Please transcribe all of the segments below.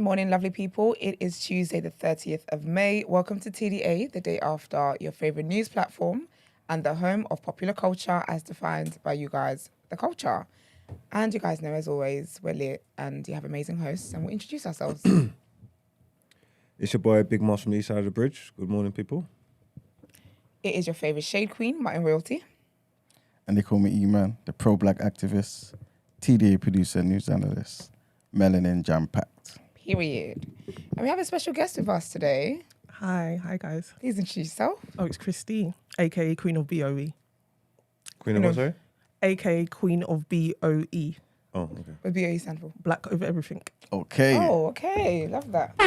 morning, lovely people. It is Tuesday, the 30th of May. Welcome to TDA, the day after your favorite news platform and the home of popular culture as defined by you guys, the culture. And you guys know, as always, we're lit and you have amazing hosts and we'll introduce ourselves. It's your boy, Big Moss from the east side of the bridge. Good morning, people. It is your favorite shade queen, Martin Royalty. And they call me Eamonn, the pro-black activist, TDA producer, news analyst, melanin jam-packed. Period. And we have a special guest with us today. Hi guys. Please introduce yourself. Oh, it's Christine, aka Queen of BOE. Queen of what, sorry? Aka Queen of BOE. Oh, okay. What BOE stand for? Black over everything. Okay. Oh, okay. Love that. I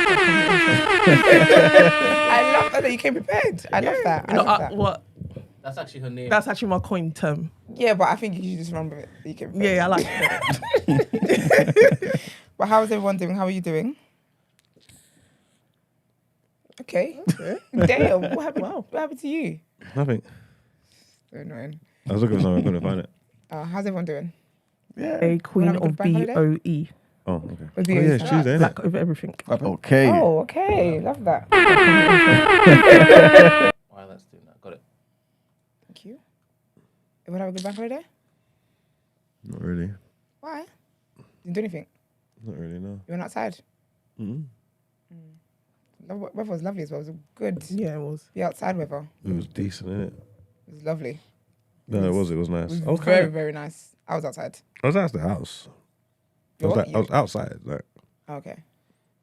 love that you came prepared. I love that. I love that. What? That's actually her name. That's actually my coin term. Yeah, but I think you should just remember it. You came prepared. Yeah, I like it. But how is everyone doing? How are you doing? Okay. Damn. What happened? Wow. What happened to you? Nothing. So annoying. I was looking for something, I couldn't find it. How's everyone doing? Yeah. A Queen Wanna have a of good bank holiday? BOE. Oh, okay. With Oh, you, yeah, it's is Tuesday, isn't Black it? over everything. Okay. Oh, okay. Love that. Wow, that's doing that. Got it. Thank you. Everyone have a good bank holiday? Not really. Why? Didn't do anything. Not really, no. You went outside. Mm-hmm. The weather was lovely as well. It was good. Yeah, it was. The outside weather. It was decent, innit? It was lovely. No, it was nice. It I was was very, kinda, very nice. I was outside. I was out the house. I was, I was outside, like, Okay.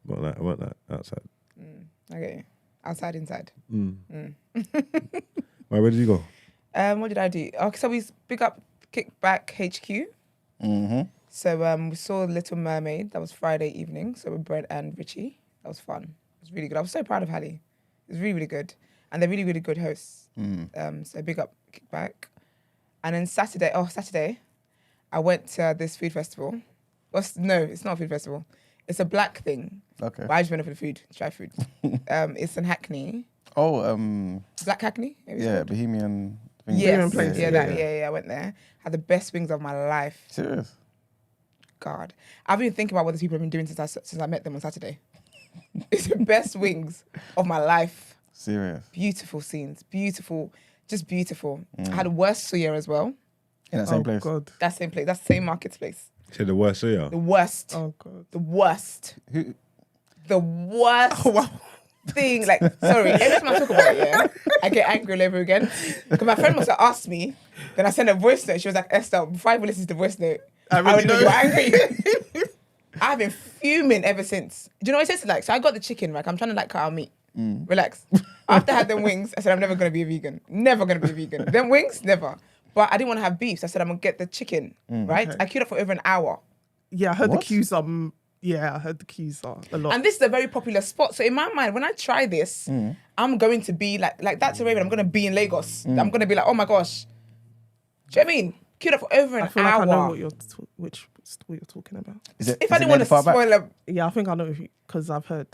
but like, I weren't like, outside. I get you. Outside, inside. Right, where did you go? What did I do? Okay, so we pick up Kickback HQ. Mm-hmm. So we saw Little Mermaid. That was Friday evening. So with Brent and Richie. That was fun. It was really good. I was so proud of Hallie. It was really, really good. And they're really, really good hosts. So big up Kickback. And then Saturday, I went to this food festival. No, it's not a food festival. It's a black thing. Okay. But I just went for the food, try food. It's in Hackney. Oh, Black Hackney? Maybe it's yeah, called? Bohemian. Thing. Yes, Place, I went there. Had the best wings of my life. Serious? God. I've been thinking about what these people have been doing since I met them on Saturday. It's the best wings of my life. Serious? Beautiful scenes. Beautiful. Just beautiful. I had a worst suya as well. In that same Oh place? God. That same place. That same marketplace. Said the worst, so yeah. The worst. Oh God. The worst. Who? The worst Oh wow. thing. Like, sorry, every time I talk about it, yeah, I get angry all over again. Because my friend must have asked me, then I sent a voice note. She was like, Esther, before I even listen to the voice note, I already know you're angry. I've been fuming ever since. Do you know what it tasted like? So I got the chicken, like I'm trying to like cut out meat. Relax. After I had them wings, I said I'm never gonna be a vegan. Never gonna be a vegan. Them wings, never. But I didn't want to have beef, so I said I'm gonna get the chicken. Right? Okay. I queued up for over an hour. Yeah, I heard What? the queues are. Yeah, I heard the queues are a lot. And this is a very popular spot. So in my mind, when I try this, I'm going to be like that's Arabian. I'm gonna be in Lagos. I'm gonna be like, oh my gosh. Do you know what I mean? Queued up for over an I feel hour. like I know what you're talking about. Is it? If is I it didn't near want to the far back? spoil it, Yeah, I think I know because I've heard.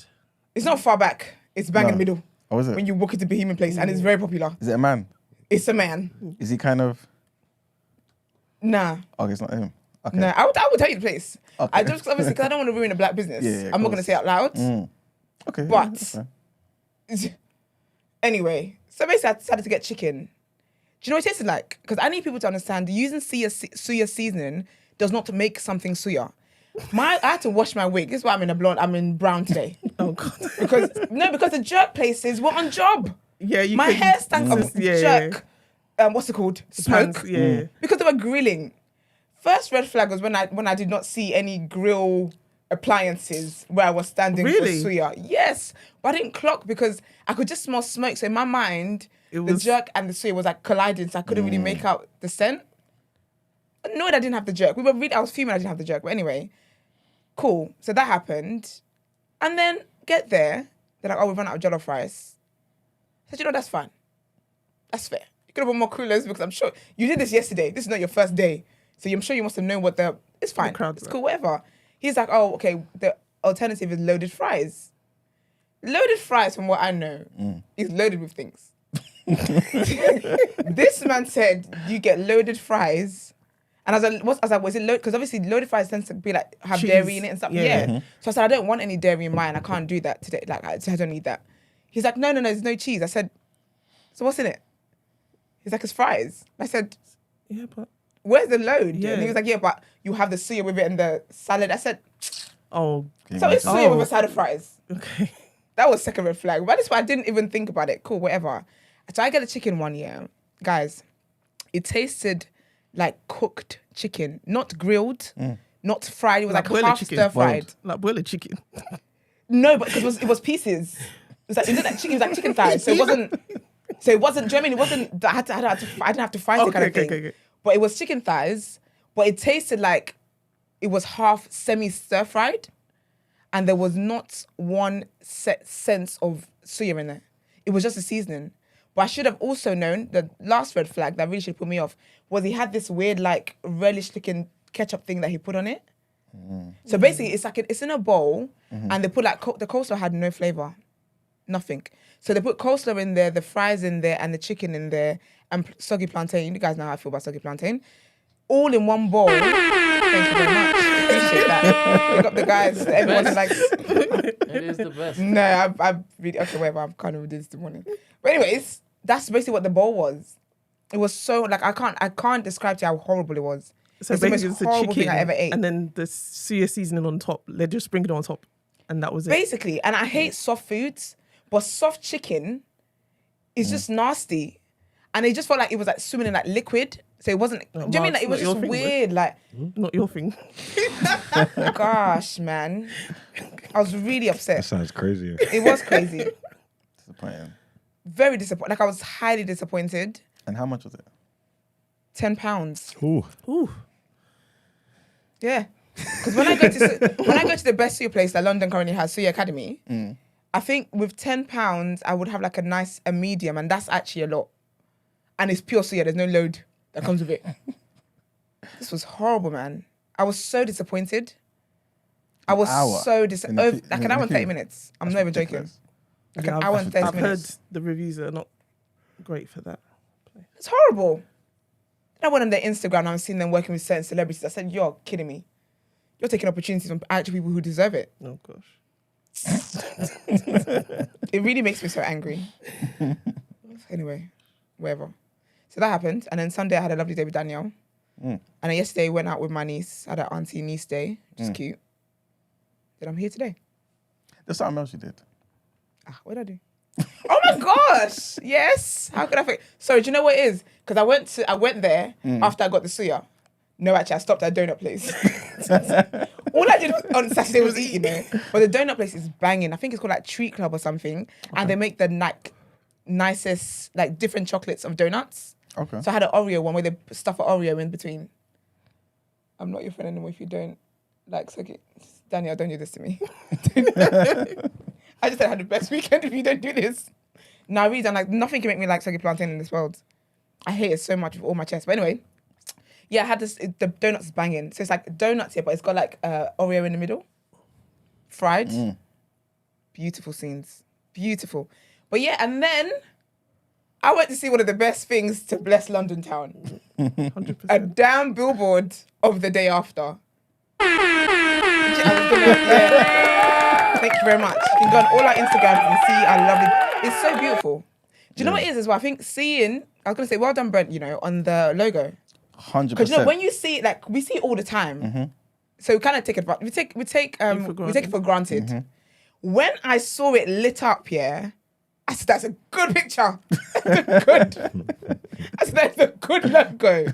it's not far back. It's bang in the No. middle. Oh, is it? When you walk into Bohemian Place, and it's very popular. Is it a man? It's a man. Is he kind of? Nah. Okay, it's not him. Okay. No, I would tell you the place. Okay. I just obviously because I don't want to ruin a black business. Yeah, of I'm not gonna course. say it out loud. Okay. But- that's fine. Anyway, so basically I decided to get chicken. Do you know what it tasted like? Because I need people to understand using suya seasoning does not make something suya. I had to wash my wig. This is why I'm in brown today. Oh God. Because the jerk places were on job. Yeah, you. My could- hair stank of Yeah, jerk. What's it called? Smoke. Pans, yeah. Because they were grilling. First red flag was when I did not see any grill appliances where I was standing Really? for suya. Yes, but I didn't clock because I could just smell smoke. So in my mind, It the was- jerk and the suya was like colliding, so I couldn't really make out the scent. Annoyed I didn't have the jerk. I was fuming I didn't have the jerk. But anyway, cool. So that happened. And then get there, they're like, oh, we've run out of jollof rice. I said, that's fine. That's fair. You could have bought more coolers because I'm sure you did this yesterday. This is not your first day. So I'm sure you must have known it's fine. crowd's It's like. cool, whatever. He's like, oh, okay, the alternative is loaded fries. Loaded fries, from what I know, is loaded with things. This man said you get loaded fries And I was like, was it loaded? Because obviously loaded fries tends to be like, have Cheese. dairy in it and stuff. Yeah. Yeah. So I said, I don't want any dairy in mine. I can't do that today. Like, I don't need that. He's like, no, there's no cheese. I said, so what's in it? He's like, it's fries. I said, Yeah, but where's the load? Yeah. And he was like, yeah, but you have the suya with it and the salad. I said, oh, so it's suya Oh. with a side of fries. okay. That was second red flag. But that's why I didn't even think about it. Cool, whatever. So I get a chicken one year. Guys, it tasted like cooked chicken, not grilled, not fried. It was like boiler half chicken. stir fried. Like boiler chicken. No, but because it was pieces. It was like chicken thighs. So it wasn't. Do you know what I mean? It wasn't. I didn't have to fry it kind of thing. Okay. But it was chicken thighs. But it tasted like it was half semi stir fried, and there was not one sense of suya in there. It was just a seasoning. But I should have also known the last red flag that really should put me off was he had this weird like relish looking ketchup thing that he put on it. So basically, it's in a bowl, and they put like the coleslaw had no flavor, nothing. So they put coleslaw in there, the fries in there, and the chicken in there, and soggy plantain. You guys know how I feel about soggy plantain. All in one bowl. Thank you very much. Appreciate that. Pick up the guys. Everyone is like, It is the best. no, I really okay. Whatever. I'm kind of with this this morning. But anyways, that's basically what the bowl was. It was so like I can't describe to you how horrible it was. So It's the basically, most it's the horrible chicken thing I ever ate. and then the suya seasoning on top. They just sprinkle it on top, and that was it. Basically, and I hate soft foods, but soft chicken is just nasty. And it just felt like it was like swimming in like liquid. So it wasn't, do you know what I mean? Like, it was not your just thing, weird. Like, Not your thing. gosh, man. I was really That upset. sounds crazy. It was crazy. Disappointing. Very disappointed. Like, I was highly disappointed. And how much was it? £10. Ooh. Ooh. Yeah. Because when I go to the best suya place that London currently has, Suya Academy, I think with £10 I would have like a medium, and that's actually a lot. And it's pure suya. There's no load that comes with it. This was horrible, man. I was so disappointed. I was hour so in disappointed. the Like in an the hour and 30 queue. minutes. I'm That's not even joking. ridiculous. Like Yeah, an hour and 30 I've heard minutes. the reviews are not great for that. It's horrible. Then I went on their Instagram and I'm seeing them working with certain celebrities. I said, you're kidding me. You're taking opportunities from actual people who deserve it. Oh gosh. It really makes me so angry. Anyway, whatever. So that happened. And then Sunday I had a lovely day with Danielle. And then yesterday went out with my niece. Had an auntie niece day, which is cute. Then I'm here today. There's something else you did. What did I do? Oh my gosh! Yes. How could I forget? Sorry, do you know what it is? Because I went there after I got the suya. No, actually, I stopped at a donut place. All I did on Saturday was eat, you know. But the donut place is banging. I think it's called like Treat Club or something. And they make the nicest, like different chocolates of donuts. Okay. So I had an Oreo one where they stuff an Oreo in between. I'm not your friend anymore if you don't like suck it. Danielle, don't do this to me. I just said I had the best weekend if you don't do this. No, I really don't like, nothing can make me like soggy plantain in this world. I hate it so much with all my chest. But anyway, yeah, I had this, the donuts is banging. So it's like donuts here, but it's got like Oreo in the middle. Fried. Beautiful scenes. Beautiful. But yeah, and then I went to see one of the best things to bless London town. 100%. A damn billboard of the day after. Thank you very much. You can go on all our Instagrams and see our lovely. It's so beautiful. Do you know what it is as well? I think I was going to say, well done, Brent, you know, on the logo. 100%. Because you know, when you see it, like, we see it all the time. So we kind of take it, we take it for granted. When I saw it lit up, yeah, I said, that's a good picture. Good. I said, that's a good logo.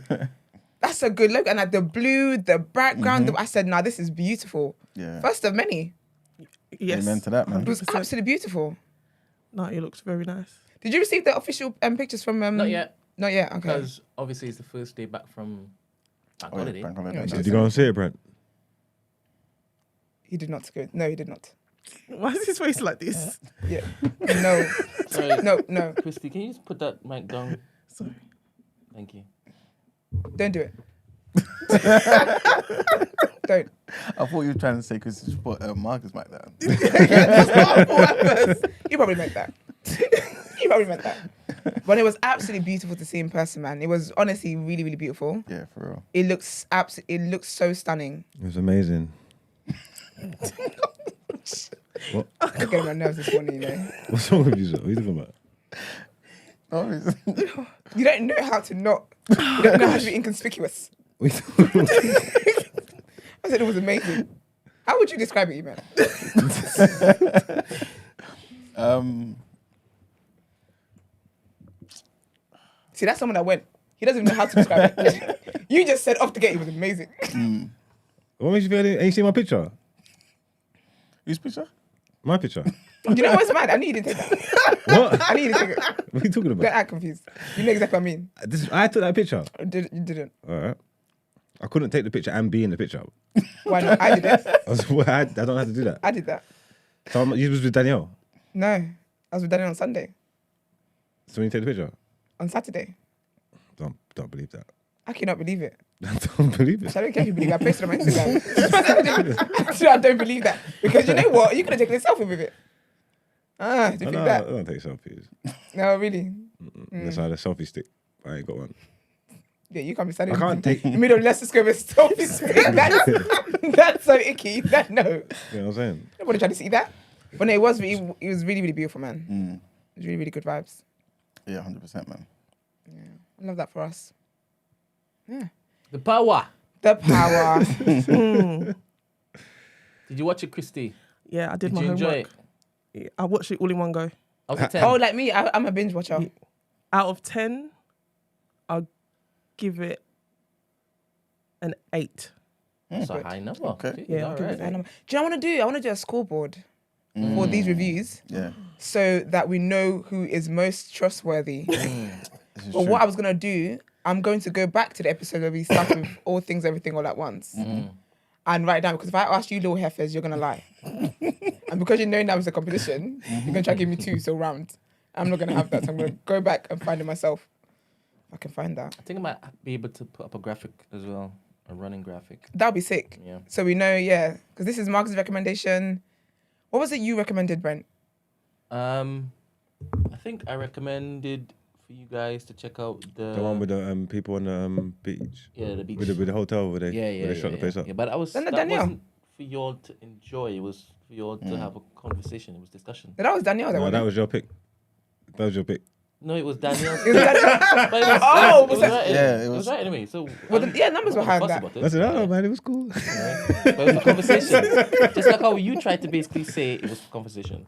That's a good logo. And like the blue, the background, I said, nah, this is beautiful. Yeah. First of many. Yes. Amen to that, man. It was 100%. absolutely beautiful. No, it looks very nice. Did you receive the official pictures from... Not yet. Not yet, okay. Because obviously it's the first day back from bank holiday. Bank holiday. Yeah, Nice. Did you go and see it, Brent? He did not go. No, he did not. Why is his face like this? Yeah. No. Sorry, No. Christy, can you just put that mic down? Sorry. Thank you. Don't do it. Don't. I thought you were trying to say because you put Marcus mic down. That's what I thought at first. You probably meant that. You probably meant that. But it was absolutely beautiful to see in person, man. It was honestly really, really beautiful. Yeah, for real. It looks so stunning. It was amazing. What? I'm getting on my nerves this morning, you know. What's wrong with you, sir? What are you talking about? You don't know how to not. You don't know how to be inconspicuous. What are you talking about? I said it was amazing. How would you describe it, man? See, that's someone that went. He doesn't even know how to describe it. You just said off the gate it was amazing. What makes you feel? Ain't you seen my picture? Whose picture? My picture. You know what's mad? I knew you didn't take that. What? I knew you didn't take it. What are you talking Don't about? act confused. You know exactly what I mean. I took that picture. You didn't. All right. I couldn't take the picture and be in the picture. Why not? I did it. I don't have to do that. I did that. So you was with Danielle. No. I was with Daniel on Sunday. So when you take the picture, On Saturday. don't believe that. I cannot believe it. Don't believe it. I don't care if you believe it. I posted it on my Instagram. Actually, I don't believe that. Because you know what? You could have taken a selfie with it. Do you think No, I that? don't take selfies. No, really? Unless I had a selfie stick. I ain't got one. Yeah, you can't be standing I can't take. in the middle of Leicester Square with selfie stick. That's so icky. That, no. You know what I'm saying? Nobody tried to see that. But no, it was really, really beautiful, man. It was really, really good vibes. Yeah, 100%, man. Yeah. I love that for us. Yeah. The power. The power. Did you watch it, Christy? Yeah, I did my you enjoy homework. it? I watched it all in one go. Out of 10. Oh, like me, I'm a binge watcher. Yeah. Out of 10, I'll give it an 8. That's a high number. Okay. Yeah, all I'll give it right. Do you know what I want to do? I want to do a scoreboard for these reviews Yeah. so that we know who is most trustworthy. This is But true. what I was going to do, I'm going to go back to the episode where we started with all things, everything, all at once. And write it down, because if I ask you little heifers, you're going to lie. And because you know now it's a competition, you're going to try to give me 2, so round. I'm not going to have that, so I'm going to go back and find it myself. If I can find that. I think I might be able to put up a graphic as well, a running graphic. That would be sick. Yeah. So we know, yeah, because this is Mark's recommendation. What was it you recommended, Brent? I think I recommended for you guys to check out The one with the people on the beach. the beach. With the hotel where they yeah, shot the place up. Yeah, but that Then the that Danielle. wasn't for you all to enjoy. It was for you all to have a conversation. It was discussion. That was Danielle. No, one. that was your pick. That was your pick. No, it was Danielle's. It was Danielle. But it was, Oh, it was was right. Yeah, It it was was- right anyway. So Well, the numbers I'm not behind fussed that. about it. I said, oh man, it was cool. Yeah. But it was a conversation. Just like how you tried to basically say it was a conversation.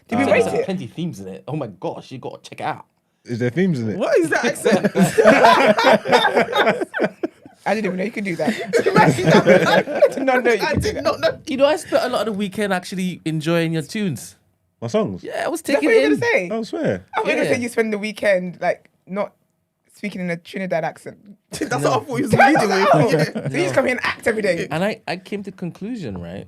Did we So rate there's it? plenty of themes in it. Oh my gosh, you got to check it out. Is there themes in it? What is that accent? I didn't even know you could do that. I did not know you could do that. not know. You know, I spent a lot of the weekend actually enjoying your tunes. My songs? Yeah, I was Is that taking what you it were in. going to say? I swear. I was going to Yeah. say you spend the weekend, like, not speaking in a Trinidad accent. That's what I thought he was leading with. Oh, Yeah. so you just come here and act every day. And I came to conclusion, right?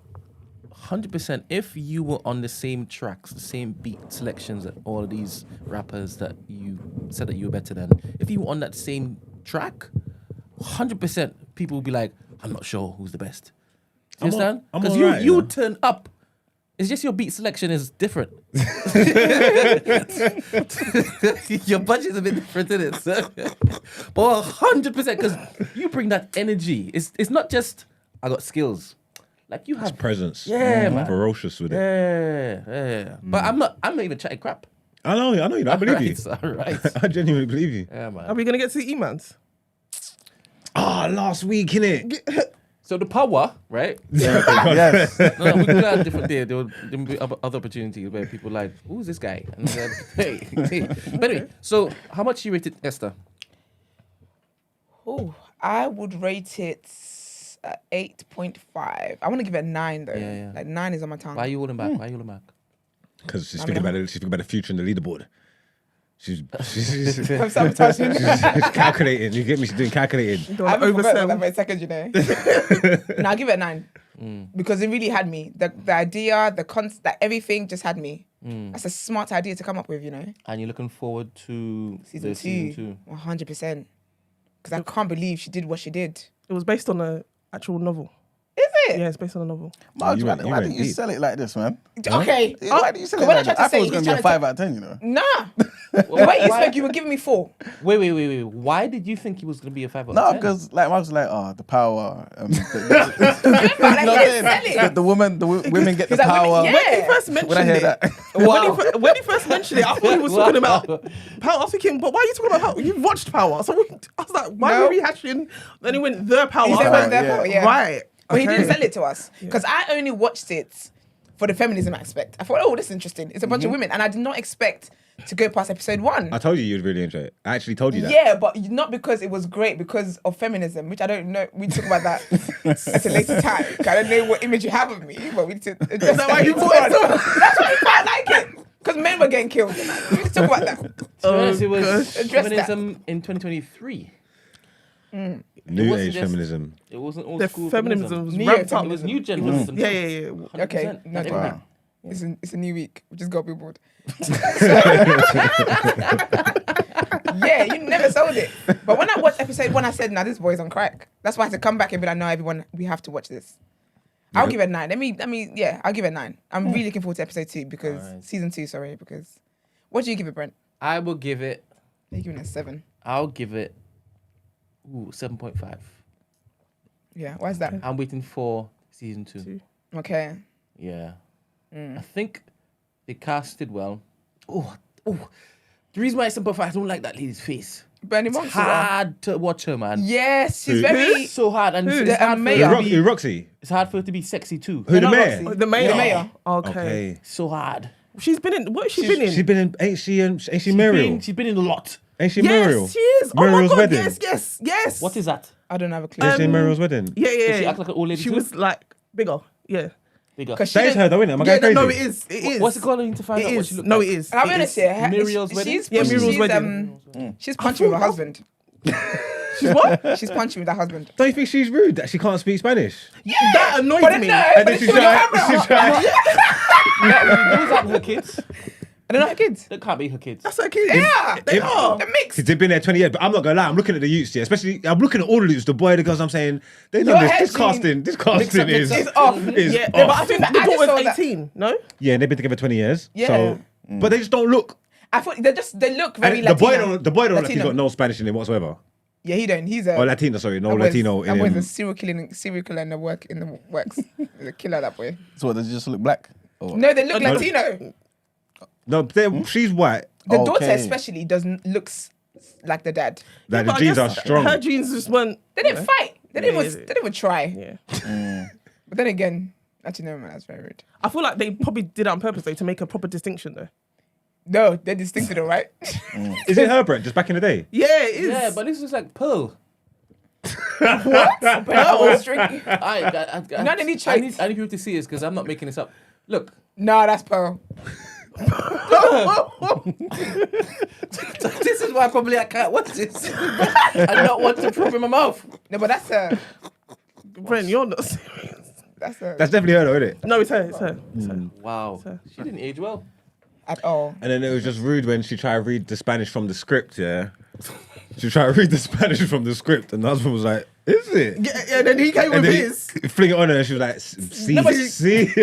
100%. If you were on the same tracks, the same beat selections that all of these rappers that you said that you were better than, if you were on that same track, 100% people would be like, I'm not sure who's the best. Do you understand? I'm Because alright, you you know. turn up. It's just your beat selection is different. Your budget's a bit different, isn't it? So, but 100%, because you bring that energy. It's not just I got skills. Like you have Presence. Yeah, man. Ferocious with it. yeah. But I'm not even chatting crap. I know you. I believe you. All right. I genuinely believe you. Yeah, Are man. we going to get to the Eamons? Last week, innit? So the power, right? Yes. No, we could have a different day. There would be other opportunities where people like, who's this guy? And then, hey. But anyway, so how much you rated Esther? Oh, I would rate it 8.5. I want to give it a 9 though. Yeah. Like 9 is on my tongue. Why are you holding back? Why are you holding back? Because she's thinking about the future and the leaderboard. She's I'm sabotaging. she's calculating. You get me? She's doing calculating. Don't I haven't forgotten that oversell. for a second, you know. No, I'll give it a 9 because it really had me. The idea, that everything just had me. That's a smart idea to come up with, you know. And you're looking forward to Season the two, season 100%. Because I can't believe she did what she did. It was based on an actual novel. Is it? Yeah, it's based on a novel. Mark, You why went- you why went didn't you deep. sell it like this, man? Okay. Yeah, why didn't you sell it when I like tried this? to I thought say it was going to be a he's 5 out of 10, you know? Nah. The way you spoke, you were giving me 4. Wait. Why did you think he was going to be a 5 out of No, 10? because like I was like, the power. Like, he didn't sell it. The women get the like, power. yeah. When he first mentioned When I hear it, that, when he first mentioned it, I thought he was talking about Power. I was thinking, but why are you talking about Power? You've watched Power. So I was like, why are we rehashing? Then he went, The Power. He I said, was like, "The Power," yeah. Right. But he Okay. didn't sell it to us because I only watched it for the feminism aspect. I thought, oh, this is interesting. It's a bunch of women, and I did not expect to go past episode 1. I told you you'd really enjoy it. I actually told you that. Yeah, but not because it was great, because of feminism, which I don't know. We talk about that at a later time. I don't know what image you have of me, but we need to address Is that why you later brought it on. up? That's why I quite like it. Because men were getting killed. We need to talk about that. To be honest, it was gosh. Address feminism in 2023. New wasn't age just- feminism. It wasn't old The school feminism was Neo ramped up. It was new feminism. Yeah. 100%. Okay, no, Everything. wow. It's a new week. We just got billboard. Yeah, you never sold it. But when I watched episode 1, I said, "Nah, this boy's on crack." That's why I had to come back and be like, "No, everyone, we have to watch this." I'll give it a 9. I'll give it a 9. I'm really looking forward to episode 2 because season 2. Sorry, because what do you give it, Brent? I will give it. You're giving it a 7. I'll give it. 7.5. Yeah, why is that? I'm waiting for season 2. Okay. Yeah. I think they casted well. Oh. The reason why it's 7.5, I don't like that lady's face. Bernie It's Monks. hard to watch her, man. Yes, she's Who? very. It's so hard, and Who? it's The, hard, for mayor. her to be, Roxy. it's hard for her to be sexy too. Who, the not mayor? Roxy. The mayor. The mayor. Okay. So hard. She's been in. What has she been in? She's been in. Ain't she Muriel? She's been in a lot. Ain't she Yes, Muriel? she is. Oh my Muriel's God. wedding. Yes. What is that? I don't have a clue. Ain't she Muriel's wedding? Yeah. Does she act like an old lady She too? was like bigger. Yeah. Bigger. Because she That is didn't- her though, isn't it? Am I Yeah. going crazy? No, it is. It is. What's it called? I need to find It out what is. she looked No, like. it is. I'll be It honest is. here. Muriel's wedding? Yeah, Muriel's she's, wedding. She's punching with her husband. She's what? She's punching with her husband. Don't you think she's rude that she can't speak Spanish? That annoyed But me. no, And but then it's she's on trying. camera. She's trying. Who's that? Her kids? I don't know her kids. That can't be her kids. That's okay. Yeah, They are. the mix. They've been there 20 years, but I'm not gonna lie. I'm looking at the youths here, especially I'm looking at all the youths, the boy, the girls. I'm saying they know Your this. head This casting is It's off. is Yeah, off. but I think the I just saw daughter's that. 18. No. Yeah, and they've been together 20 years. Yeah. So, but they just don't look. I thought they look very And the boy Latino. don't. The boy don't look like he's Latino. got no Spanish in him whatsoever. Yeah, he don't. He's a. Or Latino, sorry, no that boy's- Latino in That boy's him. a serial killer in the works. He's a killer, that boy. So what, does he just look black? Or No, they look No. Latino. No, she's white. The daughter Okay. especially looks like the dad. Like But the I genes guess are strong. Her genes just weren't. They didn't fight. They didn't Yeah, even. They didn't even try. Yeah. But then again, actually, no man, that's very rude. I feel like they probably did it on purpose though to make a proper distinction though. No, they're distinctive, right? Is it her, Brent? Just back in the day? Yeah, it is. Yeah, but this is like Pearl. That was stringy. I need traits. I need people to see this because I'm not making this up. Look, No, that's Pearl. this is why probably I can't watch this. I not want to prop in my mouth. No, but that's a. Brent, you're not serious. That's a. That's definitely her, though, isn't it? No, it's her. It's her. It's her. Wow, she didn't age well. At all. And then it was just rude when she tried to read the Spanish from the script, yeah? She tried to read the Spanish from the script, and the husband was like, is it? Yeah, then he came with And then his. he fling it on her, and she was like, see, No, but see. I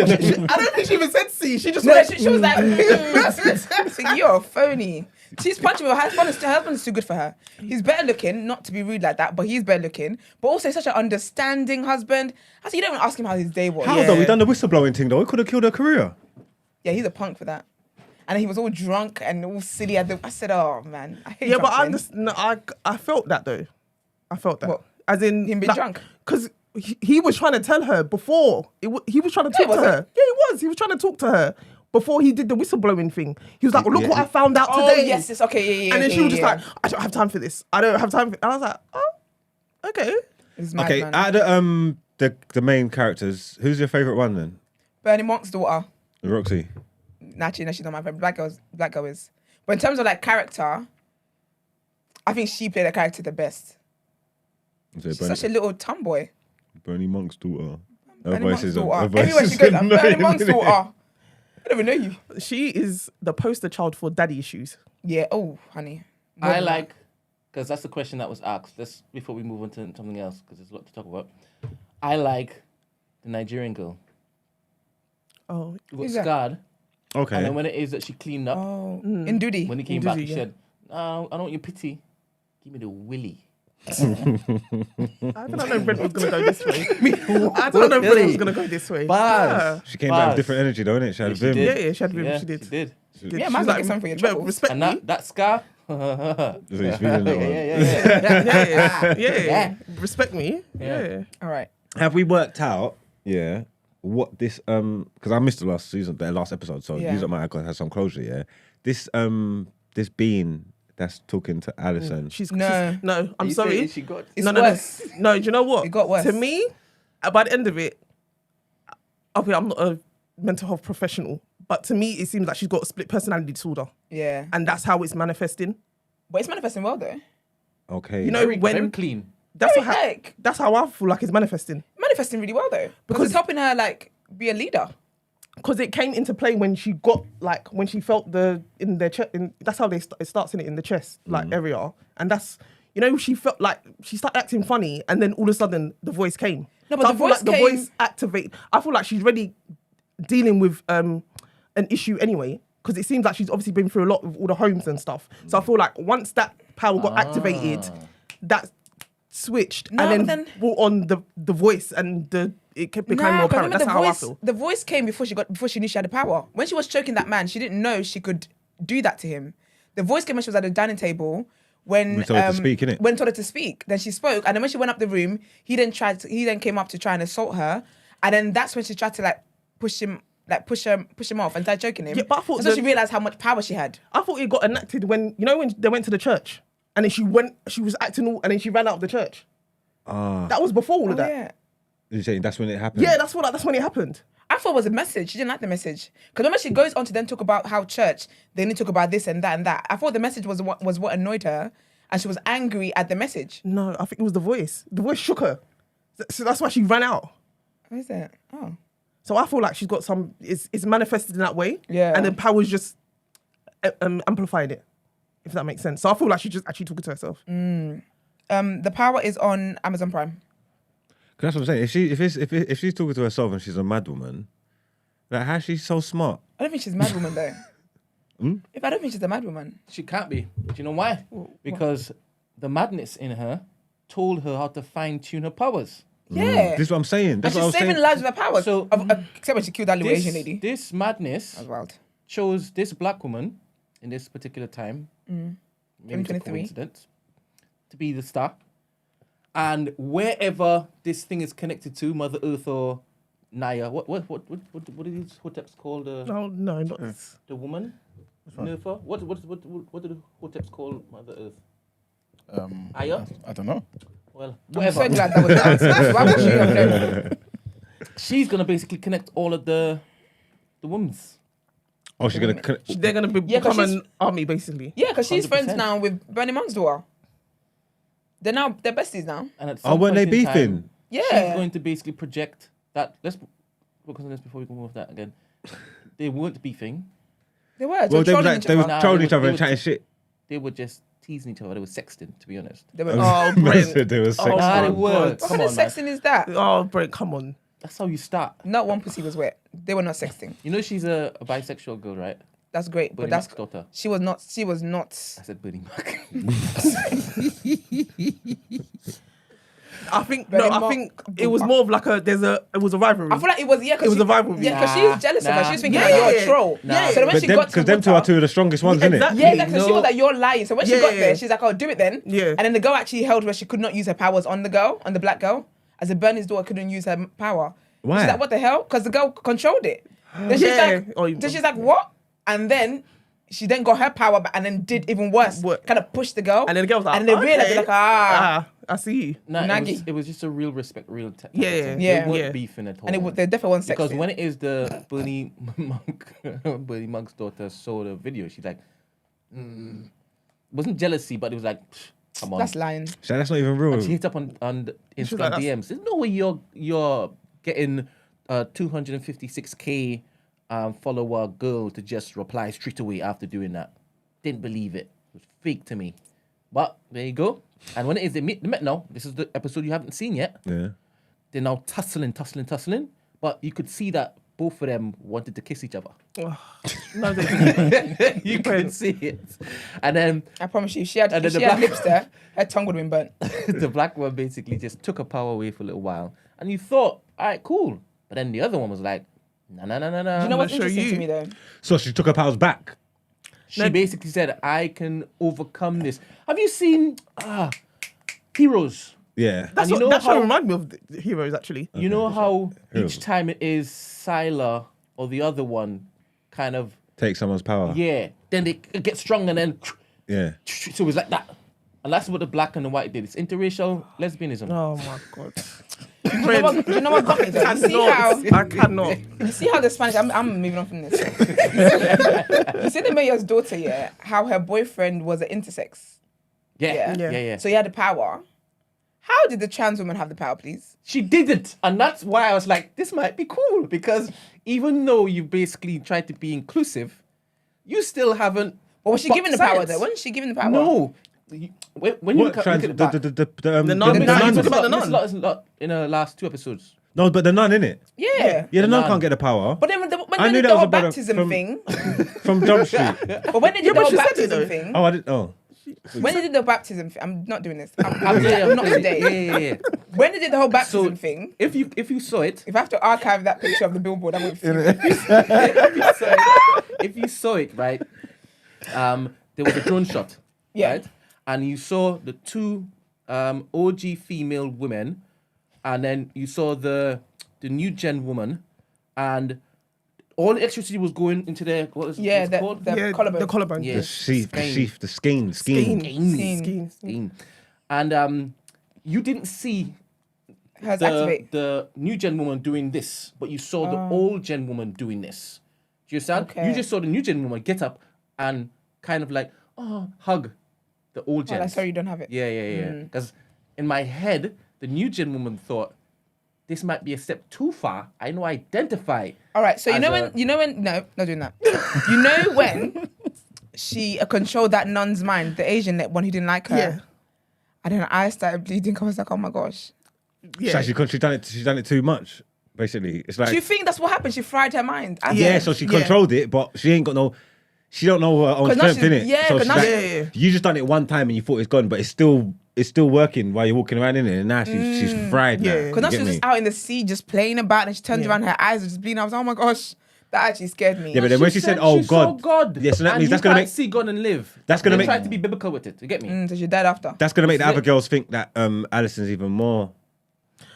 don't think she even said C. She just No, went. she was like, so you're phony. She's punching with her husband. Her husband's too good for her. He's better looking, not to be rude like that, but he's better looking. But also such an understanding husband. I said, you don't even ask him how his day was. How though? We done the whistleblowing thing, though. It could have killed her career. Yeah, he's a punk for that. And he was all drunk and all silly. I said, oh man, I hate Yeah, but I drunk men. understand. I felt that though. I felt that. What? As in Him being drunk? Because he was trying to tell her before. He was trying to talk to was her. it? Yeah, he was. He was trying to talk to her before he did the whistleblowing thing. He was like, look Yeah. what I found out Oh, today. yes, it's okay, yeah. And then yeah, she was just yeah. like, I don't have time for this. I don't have time for it. And I was like, oh, okay. It's mad, Okay, man. out of the main characters, who's your favourite one then? Bernie Monk's daughter. Roxy. Actually, no, she's not my favorite. Black girl is. But in terms of like character, I think she played the character the best. She's such a little tomboy. Bernie Monk's daughter. Her Bernie voice Monk's is daughter. her voice Everywhere she is goes, I'm Bernie annoying, Monk's isn't it? daughter. I don't even know you. She is the poster child for daddy issues. Yeah. Oh, honey. I like, because that's the question that was asked. Let's before we move on to something else, because there's a lot to talk about. I like the Nigerian girl Oh, who got Who's that? scarred. Okay. And then when it is that she cleaned up, In Duty. when he came back, he said, I don't want your pity. Give me the willy. I don't know if Brent was going to go this way. I don't know if Brent was going to go this way. Bars. She came back with different energy, though, innit? She had vim. Yeah, she had vim. Yeah, She did. She did. Yeah, man's like something for your troubles. Respect And me. that scar. So he's feeling it. Yeah. Respect me. Yeah. All right. Have we worked out, what this, because I missed the last episode, so Yeah. use up my icon has some closure, yeah? This being that's talking to Alison. I'm sorry. She got It's worse. No, do you know what? It got worse. To me, by the end of it, okay, I'm not a mental health professional, but to me, it seems like she's got a split personality disorder. Yeah. And that's how it's manifesting. But it's manifesting well, though. Okay. You know, very when clean. that's Very how heck. that's how I feel like it's manifesting. Manifesting really well, though. Because it's helping her, like, be a leader. Because it came into play when she got when she felt in their chest. That's how it starts in it in the chest area, and that's she felt like she started acting funny, and then all of a sudden the voice came. No, but so the I feel voice like the came- voice activate. I feel like she's already dealing with an issue anyway, because it seems like she's obviously been through a lot with all the homes and stuff. So I feel like once that power got activated, that switched No, and but then then- brought on the voice and it became more apparent. That's how I feel. The voice came before she knew she had the power. When she was choking that man, she didn't know she could do that to him. The voice came when she was at the dining table. When We told her to speak, innit? When told her to speak, then she spoke, and then when she went up the room, he then came up to try and assault her, and then that's when she tried to push him off and started choking him. Yeah, but I thought that's when she realized how much power she had. I thought it got enacted when they went to the church and then she was acting all, and then she ran out of the church. That was before all of that. Yeah. You're saying that's when it happened? Yeah, that's when it happened. I thought it was a message. She didn't like the message. Because when she goes on to then talk about how church, they need to talk about this and that and that. I thought the message was what annoyed her, and she was angry at the message. No, I think it was the voice. The voice shook her. So that's why she ran out. What is it? Oh. So I feel like she's got it's manifested in that way. Yeah. And then power's just amplified it, if that makes sense. So I feel like she's just actually talking to herself. The Power is on Amazon Prime. That's what I'm saying. If she's talking to herself and she's a mad woman, like how's she so smart? I don't think she's a mad woman though. I don't think she's a mad woman. She can't be. Do you know why? Because the madness in her told her how to fine-tune her powers. Yeah. This is what I'm saying. And That's she's what I was saving saying. lives with her power. So- Except when she killed that little Asian lady. This madness That was wild. chose this black woman in this particular time, maybe it's a 2023. coincidence, to be the star. And wherever this thing is connected to, Mother Earth or Naya, what are these hoteps called? No, not The woman, Nerfa. What do the hoteps call Mother Earth? Aya. I don't know. Well, I'm whatever. so glad that was the answer. Why would she have known? She's gonna basically connect all of the wombs. Oh, she's gonna. they're gonna Yeah, 'cause become she's- an army basically. Yeah, because she's 100%. friends now with Bernie Mung's daughter. They're besties now. And at Oh, some weren't they point in time, beefing? Yeah. She's going to basically project that. Let's focus on this before we go with that again. They weren't beefing. They were. Well, They were trolling each they were other. Nah, trolling they each other were- and chatting shit. They were just teasing each other. They were sexting, to be honest. They were. Oh, They Brent. were sexting. Nah, they my were. God. What Come kind on, of man. sexting is that? Oh, Brent, come on. That's how you start. Not one pussy was wet. They were not sexting. You know she's a bisexual girl, right? That's great, Bernie but that's Mac's daughter. she was not. She was not. I said Bernie Mac. I think Bernie I Mac- think it was more of like it was a rivalry. I feel like it was It was a rivalry. Yeah, because she Nah, was jealous of her. She was thinking nah. that you're Yeah, a troll. yeah. So then when she got to Because them two are two of the strongest ones, Yeah, isn't exactly. it? Yeah, exactly. She No. was like, you're lying. So when she Yeah, got yeah. there, she's like, oh, do it then. Yeah. And then the girl actually held where she could not use her powers on the girl, on the black girl. As a Bernie's daughter couldn't use her power. Why? She's like, what the hell? Because the girl controlled it. Then she's Yeah. like, then she's like, what? And then she then got her power back and then did even worse. What? Kind of pushed the girl. And then the girl was like, and they realized, okay. they're like, I see you. Nah, Naggy. it was just a real respect, real tech. Yeah, yeah. They weren't Yeah. beefing at all. And they definitely weren't sexy. Because when it is the Bernie Monk's daughter saw the video, she's like, it wasn't jealousy, but it was like, come on. That's lying. So that's not even real. And she hit up on the was Instagram like, that's- DMs. There's no way you're getting 256k follower girl to just reply straight away after doing that. Didn't believe it. It was fake to me. But there you go. And when it is they met now, this is the episode you haven't seen yet. Yeah. They're now tussling. But you could see that both of them wanted to kiss each other. No, they didn't. You couldn't see it. And then I promise you, if she had And then the had black- lips there, her tongue would have been burnt. the black one basically just took her power away for a little while. And you thought, all right, cool. But then the other one was like, no. Do you know gonna what's show interesting you. to me though? So she took her powers back. She basically said, I can overcome this. Have you seen Heroes? Yeah. That's And you what, know that show how- reminded me of the Heroes, actually. You know how Heroes. each time it is Sila or the other one kind of, Take someone's power. yeah, then they get strong and then, Yeah. so it was like that. And that's what the black and the white did. It's interracial lesbianism. Oh my God. Do you know what got me though? I cannot. You see how the Spanish, I'm moving on from this. You see the mayor's daughter, yeah, how her boyfriend was an intersex. Yeah, Yeah. yeah. So he had the power. How did the trans woman have the power, please? She didn't. And that's why I was like, this might be cool. Because even though you basically tried to be inclusive, you still haven't. Or was she fucked given the power science. though? Wasn't she given the power? No. When you What look trans? at it back, The nun- the nun- nun- talking there's about the there's nun. a lot in the last 2 episodes. No, but the nun in it. Yeah. Yeah, the nun nun. can't get the power But then when I they knew did that the was whole a better- baptism from- thing, from Jump Street. but when they did the but whole she said it, baptism though. thing, Oh, I didn't. Oh, when they did the baptism thing, I'm not doing this. I'm not Yeah, today. yeah. When they did the whole baptism So- thing, If you saw it, if I have to archive that picture of the billboard, I would. if you saw it, right, there was a drone shot, Yeah. right, and you saw the two OG female women, and then you saw the new gen woman, and all the electricity was going into their what's it called? the collarbone. The collarbone. Yeah. the sheath, the skein. Skein. Skein. And you didn't see Hers activate. the new gen woman doing this, but you saw the old gen woman doing this. Do you understand? Okay. You just saw the new gen woman get up and kind of like, hug the old gen. Oh, sorry, you don't have it. Yeah. Because in my head, the new gen woman thought, this might be a step too far. I know identify. All right, so as no, not doing that. You know when she controlled that nun's mind, the Asian one who didn't like her. Yeah. And then I started bleeding. I was like, oh my gosh. Yeah. She's done it too much. Basically, it's like Do you think that's what happened? She fried her mind. I yeah. think. So she Yeah. controlled it, but she ain't got no. She don't know her own 'Cause now strength, she's- innit? yeah, So 'cause she's now like, she- you just done it one time and you thought it's gone, but it's still working while you're walking around in it, and now she's fried. Yeah. now. Because Because now You she get was me? just out in the sea, just playing about, and she turned around, her eyes were just bleeding. I was like, oh my gosh, that actually scared me. Yeah, but then when she said, "Oh she saw God," God. yeah, so that and means you that's gonna can't make see God and live. That's gonna They make- tried to be biblical with it. You get me? So she died after. that's gonna make the That's other it. girls think that Alison's even more.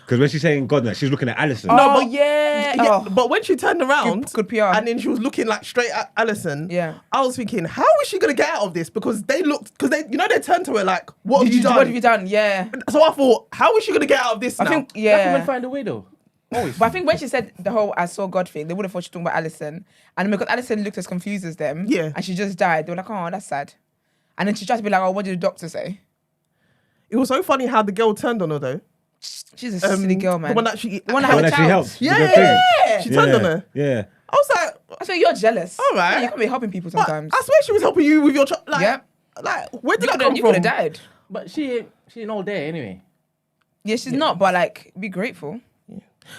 Because when she's saying God, now she's looking at Alison. Oh, but- yeah. Yeah, Oh. but when she turned around, Good PR. and then she was looking like straight at Alison. Yeah. I was thinking, how is she gonna get out of this? Because they they turned to her like, "What have you done?" What have you done? Yeah. So I thought, how is she gonna get out of this I now? think, Black yeah. women find a way though. Always. But I think when she said the whole I saw God thing, they would have thought she was talking about Alison. And because Alison looked as confused as them, Yeah. and she just died, they were like, oh, that's sad. And then she tried to be like, oh, what did the doctor say? It was so funny how the girl turned on her though. She's a silly girl, man. The one that she, The one that When had a actually child. helped. yeah, with the thing. yeah, she turned on her. Yeah. I was like, I swear you're jealous. All right. Yeah, you can't be helping people but sometimes. I swear she was helping you with your child. Like, Yeah. like where did You that come could have from? died. But she ain't all there anyway. Yeah, she's not, but like, be grateful.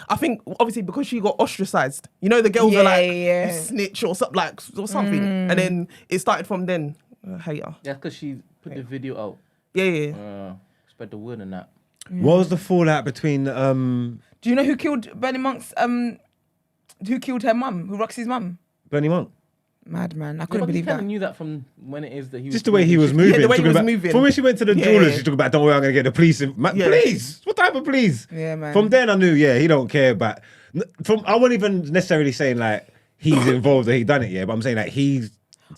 I think obviously because she got ostracized. You know, the girls Yeah, are like yeah. you snitch or something, or something, and then it started from then. Hater. That's because she put the video out. Yeah. Spread the word and that. What was the fallout between Do you know who killed Bernie Monk's, who killed her mum, who Roxy's mum? Bernie Monk? Mad man, I Yeah, couldn't but you believe kind of that. knew that from when it is that he was Just the way he was moving. the way he talking was about- moving. From when she went to the Yeah, jewelers, yeah. she talking about, don't worry, I'm going to get the police. Yeah. Police? What type of police? Yeah, man. From then I knew, yeah, he don't care about... I wasn't even necessarily saying like he's involved or he done it, yeah, but I'm saying like he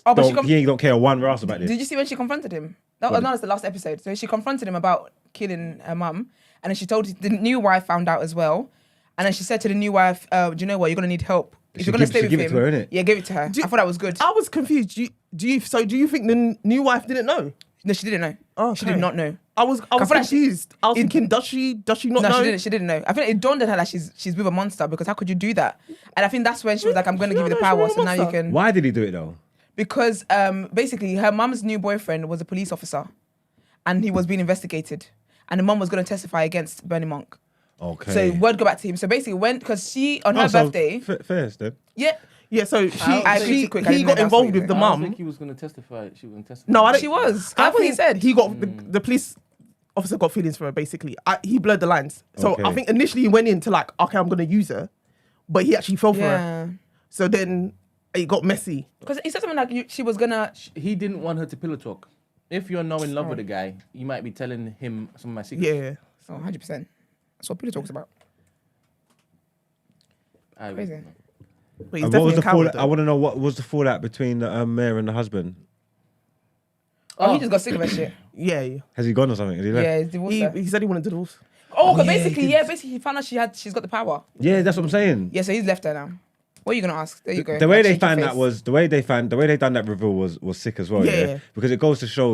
don't care one ass about this. Did you see when she confronted him? That was the last episode. So she confronted him about killing her mum, and then she told the new wife found out as well, and then she said to the new wife, "Do you know what? You're gonna need help. If She you're gonna stay she with give him, it to her, innit? yeah, give it to her." I thought that was good. I was confused. Do you think the new wife didn't know? No, she didn't know. Oh, She okay. did not know. I was feel like she- confused. I was thinking, does she not No, know? she didn't know. I think it dawned on her that she's with a monster, because how could you do that? And I think that's when she was like, "I'm gonna give you the No, she's power, with a so now you monster. can." Why did he do it though? Because basically her mum's new boyfriend was a police officer, and he was being investigated, and the mum was going to testify against Bernie Monk. Okay. So word go back to him. So basically, because she on her birthday, first then. Yeah, so he got know involved with the I mum. think he was going to testify. She was going to testify. No, I don't. she was. That's what he said. He got the police officer got feelings for her. Basically, he blurred the lines. So Okay. I think initially he went into like, okay, I'm going to use her, but he actually fell for her. Yeah. So then it got messy. Because he said something like she was gonna. He didn't want her to pillow talk. If you're now in love with a guy, you might be telling him some of my secrets. Yeah. Oh, 100%. That's what Peter talks about. Crazy. But he's And what was definitely the a coward, fallout? I want to know what was the fallout between the mayor and the husband. Oh, he just got sick of that shit. Yeah. Has he gone or something? Has he left? Yeah, he's divorced. her. He said he wanted divorce. Oh, because yeah, basically, he basically he found out she's got the power. Yeah, that's what I'm saying. Yeah, so he's left her now. What are you gonna ask? There you go. The way Like, they shake your found that face. was the way they done that reveal was sick as well. Yeah. Because it goes to show,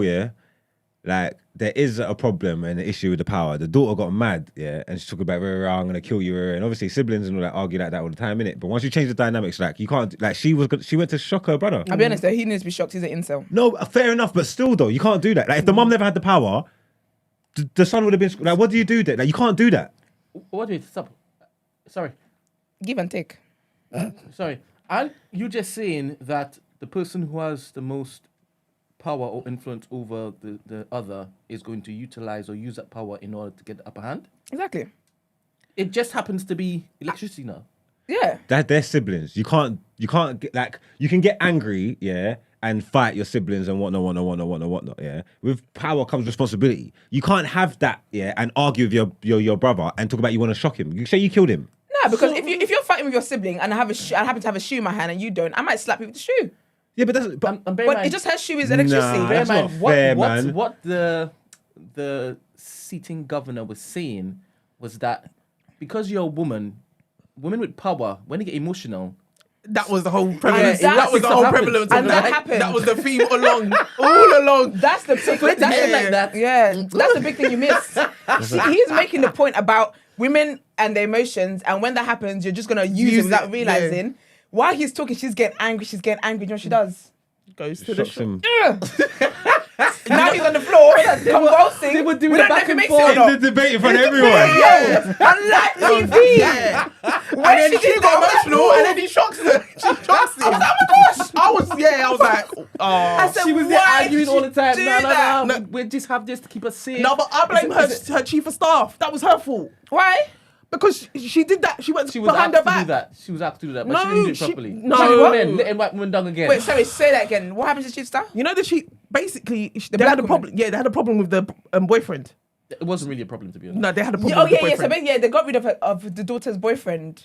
like there is a problem and an issue with the power. The daughter got mad, and she talked about, I'm gonna kill you, and obviously siblings and all that argue like that all the time, innit? But once you change the dynamics, like you can't, like she went to shock her brother. I'll be honest though, he needs to be shocked. He's an incel. No, fair enough, but still though, you can't do that. Like if the mum never had the power, the son would have been like, what do you do there? Like you can't do that. What do you stop? Sorry. Give and take. Sorry. You just saying that the person who has the most power or influence over the other is going to utilize or use that power in order to get the upper hand? Exactly. It just happens to be electricity now. Yeah. They're siblings. You can't get like you can get angry, and fight your siblings and whatnot, With power comes responsibility. You can't have that, and argue with your brother and talk about you want to shock him. You say you killed him. No, because if you're fighting with your sibling and I happen to have a shoe in my hand and you don't, I might slap you with the shoe. Yeah, but that's But But it's just her shoe is electricity. Nah. bear in That's mind, not fair, man. what the sitting governor was saying was that because you're a woman, women with power, when they get emotional, That was the whole prevalence. Yeah, that was the that's whole happened. prevalence. And of that it. happened. That was the theme all along. That's the big thing. like that. Yeah, that's the big thing you miss. He's making the point about women and their emotions, and when that happens, you're just gonna use it without realizing. While he's talking, she's getting angry. You know what she does? Goes to the shocks shop. him. Now he's on the floor, convulsing. they were doing we the don't know back if he and makes forth. it or not. In the debate in front of everyone. On live TV. Yeah. When And then she she did got that, emotional, and then he shocks her. She shocks him. oh my gosh. I was like, oh. I said, She was why there arguing did all you the time. do No, that? we just have this to keep us safe. No, but I blame her chief of staff. That was her fault. Why? Because she did that. She went She was behind asked her to back. do that. She was asked to do that, but No, she didn't do it she- properly. no. Sorry, What? women, letting white women down again. Wait, sorry, say that again. What happened to Chief Star? You know that she basically they black had a woman? problem. Yeah, they had a problem with the boyfriend. It wasn't really a problem, to be honest. No, they had a problem Yeah, oh with the yeah, yeah. So boyfriend. basically, they got rid of the daughter's boyfriend.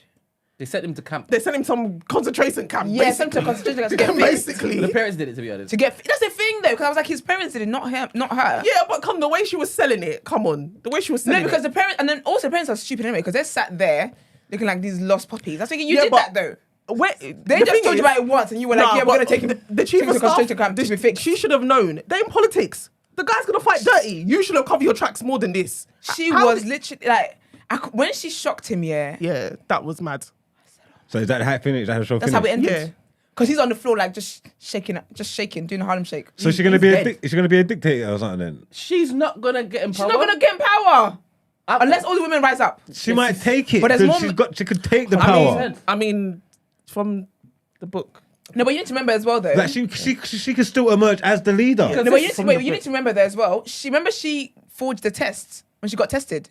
They sent him to camp. They sent him some concentration camp. Yeah, sent to a concentration camp to get fixed. basically. The parents did it, to be honest. That's the thing though, because I was like, his parents did it, not him, not her. Yeah, but come the way she was selling it. Come on, the way she was selling No, because it. the parents, and then also the parents are stupid anyway, because they're sat there looking like these lost puppies. I was thinking, you Yeah, did but- that though. Wait, They just told you about it once, and you were like, yeah, we're gonna take him. The chief take him of to staff. concentration camp to be fixed. She should have known. They're in politics. The guy's gonna fight dirty. You should have covered your tracks more than this. She How was did- literally like, when she shocked him, Yeah, that was mad. So is that how it finished? That how the show that's how it finished? ended. Yeah. Because he's on the floor like just shaking, doing the Harlem Shake. So is she gonna be is she gonna be a dictator or something then? She's not going to get in power. She's not gonna get in power unless all the women rise up. She might take it But there's because more- she could take the I power. mean, I mean, from the book. No, but you need to remember as well though. Like she could still emerge as the leader. No, but This you is from the need book. to remember there as well. She forged the tests when she got tested.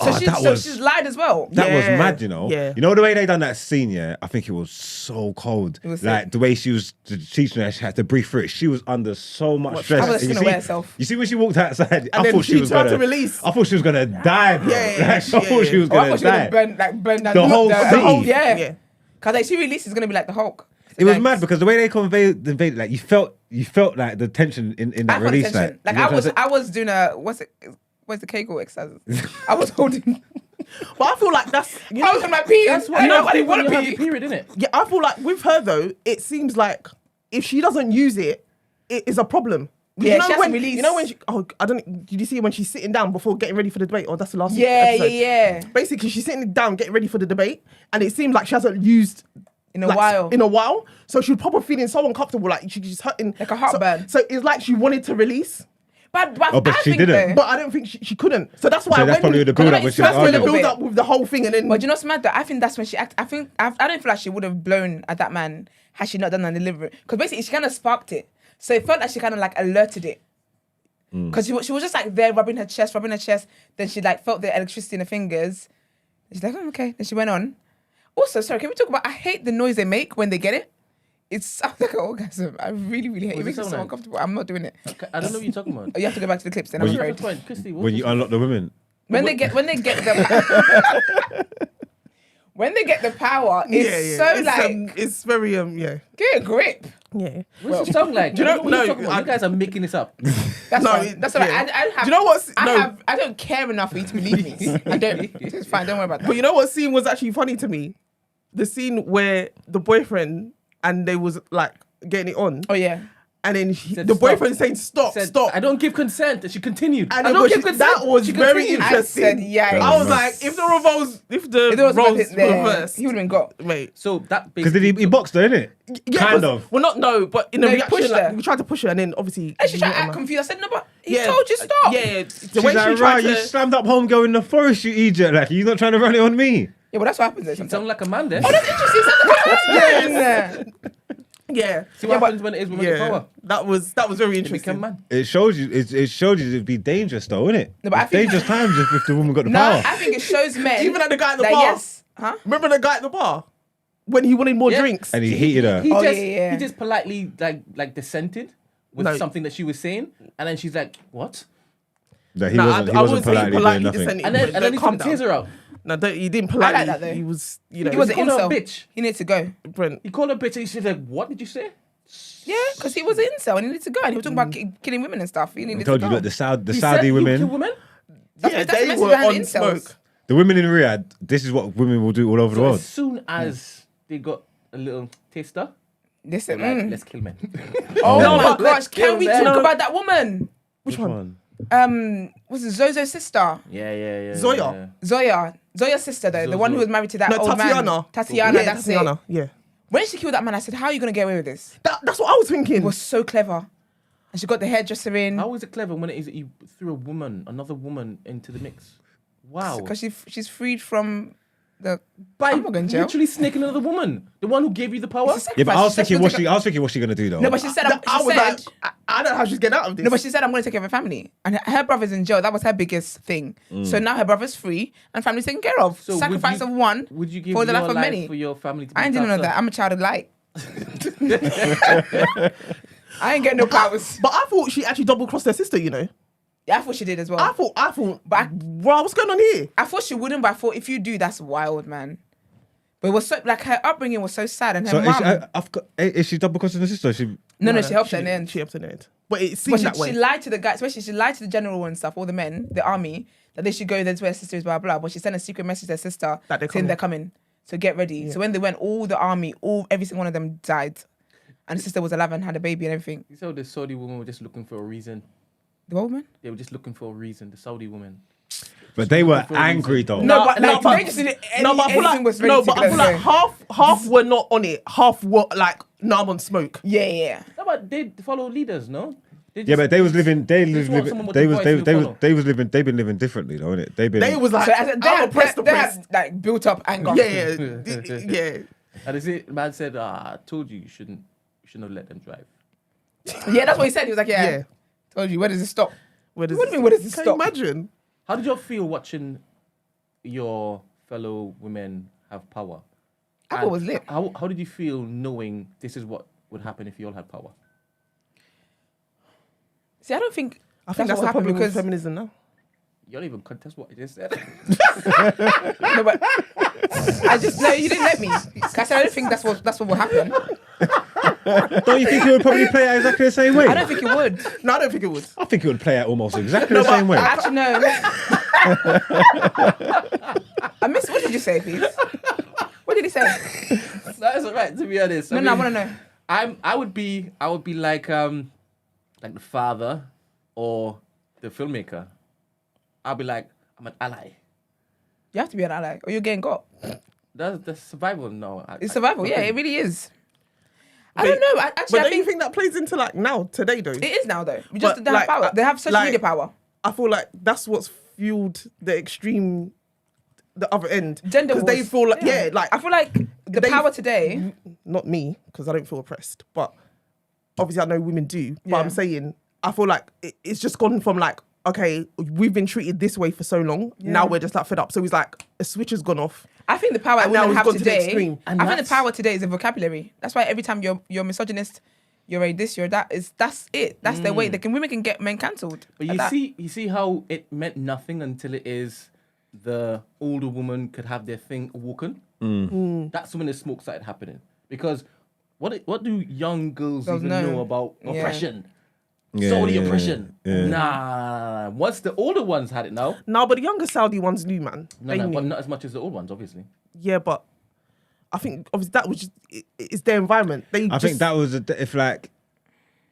So, Oh, that was- she's lied as well. That was Yeah, mad, you know. yeah. You know the way they done that scene, yeah? I think it was so cold. It was like sick. the way she was teaching her, she had to breathe through it. She was under so much stress. I was And gonna wear herself. You see when she walked outside, I then thought she she was tried gonna to release. I thought she was gonna die, bro. Yeah, Like, I thought yeah. she was Oh, I gonna thought she was die. gonna burn down The whole city. yeah. Yeah. Because like, she released is gonna be like the Hulk. It was Like, mad because the way they invaded, like you felt like the tension in I that felt the release. tension. Like you know what I'm saying? I was doing a what's the Kegel exercise? I was holding. But I feel like that's you I know, was in my pee. That's why I you know know, nobody when want you to have your pee. period, innit? yeah, I feel like with her though, it seems like if she doesn't use it, it is a problem. Yeah, you know she has when, to release. You know when she, I don't. Did you see when she's sitting down before getting ready for the debate? Or that's the last. Yeah, episode. yeah. Basically, she's sitting down getting ready for the debate, and it seems like she hasn't used In a while. In a while, so she was probably feeling so uncomfortable, like she's hurting, Like a heartburn. So it's like she wanted to release. But but I she think didn't. though- But I don't think she couldn't. So that's why So that's when probably the build up when she was that's when the arguing. build up with the whole thing, and then But do you know what's mad though? I think that's when she I don't feel like she would have blown at that man had she not done that delivery. Because basically she kind of sparked it. So it felt like she kind of like alerted it. Because she was just like there rubbing her chest. Then she like felt the electricity in her fingers. She's like, oh, okay. Then she went on. Also, sorry, can we talk about, I hate the noise they make when they get it. It sounds like an orgasm. I really, really hate it. It makes me so uncomfortable. I'm not doing it. I don't know what you're talking about. You have to go back to the clips then. When I'm you- afraid. Christy, When you unlock the women. When they get the when they get the power, it's it's very get get a grip. yeah. What's the song like? do you know- what you're no, talking about. You guys are making this up. That's No, fine. That's all right. yeah. I have, Do you know what's- no. I don't care enough for you to believe me. I don't. It's fine. Don't worry about that. But you know what scene was actually funny to me? The scene where the boyfriend and they was like getting it on, Oh yeah. and then Said the stop. boyfriend saying stop. I don't give consent. And she continued. And I it don't was- give consent. that was She very continued. interesting. I said, yeah. I was like, if the roles If there was roles there, were reversed, he would have been got. mate. So that Because basically he boxed her, innit? Yeah, Kind 'cause- of. Well, not no, but in the No, he reaction, pushed like, her. we tried to push her, and then obviously. And she tried to Yeah, act man. confused. I said, no, but he Yeah, told you stop. Yeah, the She's way like, she tried you to. slammed up homegirl in the forest, you idiot. Like, you're not trying to run it on me. Yeah, but that's what happens there you sometimes. sound like a man there. Oh, that's interesting. Yes. Yeah. Yeah, See what happens when it is women get yeah. power. That was very They interesting. become man. It shows you. It showed you it'd be dangerous, though, innit? No, but I It's think- dangerous times if the woman got the No, power. I think it shows men. Even at the guy at the that bar. Yes. Huh? Remember the guy at the bar when he wanted more Yeah. drinks? And he heated her. He Oh, just yeah. he just politely like dissented with No. something that she was saying, and then she's like, "What?" No, he Nah, wasn't. He I wasn't wouldn't say politely doing nothing. dissenting, And then but he calm took the down. taser out. No, he didn't I politely. like that, though. He was, you know, He was an called her a incel. bitch. He needed to go. Brent. He called her a bitch, and she said, "What did you say?" Yeah, because he was an incel and he needed to go. And he was talking about killing women and stuff. He needed I told to you, go. look, the He said, Saudi "You women, kill women." That's Yeah, the they message were behind on incels. smoke. the women in Riyadh. This is what women will do all over the So world. as soon as they got a little taster, Listen, they're like, "Let's kill men." oh No, my but gosh, let's can kill we them. talk No. about that woman? Which one? Was it Zozo's sister? Yeah. Zoya. Zoya's sister though, the one who was married to that No, old Tatiana. man. Tatiana, Yeah, that's Tatiana. it. Yeah. When she killed that man, I said, how are you going to get away with this? That's what I was thinking. It was so clever. And she got the hairdresser in. How is it clever when it is that you threw another woman into the mix? Wow. Because she's freed from the... By I'm not going to jail. literally snaking another woman, the one who gave you the power. It's a Yeah, but I was sacrifice. thinking, She's what's she gonna do though? No, but she said, I was like, I don't know how she's getting out of this. no, but she said, I'm going to take care of her family. And her brother's in jail. That was her biggest thing. So now her brother's free and family's taken care of. So would Sacrifice you- of one Would you give for the your life of life many. for your family to be I ain't doing none of that. I'm a child of light. I ain't getting no powers. But I thought she actually double crossed her sister. You know. Yeah, I thought she did as well. I thought. But Wow, what's going on here? I thought she wouldn't, but I thought if you do, that's wild, man. But it was so, like, her upbringing was so sad, and her So mum... is she double crossing her sister? She No, she helped her in the end. She helped her in the end. But it But seemed that way. she lied to the guy, especially she lied to the general and stuff, all the men, the army, that they should go, that's where her sister is, blah, blah. But she sent a secret message to her sister That they're saying coming. they're coming. So get ready. So when they went, all the army, every single one of them died. And the sister was alive and had a baby and everything. You saw the Saudi women were just looking for a reason. The what woman? They were just looking for a reason. The Saudi women. but they were For a angry reason. though. No, but like, but- they just didn't, No, but I feel anything was ready no, to but I go. feel like half were not on it. Half were like, no, I'm on smoke. Yeah. No, but they follow leaders, no? They Yeah, just- but they was living. They just lived. want someone with They the was. voice They to was. follow. They was living. They've been living differently, though, innit? They've been. They was like, So I said, I'm oppressed, they oppressed. had like built up anger. Yeah. And is it? Man said, "I told you shouldn't have let them drive." Yeah, that's what he said. He was like, yeah. Yeah. Told you, where does it stop? Where does What do you mean, where does it Can stop? you imagine? How did you feel watching your fellow women have power? I thought it And was lit. How did you feel knowing this is what would happen if you all had power? See, I don't think I think what that's the happened problem with because feminism now. You don't even contest what I just said. no, but I just no, you didn't let me. 'Cause I said I don't think that's what will happen. Don't you think he would probably play it exactly the same way? I don't think it would. No, I don't think it would. I think he would play it almost exactly the same way. Actually, no. I missed. What did you say, please? What did he say? That's all right. To be honest, No, I want to know. I would be like the father or the filmmaker. I'll be like, I'm an ally. You have to be an ally, or you're getting got. That's survival. No, It's survival. Yeah, it really is. I don't know. Actually, But I don't you think think that plays into like now, today though? it is now though. We just But, don't have like, power. They have social like- media power. I feel like that's what's fueled the extreme, the other end. Gender Because they wars. feel like, yeah, like I feel like the they- power today. not me, because I don't feel oppressed, but obviously I know women do. But Yeah. I'm saying, I feel like it's just gone from like, okay, we've been treated this way for so long. Yeah. Now we're just like fed up. So it's like a switch has gone off. I think the power And now women it's have gone to the today. extreme. And I think the that's- power today is a vocabulary. That's why every time you're misogynist, you're a this, you're that. That's it. That's their way. Women can get men cancelled. But you see how it meant nothing until it is the older woman could have their thing walking. That's when the smoke started happening. Because what do young girls Don't even know. know about Yeah. oppression? Yeah, Saudi yeah, oppression. yeah. Nah. Once the older ones had it now. No, but the younger Saudi ones knew, man. No, They no, knew. but not as much as the old ones, obviously. Yeah, but I think obviously that was just it's their environment. I think that was if like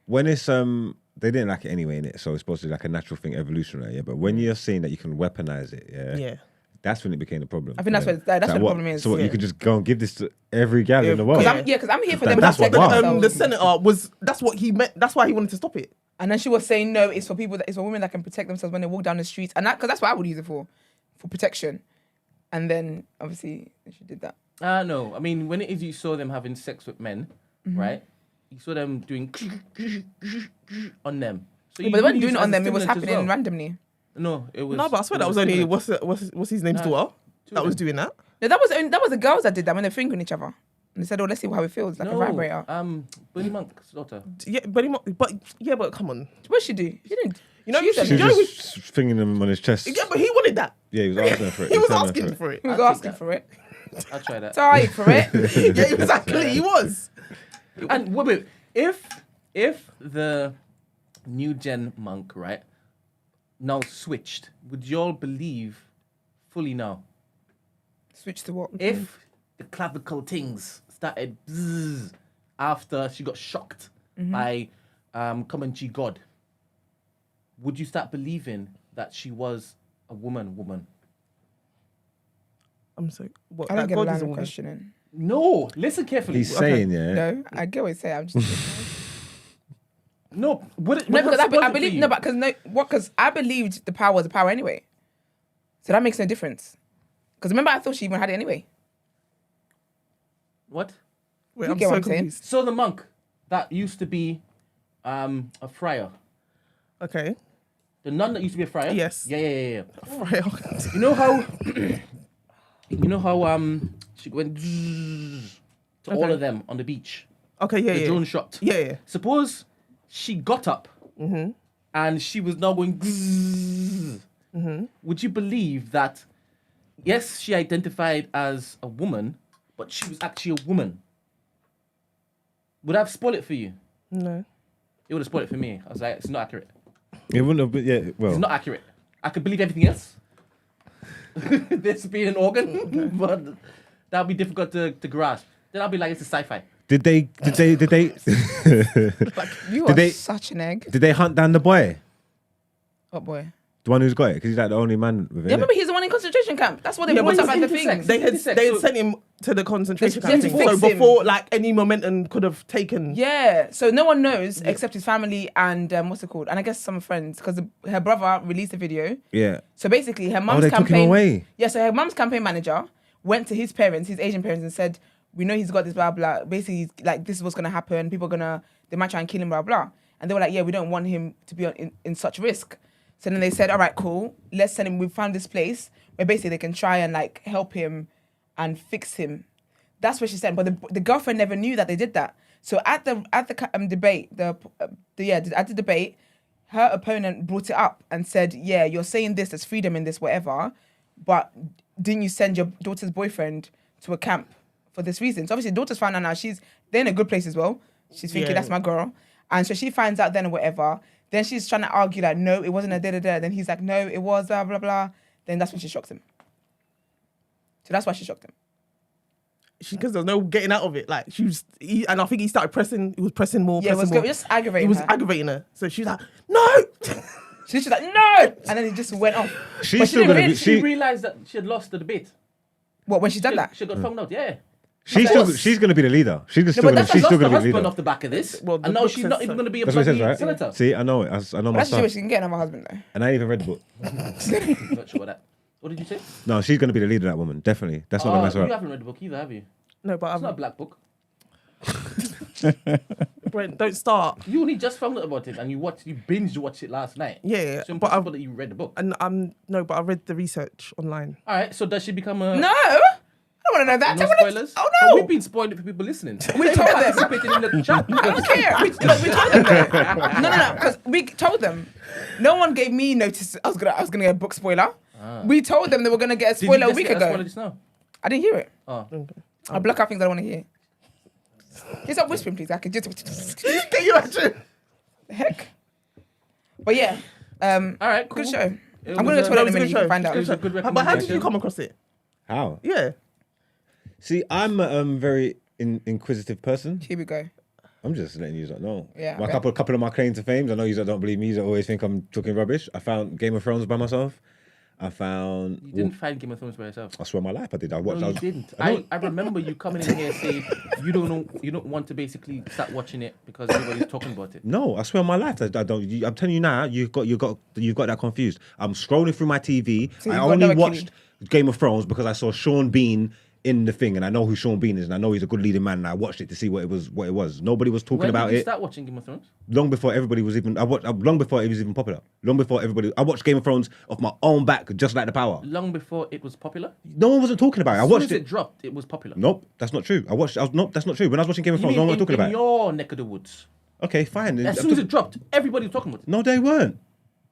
when it's they didn't like it anyway, innit? So it's supposed to be like a natural thing, evolutionary, yeah. But when you're seeing that you can weaponize it, yeah. that's when it became a problem. I think that's yeah. what the problem is. So what, Yeah. you could just go and give this to every gal in the world. Because I'm here for them. That's to what protect wow. themselves. The senator was that's what he meant. That's why he wanted to stop it. And then she was saying no, it's for people it's for women that can protect themselves when they walk down the streets, and because that's what I would use it for protection. And then obviously she did that. No. I mean, when it is you saw them having sex with men, right? You saw them doing on them. So But they weren't doing use it on as a them. It was stimulant as happening well. randomly. No, it was. No, but I swear it that was a only stimulant. what's his name's daughter that was doing that. No, that was the girls that did that when they're fingering each other. And they said, "Oh, let's see how it feels, like a vibrator." Bunny Monk's daughter. Yeah, but come on. What she do? She didn't. You know, She you said- She you know, was just fingering him on his chest. yeah, but he wanted that. Yeah, he was asking for it. He was telling her asking for it. He was I'll take asking that. for it. I'll try that. Sorry for it. Yeah, exactly. He was. And wait, if the new gen monk, right, now switched, would y'all believe fully now? Switch to what? If the clavicle things started bzzz after she got shocked by Comanche God, would you start believing that she was a woman? I'm sorry. What? I don't that get a God line is a of woman. questioning. No, listen carefully. He's saying, yeah. No, I get what you say. I'm just No, would it, no, would because that I spoil it for believe you? no, but because I believed the power was a power anyway. So that makes no difference. Because remember, I thought she even had it anyway. What? Wait, You I'm get what so I'm saying? confused. So the monk that used to be a friar. Okay. The nun that used to be a friar. Yes. Yeah. Right. You know how she went to all Okay. of them on the beach. Okay. Yeah. The Yeah. drone shot. Yeah. Suppose she got up and she was now going. Would you believe that? Yes, she identified as a woman, but she was actually a woman. Would I have spoiled it for you? No. It would have spoiled it for me. I was like, it's not accurate. It wouldn't have been, yeah, well. It's not accurate. I could believe everything else. This being an organ, but that would be difficult to grasp. Then I'll be like, it's a sci-fi. Did they You Did are they- such an egg. did they hunt down the boy? Oh boy. The one who's got it? Because he's like the only man with it. Yeah, innit? remember he's the one in concentration camp. That's what they Yeah, brought but up as the he's thing. intersex. They had So- sent him to the concentration They camp had thing. to So fix him. before like any momentum could have taken. Yeah, so no one knows except his family and what's it called? And I guess some friends because her brother released a video. Yeah. So basically, her mum's they took him campaign. away. Yeah, so her mum's campaign manager went to his parents, his Asian parents, and said, "We know he's got this blah blah. Basically, he's like this is what's gonna happen. People are they might try and kill him blah blah." And they were like, "Yeah, we don't want him to be in such risk." So then they said, "All right, cool. Let's send him. We found this place where basically they can try and like help him and fix him." That's what she said. But the girlfriend never knew that they did that. So at the debate, at the debate, her opponent brought it up and said, "Yeah, you're saying this, there's freedom in this, whatever, but didn't you send your daughter's boyfriend to a camp for this reason?" So obviously, the daughter's found out now. They're in a good place as well. She's thinking Yeah. that's my girl, and so she finds out then or whatever. Then she's trying to argue like, no, it wasn't a da-da-da. Then he's like, no, it was blah blah blah. Then that's when she shocked him. So that's why she shocked him. Because there was no getting out of it. Like and I think he started pressing. He was pressing more. Yeah, it was pressing more. just aggravating It was her. aggravating her. So she was like, "No." She's like, no, and then he just went off. She's But she still didn't gonna be. really- She realized that she had lost the debate. What when she done that? She got found out, yeah. She's going to be the leader. She's still going to be the husband leader. off the back of this. Well, And now she's not even going to be a That's what it says, bloody right? senator. See, I know it. I know my That's true. stuff. She can get another husband though. And I ain't even read the book. Not sure what that. What did you say? No, she's going to be the leader, that woman. Definitely. That's not going to mess her You up. haven't read the book either, have you? No, but It's not a black book. Brent, don't start. You only just found out about it and you binge watched it last night. Yeah, So but impossible that you read the book. And but I read the research online. All right, so does she become a... No, I don't want to know that. No I wanna- spoilers? Oh But no, we've been spoiling it for people listening. We told them. Participating in the chat. I don't care. We told them that. No, because we told them. No one gave me notice. I was gonna get a book spoiler. We told them they were gonna get a Did you spoiler a just week get a ago. spoiler just now? I didn't hear it. Oh. I block out things I don't want to hear. Can you stop whispering, please? I can just. Can you imagine? The heck. But yeah, All right, cool. good show. It I'm was gonna a- go to It was it in a a minute. good You can show. find out. It was a good But how did you recommendation. come across it? How? Yeah. See, I'm a very inquisitive person. Here we go. I'm just letting you know. Yeah, My okay. couple of my claims to fame. I know you don't believe me. You always think I'm talking rubbish. I found Game of Thrones by myself. I found. You didn't find Game of Thrones by yourself. I swear on my life I did. I watched. No, I you was- didn't. I I remember you coming in here saying you don't want to basically start watching it because everybody's talking about it. No, I swear on my life, I don't. I'm telling you now, you've got that confused. I'm scrolling through my TV. So I you've got only another watched Game of Thrones because I saw Sean Bean in the thing, and I know who Sean Bean is, and I know he's a good leading man. And I watched it to see what it was. Nobody was talking When about did you it. start watching Game of Thrones? Long before everybody was even. Long before it was even popular. Long before everybody. I watched Game of Thrones off my own back, just like The Power. Long before it was popular? No one wasn't talking about it. I As soon watched as it. it dropped, it was popular. Nope, that's not true. Nope, that's not true. When I was watching Game of You Thrones, mean no one was talking in about it. your neck of the woods? Okay, fine. As soon as it dropped, everybody was talking about it. No, they weren't.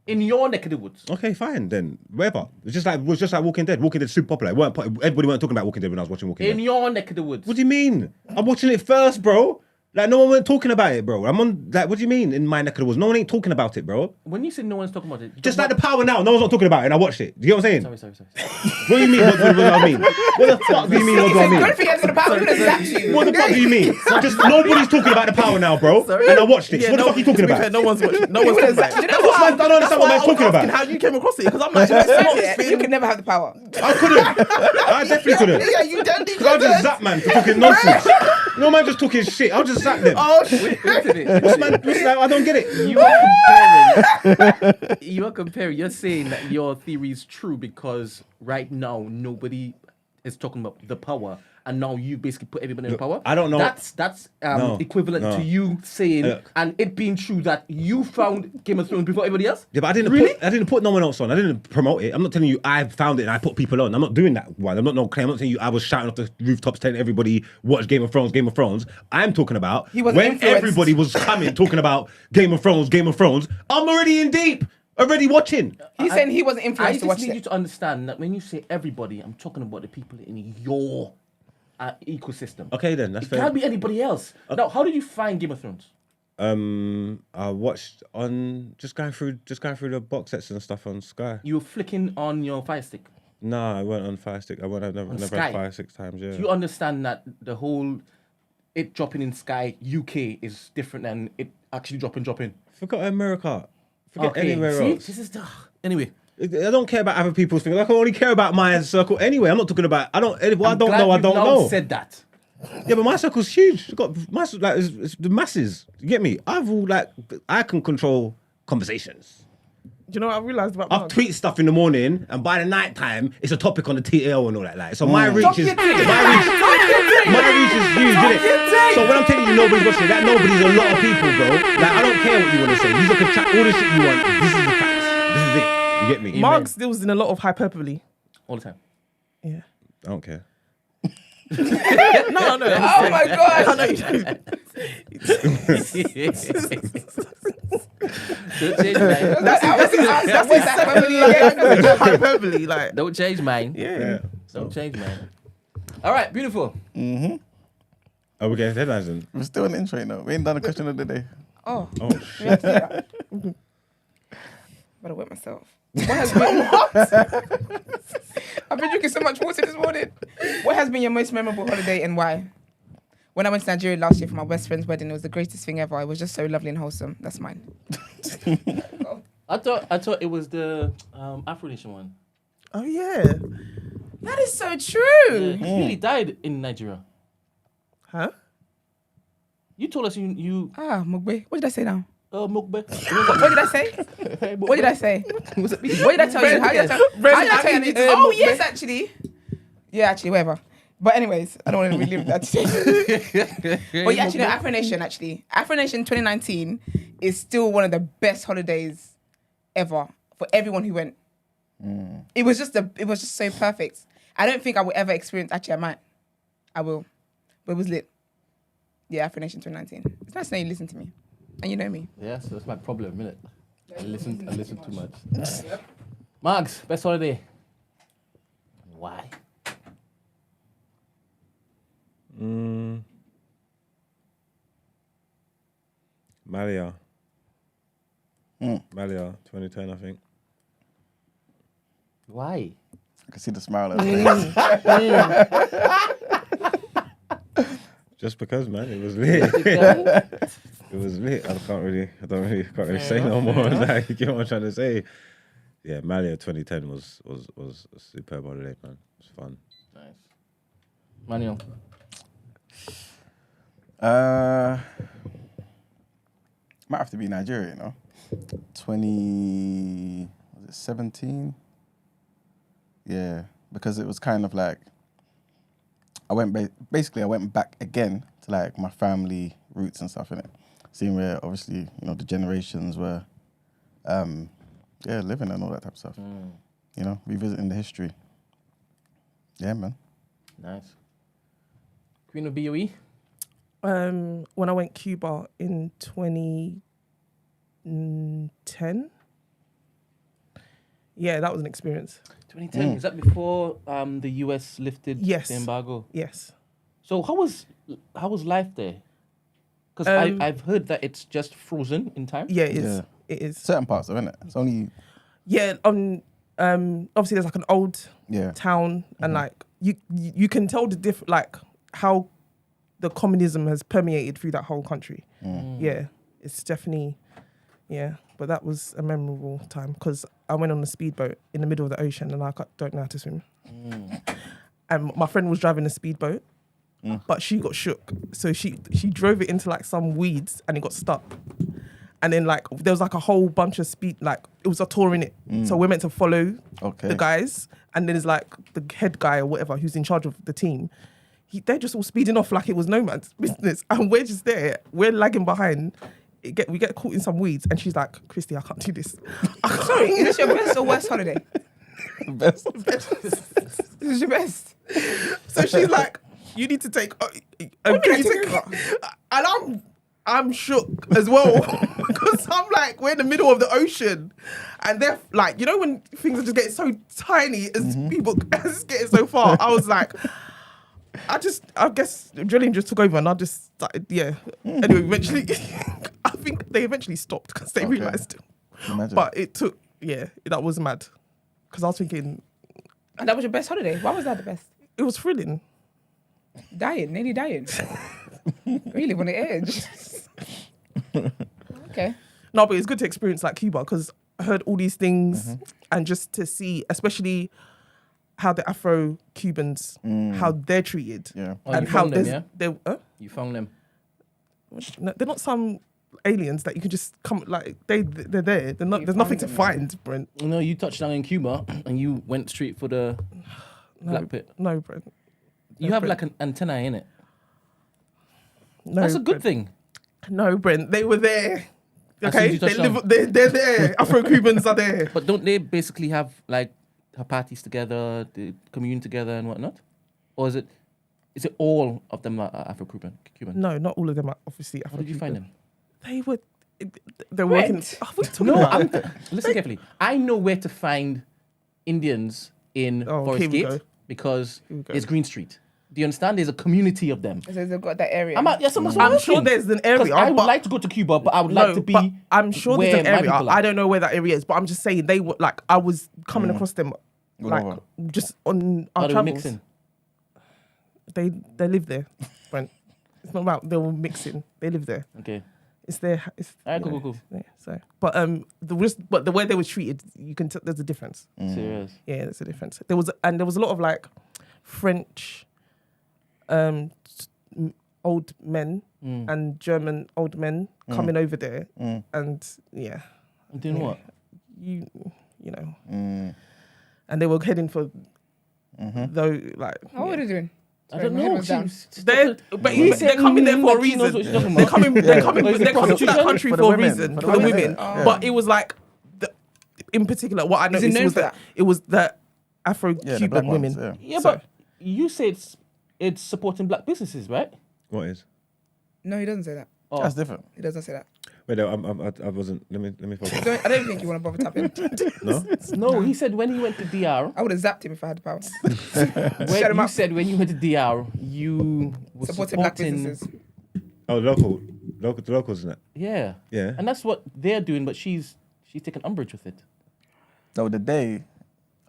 In your neck of the woods. Okay, fine then. Whatever. It was just like Walking Dead. Walking Dead super popular. Everybody weren't talking about Walking Dead when I was watching Walking In Dead. your neck of the woods. What do you mean? I'm watching it first, bro. Like no one weren't talking about it, bro. I'm on. Like, what do you mean? In my neck of the woods, no one ain't talking about it, bro. When you say no one's talking about it, Just like The Power now, no one's not talking about it, and I watched it. Do you get what I'm saying? Sorry. What do you mean? What do I mean? What the fuck do you mean? What do I mean? Good for you to the power. Who does that you? What the fuck do you mean? Just nobody's talking about The Power now, bro. And I watched it. So what the fuck are you talking about? No one's watching. No one's talking about it. Do you know what? I don't understand what man's talking about. How you came across it? Because I'm like, Yeah, you can never have the power. I couldn't. I definitely couldn't. yeah, you don't Because I just zap man for talking nonsense. No man just talking shit. I'll just zap them. Oh shit. Man, I don't get it. You are comparing. You're saying that your theory is true because right now nobody is talking about the power, and now you basically put everybody in power. I don't know. That's No, equivalent no. to you saying Look. and it being true that you found Game of Thrones before everybody else. Yeah, but I didn't put no one else on. I didn't promote it. I'm not telling you I found it and I put people on. I'm not doing that one. I'm not telling you I was shouting off the rooftops telling everybody watch Game of Thrones, Game of Thrones. I'm talking about He wasn't when influenced. everybody was coming talking about Game of Thrones, Game of Thrones. I'm already in deep, already watching. He's saying he wasn't I influenced to just watch need you it. to understand that when you say everybody, I'm talking about the people in your ecosystem. Okay then, that's It fair. can't be anybody else. Now, how did you find Game of Thrones? I watched on just going through the box sets and stuff on Sky. You were flicking on your Fire Stick. No, I went on Fire Stick. I've never Sky? had Fire 6 times. Yeah. Do you understand that the whole it dropping in Sky UK is different than it actually dropping? Forgot America. Forget anywhere See? else. This is anyway. I don't care about other people's things. I can only care about my circle anyway. I'm not talking about. I don't know. Said that. Yeah, but my circle's huge. It's got it's the masses. You get me? I can control conversations. Do you know what I realised about I'll Mark? tweet stuff in the morning, and by the night time, it's a topic on the TL and all that. Like, so my reach is huge, isn't it? So when I'm telling you nobody's watching that, nobody's a lot of people, bro. Like, I don't care what you want to say. You can chat all the shit you want. This is the facts. This is it. You get me? Mark deals in a lot of hyperbole. All the time. Yeah. I don't care. No. Oh my god! I know you don't. Don't change mine. That's hyperbole. Like, Don't change mine. yeah. Don't change mine. All right, beautiful. Are we getting headlines then? We're still on the intro, you know. We ain't done a question of the day. Oh, Oh, we have to do that. Better wet myself. What has been? I've been drinking so much water this morning. What has been your most memorable holiday and why? When I went to Nigeria last year for my best friend's wedding, it was the greatest thing ever. It was just so lovely and wholesome. That's mine. I thought it was the Afro Nation one. Oh yeah. That is so true. He really died in Nigeria. Huh? You told us you Mugbe. What did I say now? mukbang. What did I say? What did I say? What did I tell you? How did I tell you? Oh, yes, actually. Yeah, actually, whatever. But anyways, I don't want to relive that today. But yeah, actually, no, Afro Nation, actually. Afro Nation 2019 is still one of the best holidays ever for everyone who went. It was just so perfect. I don't think I will ever experience, actually I might. I will. But it was lit. Yeah, Afro Nation 2019. It's nice to know you listen to me. And you know me. Yeah, so that's my problem, innit? I listen too much. Marks, best holiday. Why? Malia. Malia, 2010, I think. Why? I can see the smile on her face. Just because, man, it was lit. It was lit. I can't really say no more. Like, you know what I'm trying to say? Yeah, Malia 2010 was a superb holiday, man. It was fun. Nice. Manuel. Might have to be Nigeria, you know. 2017? Yeah, because it was kind of like I went back again to like my family roots and stuff in it. Seeing where obviously, you know, the generations were living and all that type of stuff. You know, revisiting the history. Yeah, man. Nice. Queen of BOE? When I went Cuba in 2010. Yeah, that was an experience. 2010. Is that before the US lifted Yes. the embargo? Yes. So how was life there? Because I've heard that it's just frozen in time. Yeah, it is. Yeah. It is. Certain parts, though, isn't it? It's only Yeah, obviously there's like an old town, and like you can tell the like how the communism has permeated through that whole country. Yeah, it's definitely but that was a memorable time because I went on a speedboat in the middle of the ocean and I don't know how to swim. And my friend was driving a speedboat, but she got shook, so she drove it into like some weeds and it got stuck. And then like there was like a whole bunch of it was a tour in it. So we're meant to follow the guys, and then there's like the head guy or whatever who's in charge of the team. They're just all speeding off like it was no man's business, and we're just there. We're lagging behind. We get caught in some weeds, and she's like, "Christy, I can't do this." Sorry, is this your best or worst holiday? best. This is your best. So she's like, "You need to take." And I'm shook as well because I'm like, we're in the middle of the ocean, and they're like, you know, when things are just getting so tiny as people as getting so far. I was like, I guess drilling just took over, and I just started. Yeah. Anyway, eventually, I think they eventually stopped because they realized. Imagine. But it took. Yeah, that was mad because I was thinking. And that was your best holiday? Why was that the best? It was thrilling. Nearly dying. Really on the edge. Okay. No, but it's good to experience like Cuba because I heard all these things and just to see, especially how the Afro-Cubans, how they're treated. Yeah. Oh, and you how found them, yeah? You found them. They're not some aliens that you can just come, like, they're there. There's nothing to find, Brent. No, you touched down in Cuba and you went straight for the black pit. No, Brent. You have like an antenna in it. No, That's a good Brent. thing. No, Brent. They were there. As Okay? soon as you touched They're there. Afro-Cubans are there. But don't they basically have like parties together, the commune together and whatnot? Or is it all of them are Afro-Cuban? No, not all of them are obviously How Afro-Cuban. did you find them? They're working. Oh, what are you talking about? Listen carefully. I know where to find Indians in Forest here we Gate go. because Here we go. it's Green Street. Do you understand? There's a community of them. So they've got that area. I'm sure there's an area. I would but- like to go to Cuba, but I would like to be. but I'm sure there's where an my area. people are. I don't know where that area is, but I'm just saying they were like I was coming across them, like over. just on our Are they travels. mixing? They live there, Brent. It's not about they were mixing. They live there. Okay. It's their. It's Alright, you cool, know, cool. Yeah, so, but the way they were treated, you can. There's a difference. Serious. Yeah, there's a difference. There was a lot of like French, old men and German old men coming over there, and Doing what? you know, and they were heading for though like. What were they doing? I don't my head know. was down. They're coming there for a reason. They're coming to that country For the for a women. reason, For for the the women, women. yeah. But it was like, in particular, what I Is it noticed known was for that that? it was the Yeah, the Afro-Cuban black women. ones, Yeah, So- but you said it's supporting black businesses, right? What is? No, he doesn't say that. Oh. That's different. He doesn't say that. Wait, no, I wasn't. Let me focus. I don't think you want to bother tapping. No. No, he said when he went to DR. I would have zapped him if I had the power. When Shut him you up. said when you went to DR, you were Supporting black businesses. Oh, the locals in that. Yeah, Yeah. and that's what they're doing. But she's taking umbrage with it. No, the day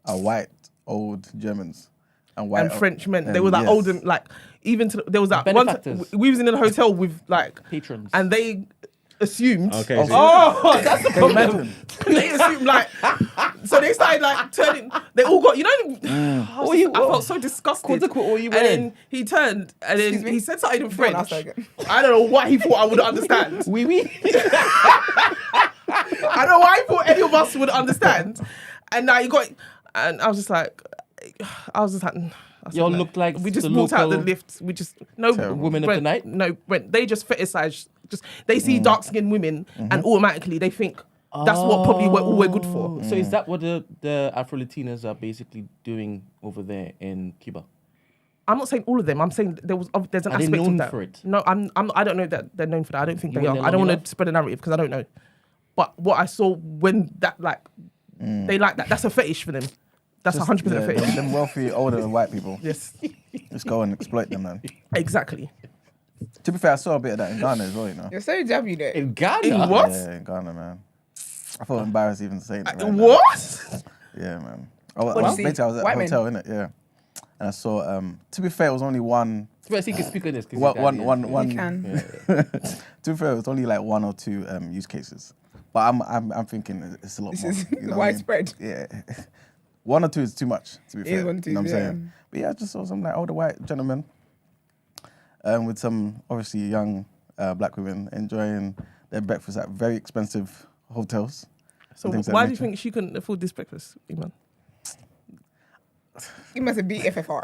are white old Germans and white and French men. They and were like yes. older, like even there was that one. Benefactors. We was in a hotel with like Patrons. and they assumed. Okay. Oh, that's the Can you problem. imagine? They assumed like, so they started like turning. They all got, I felt so disgusted. Quote, unquote, what you and wearing? then he turned and Excuse then me? he said something in Don't ask French. that again. I don't know what he thought I would understand. Oui, oui. I don't know why he thought any of us would understand. And now you got, and I was just like, Y'all looked like we just the walked out the local lift. We just no Terrible. Women of the night? No, Brent, they just fetishize. Just they see dark skinned women and automatically they think that's what probably all we're good for. So is that what the Afro Latinas are basically doing over there in Cuba? I'm not saying all of them. I'm saying there's an Are they aspect known of that. for it? No, I don't know that they're known for that. I don't think You they weren't are. there I don't long want enough? to spread a narrative because I don't know. But what I saw when that they like that. That's a fetish for them. That's 100% Yeah, fetish. them wealthy older white people. Yes, Just go and exploit them, man. exactly. To be fair, I saw a bit of that in Ghana as well, you know. You're so jabby there. In Ghana? In what? Yeah, in Ghana, man. I felt embarrassed even saying it. Right now. What? Yeah, man. What'd you see? Basically, I was at White a men? hotel, innit? Yeah. And I saw, to be fair, it was only one. Well, he can speak on this. 'cause he's One, Ghanaian. one. You can. To be fair, it was only like one or two use cases. But I'm thinking it's a lot This more. is you know what I mean? widespread. Yeah. One or two is too much, to be It is fair. one or two, you know what I'm yeah. saying? But yeah, I just saw some like older white gentlemen with some obviously young black women enjoying their breakfast at very expensive hotels. So and things of why that do you nature. think she couldn't afford this breakfast, Eamonn? You must have beat FFR.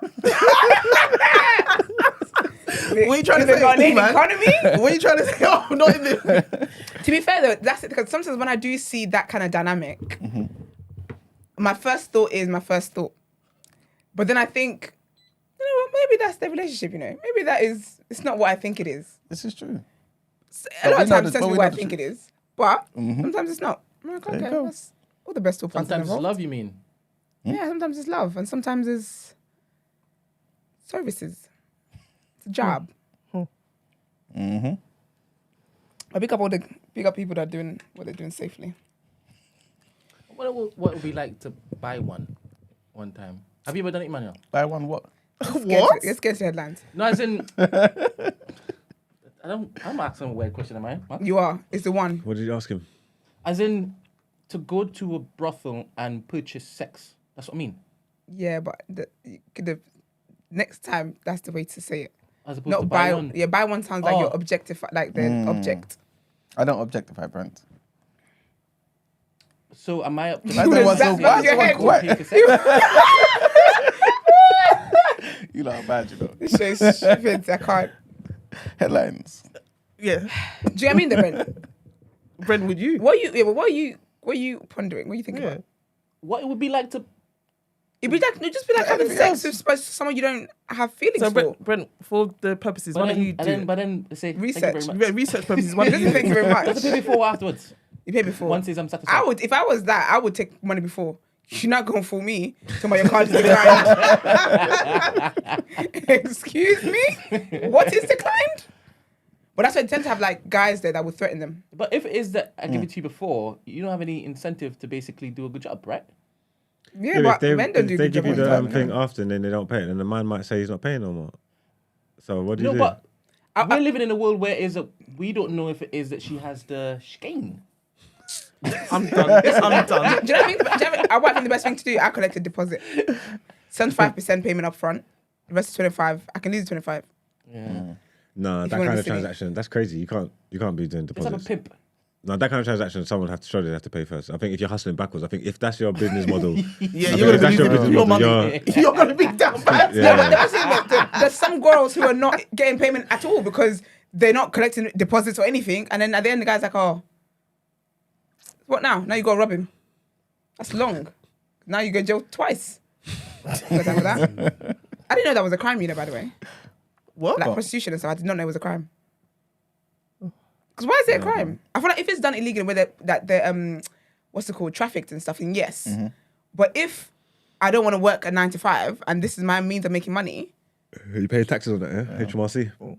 What are you trying to Is it say, not in man? economy? What are you trying to say? Oh, not in the. To be fair though, that's it. Because sometimes when I do see that kind of dynamic, my first thought is my first thought. But then I think, you know what, maybe that's the relationship, you know. Maybe it's not what I think it is. This is true. A lot we of know times this- it's but we what I know the think it truth. is. But sometimes it's not. I'm like, There you okay, go. that's all the best of parties Sometimes it's involved. love, you mean? Yeah, sometimes it's love. And sometimes it's services. It's a job. Mm-hmm. I pick up people that are doing what they're doing safely. What would it be like to buy one time? Have you ever done it, Emmanuel? Buy one what? What? Let's get to headlines. No, as in... I'm asking a weird question, am I? Huh? You are. It's the one. What did you ask him? As in, to go to a brothel and purchase sex. That's what I mean. Yeah, but the next time that's the way to say it. As opposed Not to buy buy one. Yeah, buy one sounds like Oh. you're objectify, like the object. I don't objectify Brent. So am I... I don't want so That's your head. quiet. Pay for sex? You know how bad you know. This show is stupid. I can't. Headlines. Yeah. Do you know what I mean, Brent? Brent, would you? What are you pondering? What are you thinking Yeah. about? It'd be like to... It'd just be like having anything sex else. with someone you don't have feelings So for. Brent, for the purposes, why don't you do But then say... Research. Thank you very much. yeah, research purposes? Why He don't doesn't thank you? you very much. Does it pay before or afterwards? You pay before. Once I'm satisfied. I would, if I was that, I would take money before. You're not going for me. Somebody your card is declined. Excuse me? What is declined? But that's why they tend to have like guys there that would threaten them. But if it is that I give it to you before, you don't have any incentive to basically do a good job, right? Yeah, if but they, men don't do if they good give job you all the the time. thing after and then they don't pay it, then the man might say he's not paying no more. So what do you No, do? but we're living in a world where we don't know if it is that she has the skein. I'm done. I'm done. Do you know what I mean? I think the best thing to do, I collect a deposit. 75% payment up front. The rest is 25. I can leave the 25. Yeah. No, If that you wanna kind be of silly. transaction, that's crazy. You can't be doing Let's have a deposits. pimp. No, that kind of transaction, someone have to pay first. I think if you're hustling backwards, I think if that's your business model, Yeah, I you're think gonna if be that's your losing business your model, money. You're gonna be down bad. No, but that's it. Look, there's some girls who are not getting payment at all because they're not collecting deposits or anything. And then at the end, the guy's like, oh, what now? Now you got to rob him. That's long. Now you go to jail twice. You got time for that? I didn't know that was a crime, by the way. What? Like prostitution and stuff. I did not know it was a crime. Because why is it a crime? I feel like if it's done illegally, where they're what's it called, trafficked and stuff, then yes. But if I don't want to work a 9 to 5 and this is my means of making money, you pay taxes on that, yeah? HMRC. I'll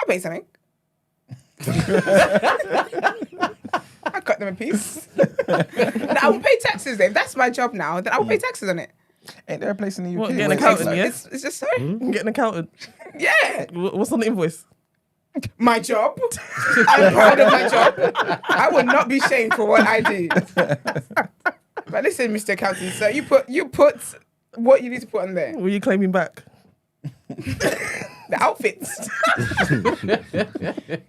pay something. I cut them a piece. No, I will pay taxes. If that's my job now, then I will pay taxes on it. Ain't there a place in the UK? What, get an where it's accountant, like- yeah? It's just so. Get an accountant. Yeah. What's on the invoice? My job. I'm proud of my job. I will not be shamed for what I do. But listen, Mr. Accountant, sir, you put what you need to put on there. What are you claiming back? The outfits.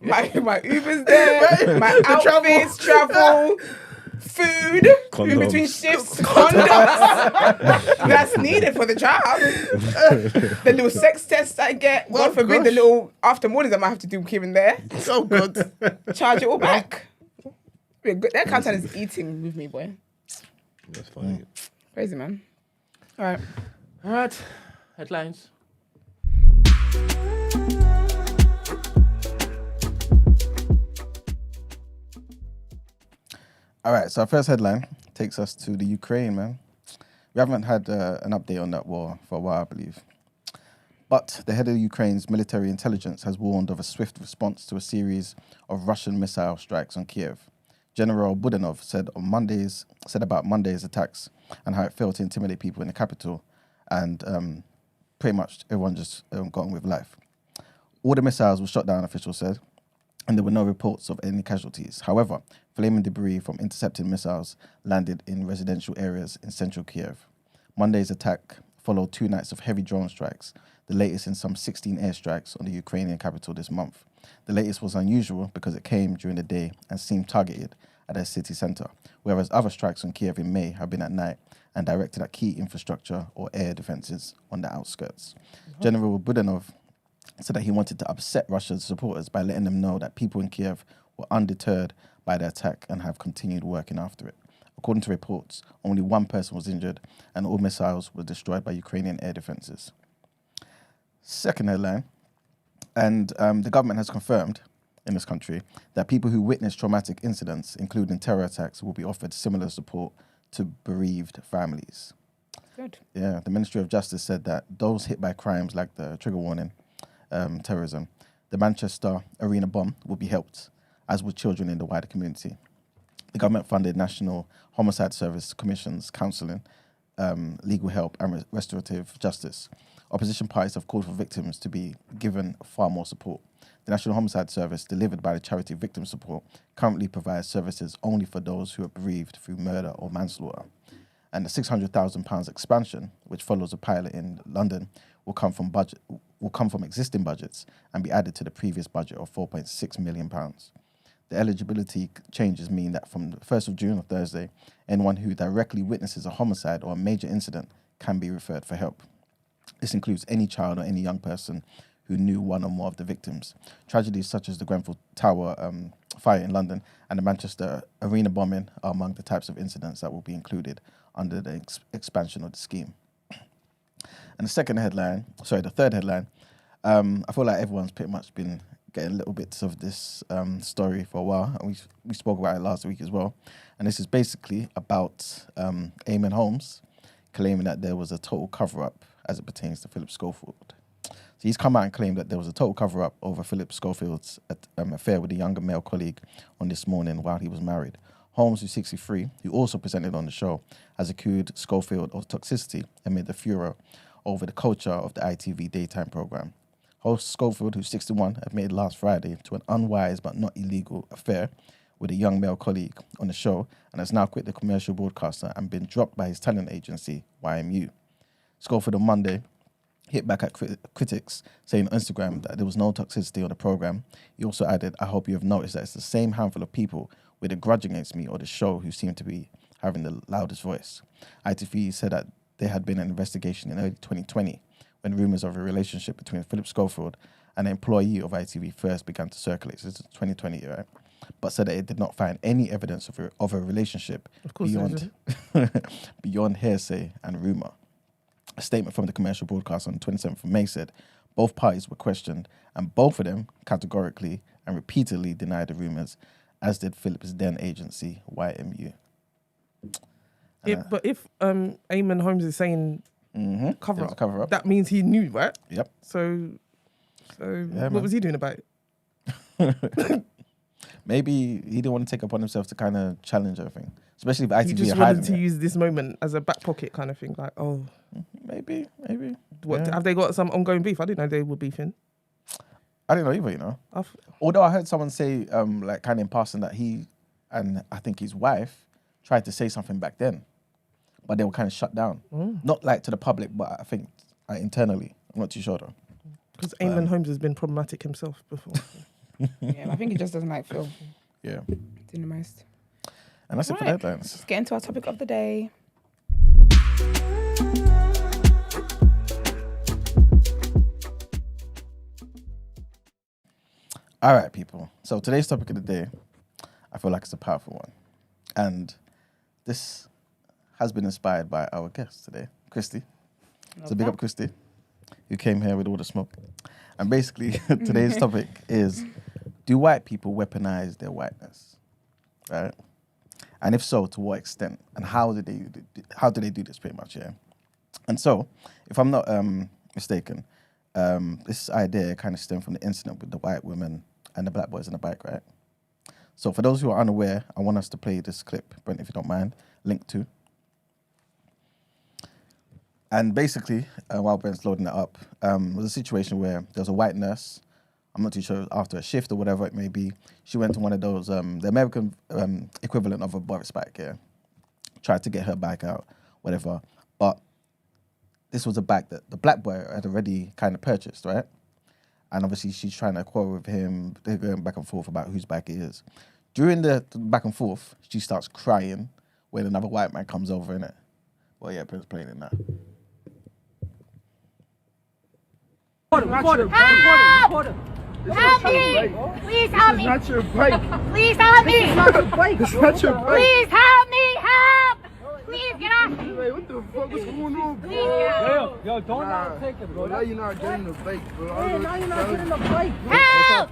my Uber's there. My outfits, travel, food, in Condoms. between shifts, condoms. That's needed for the job. The little sex tests I get. God forbid the little after mornings I might have to do here and there. Oh God. Charge it all back. That accountant is eating with me, boy. That's funny. Crazy, man. All right. All right. Headlines. All right, so our first headline takes us to the Ukraine, man. We haven't had an update on that war for a while, I believe. But the head of Ukraine's military intelligence has warned of a swift response to a series of Russian missile strikes on Kyiv. General Budanov said about Monday's attacks and how it failed to intimidate people in the capital, and pretty much everyone just got on with life. All the missiles were shot down, officials said, and there were no reports of any casualties. However, flaming debris from intercepted missiles landed in residential areas in central Kyiv. Monday's attack followed 2 nights of heavy drone strikes, the latest in some 16 airstrikes on the Ukrainian capital this month. The latest was unusual because it came during the day and seemed targeted at a city centre, whereas other strikes on Kyiv in May have been at night and directed at key infrastructure or air defences on the outskirts. General Budanov said that he wanted to upset Russia's supporters by letting them know that people in Kyiv were undeterred by the attack and have continued working after it. According to reports, only 1 person was injured and all missiles were destroyed by Ukrainian air defences. Second headline, and the government has confirmed in this country that people who witness traumatic incidents, including terror attacks, will be offered similar support to bereaved families. Good. Yeah, the Ministry of Justice said that those hit by crimes like the trigger warning, terrorism, the Manchester Arena bomb will be helped, as would children in the wider community. The government-funded National Homicide Service commissions counselling, legal help and restorative justice. Opposition parties have called for victims to be given far more support. The National Homicide Service, delivered by the charity Victim Support, currently provides services only for those who are bereaved through murder or manslaughter. And the £600,000 expansion, which follows a pilot in London, will come from existing budgets and be added to the previous budget of £4.6 million. The eligibility changes mean that from the 1st of June, or Thursday, anyone who directly witnesses a homicide or a major incident can be referred for help. This includes any child or any young person who knew one or more of the victims. Tragedies such as the Grenfell Tower fire in London and the Manchester Arena bombing are among the types of incidents that will be included under the expansion of the scheme. And the third headline, I feel like everyone's pretty much been getting little bits of this story for a while, and we spoke about it last week as well. And this is basically about Eamonn Holmes claiming that there was a total cover-up as it pertains to Phillip Schofield. So he's come out and claimed that there was a total cover-up over Phillip Schofield's affair with a younger male colleague on This Morning while he was married. Holmes, who's 63, who also presented on the show, has accused Schofield of toxicity amid the furor over the culture of the ITV daytime programme. Host Schofield, who's 61, admitted last Friday to an unwise but not illegal affair with a young male colleague on the show and has now quit the commercial broadcaster and been dropped by his talent agency, YMU. Schofield on Monday hit back at critics, saying on Instagram that there was no toxicity on the program. He also added, "I hope you have noticed that it's the same handful of people with a grudge against me or the show who seem to be having the loudest voice." ITV said that there had been an investigation in early 2020 when rumours of a relationship between Phillip Schofield and an employee of ITV first began to circulate. So this is 2020, right? But said that it did not find any evidence of a relationship beyond hearsay and rumour. A statement from the commercial broadcast on the 27th of May said both parties were questioned and both of them categorically and repeatedly denied the rumours, as did Phillip's then agency, YMU. But if Eamonn Holmes is saying cover up, that means he knew, right? Yep. So what was he doing about it? Maybe he didn't want to take upon himself to kind of challenge everything, especially if ITV He just wanted to use this moment as a back pocket kind of thing. Like, oh, maybe. What, have they got some ongoing beef? I didn't know they were beefing. I didn't know either, you know. Although I heard someone say, like kind of in passing, that he and I think his wife tried to say something back then, but they were kind of shut down. Not like to the public, but I think internally. I'm not too sure though. Because Eamonn Holmes has been problematic himself before. Yeah, I think he just doesn't like Phil. Yeah. Doing the most. And that's it for the headlines. Let's get into our topic of the day. All right, people. So today's topic of the day, I feel like it's a powerful one. And this has been inspired by our guest today, Christy. So big up Christy, who came here with all the smoke. And basically, today's topic is, do white people weaponize their whiteness? Right? And if so, to what extent? And how do they do this, pretty much, yeah? And so, if I'm not mistaken, this idea kind of stemmed from the incident with the white women and the black boys on the bike, right? So for those who are unaware, I want us to play this clip, Brent, if you don't mind, link to. And basically, while Brent's loading it up, was a situation where there was a white nurse, I'm not too sure, after a shift or whatever it may be, she went to one of those, the American equivalent of a Boris bike, yeah? Tried to get her bike out, whatever. But this was a bike that the black boy had already kind of purchased, right? And obviously she's trying to quarrel with him. They're going back and forth about whose bike it is. During the back and forth, she starts crying when another white man comes over, innit? Well, yeah, Prince playing it now. Help! Help me! Please help me! It's not your bike. Please help me! It's not your bike. It's not your bike. Please help me! Help! Please get off me! Wait, what the fuck? What's going on, bro? Please get off me! Yo, don't not take it, bro. Now you're not getting the bike, bro. Hey, now you're not getting the bike. Help!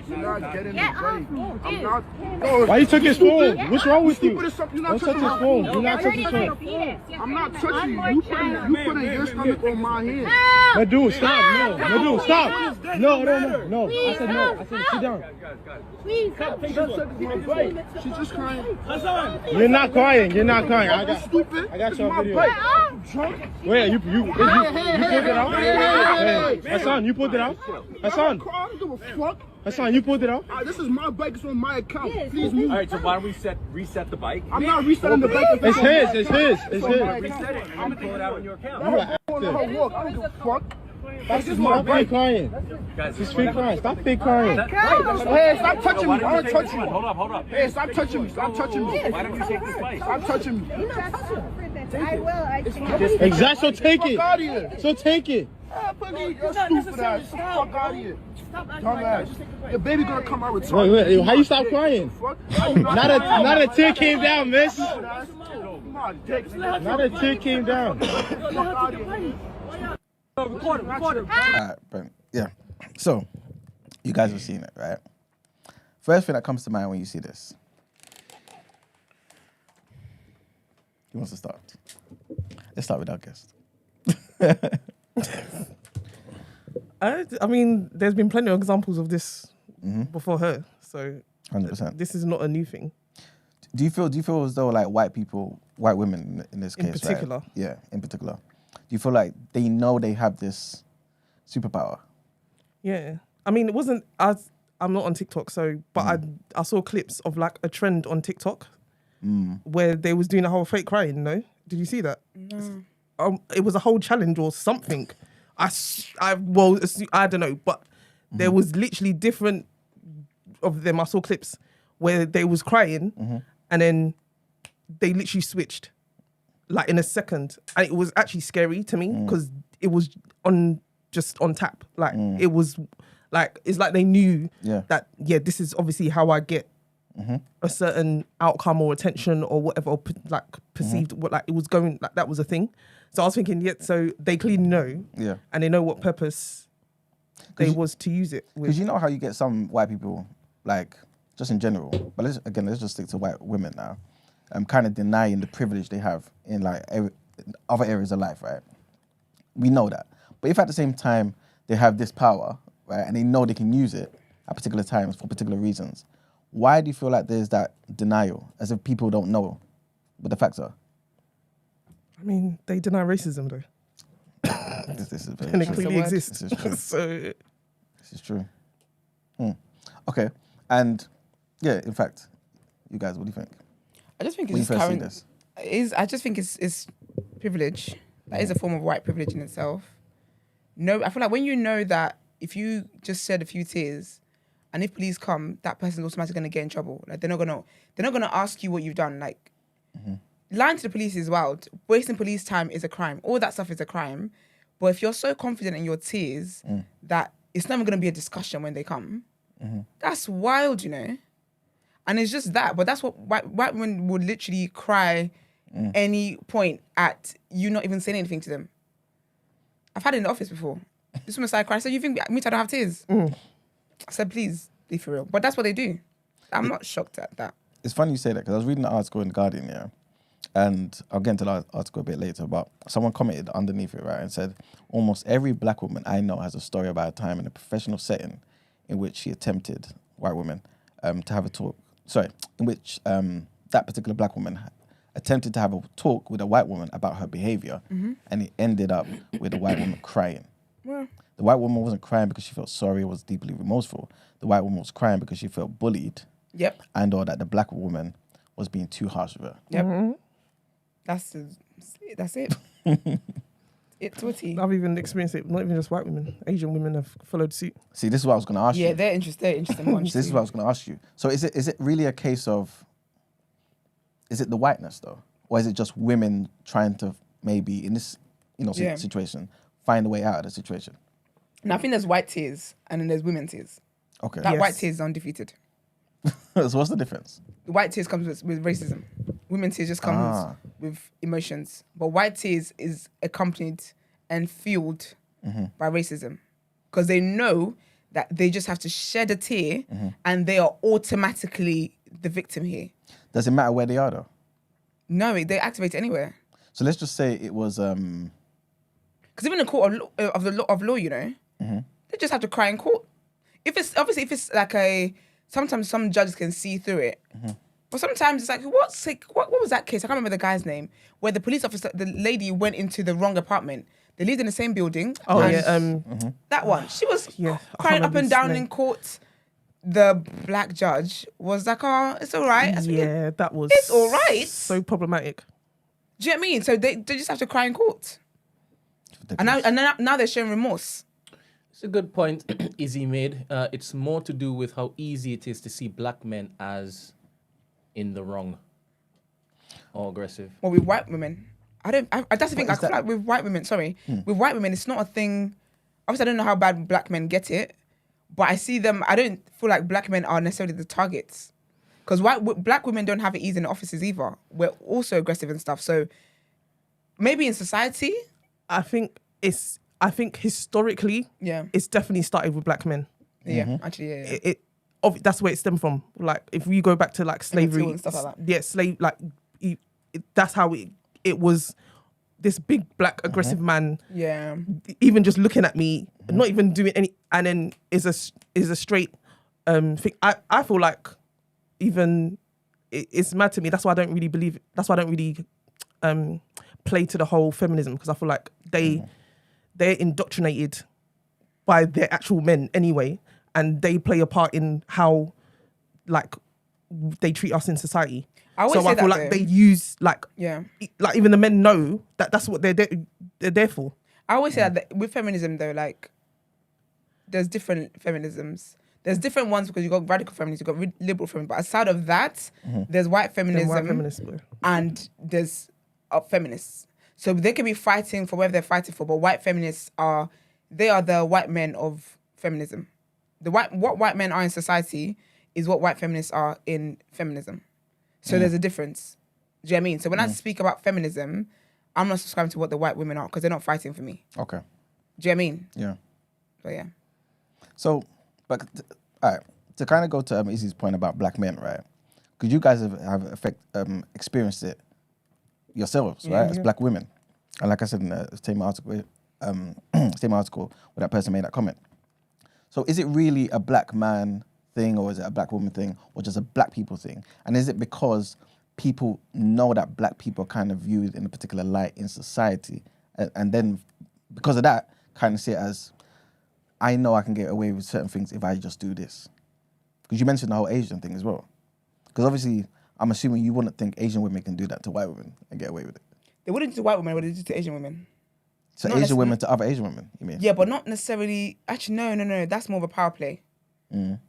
You're not getting the Get off bike. me, I'm dude. not. No, Why you took his phone? What's wrong with you? You're not Don't touch touching his my phone. phone. You're not touching his phone. I'm not touching you. You putting your stomach on my hand. Help! My dude, stop. No, my dude, stop. No. I said no. I said sit down. Please help me! She's just crying. You're not crying. I You're stupid. I got It's you on my video. bike. Help! Wait, you pulled it out? Hey, Hassan, you pulled it out? Hassan, I don't give a fuck. Hassan, you pulled it out? This is my bike. It's on my account. Please move. All right, so why don't we reset the bike? I'm not resetting the bike. It's his. Reset it. I'm gonna pull it out on your account. You are I don't give a fuck. This is my fake crying. Guys, This is fake crying. Stop fake crying. Hey, stop touching me. I don't touch you. Hold up. Hey, stop touching me. Stop touching me. Why don't you take this bike? Stop touching me. I will. Exactly. So take Fuck it. out of here. So take it. You're stupid ass. Fuck out of here. Dumbass. Your baby gonna come out with Wait. How you stop crying? Fuck. Not a tear came down, miss. Come on, dick. Not a tear came down. Fuck out of here. All right, Brent. Yeah. So, you guys have seen it, right? First thing that comes to mind when you see this. Who wants to start? Let's start with our guest. I mean, there's been plenty of examples of this before her. So 100%. this is not a new thing. Do you feel as though like white women in this case, In particular? right? Yeah, in particular. Do you feel like they know they have this superpower? Yeah. I mean, it wasn't as I'm not on TikTok, so but I saw clips of like a trend on TikTok where they was doing a whole fake crying, no? Did you see that? No. it was a whole challenge or something. I don't know, but there was literally different of them. I saw clips where they was crying and then they literally switched like in a second, and it was actually scary to me because it was just on tap. Like it was like, it's like they knew that this is obviously how I get a certain outcome or attention or whatever, or like perceived what, like it was going, like that was a thing. So I was thinking, so they clearly know, and they know what purpose they was to use it with. Because you know how you get some white people, like just in general, but let's just stick to white women now, kind of denying the privilege they have in like other areas of life, right? We know that, but if at the same time they have this power, right, and they know they can use it at particular times for particular reasons, why do you feel like there's that denial, as if people don't know what the facts are? I mean, they deny racism though. This is very and it true. clearly exists. This is true. So this is true. Okay, and yeah, in fact, you guys, what do you think? I just think When it's you just first see current. this? I just think it's privilege. That is a form of white privilege in itself. No, I feel like when you know that if you just shed a few tears, and if police come, that person's automatically gonna get in trouble. Like they're not gonna ask you what you've done. Like lying to the police is wild. Wasting police time is a crime. All that stuff is a crime. But if you're so confident in your tears that it's never gonna be a discussion when they come, that's wild, you know. And it's just that. But that's what white women would literally cry any point at you not even saying anything to them. I've had it in the office before. This woman started crying. I said, "You think me I don't have tears?" I said, "Please be for real." But that's what they do. I'm not shocked at that. It's funny you say that, because I was reading an article in The Guardian, and I'll get into the article a bit later, but someone commented underneath it, right, and said, almost every black woman I know has a story about a time in a professional setting in which she attempted, white woman, to have a talk, in which that particular black woman attempted to have a talk with a white woman about her behavior, and it ended up with the white woman crying. Well, the white woman wasn't crying because she felt sorry or was deeply remorseful. The white woman was crying because she felt bullied. Yep. And or that the black woman was being too harsh with her. Yep. That's it. It to a T. I've even experienced it. Not even just white women. Asian women have followed suit. See, this is what I was going to ask you. Yeah, they're interesting ones. This is what I was going to ask you. So is it really a case of, is it the whiteness though? Or is it just women trying to maybe in this situation find a way out of the situation? No, I think there's white tears and then there's women tears. Okay. That white tears is undefeated. So what's the difference? The white tears comes with racism. Women tears just comes with emotions. But white tears is accompanied and fueled by racism. Because they know that they just have to shed a tear and they are automatically the victim here. Does it matter where they are though? No, they activate anywhere. So let's just say it was... Because even in court of law, you know, they just have to cry in court. If it's like sometimes some judges can see through it. But sometimes it's like, what was that case? I can't remember the guy's name. Where the police officer, the lady went into the wrong apartment. They lived in the same building. Oh, yeah. That one. She was crying up and down in court. The black judge was like, "Oh, it's all right." That was... It's all right. So problematic. Do you know what I mean? So they just have to cry in court. And now they're showing remorse. It's a good point Izzy made. It's more to do with how easy it is to see black men as in the wrong or aggressive. Well, with white women, that's the thing. I feel like with white women, with white women, it's not a thing. Obviously, I don't know how bad black men get it, but I see them. I don't feel like black men are necessarily the targets, because black women don't have it easy in the offices either. We're also aggressive and stuff. So maybe in society, I think historically, it's definitely started with black men. Yeah, actually, yeah. That's where it stemmed from. Like, if we go back to like slavery and stuff like that. That's how it was. This big black aggressive man. Yeah. Even just looking at me, not even doing any, and then is a straight thing. I feel like even it's mad to me. That's why I don't really believe. That's why I don't really play to the whole feminism, because I feel like they're indoctrinated by their actual men anyway, and they play a part in how like they treat us in society. I always So say I feel that, like though. they use like Yeah. like even the men know that that's what they're there for. I always say that with feminism though, like there's different feminisms. There's different ones because you got radical feminism, you got liberal feminism. But aside of that, there's white feminism White feminists, bro. and there's feminists. So they can be fighting for whatever they're fighting for, but white feminists are the white men of feminism. What white men are in society is what white feminists are in feminism. So there's a difference. Do you know what I mean? So when I speak about feminism, I'm not subscribing to what the white women are because they're not fighting for me. Okay. Do you know what I mean? Yeah. So yeah. So, but all right, to kind of go to Izzy's point about black men, right? Because you guys have experienced it yourselves, right, as black women, and like I said in the same article, where that person made that comment. So, is it really a black man thing, or is it a black woman thing, or just a black people thing? And is it because people know that black people are kind of viewed in a particular light in society, and then because of that, kind of see it as, I know I can get away with certain things if I just do this? Because you mentioned the whole Asian thing as well. Because obviously, I'm assuming you wouldn't think Asian women can do that to white women and get away with it. They wouldn't do to white women, but they do to Asian women. So Not Asian women to other Asian women, you mean? Yeah, but not necessarily. Actually, no. That's more of a power play.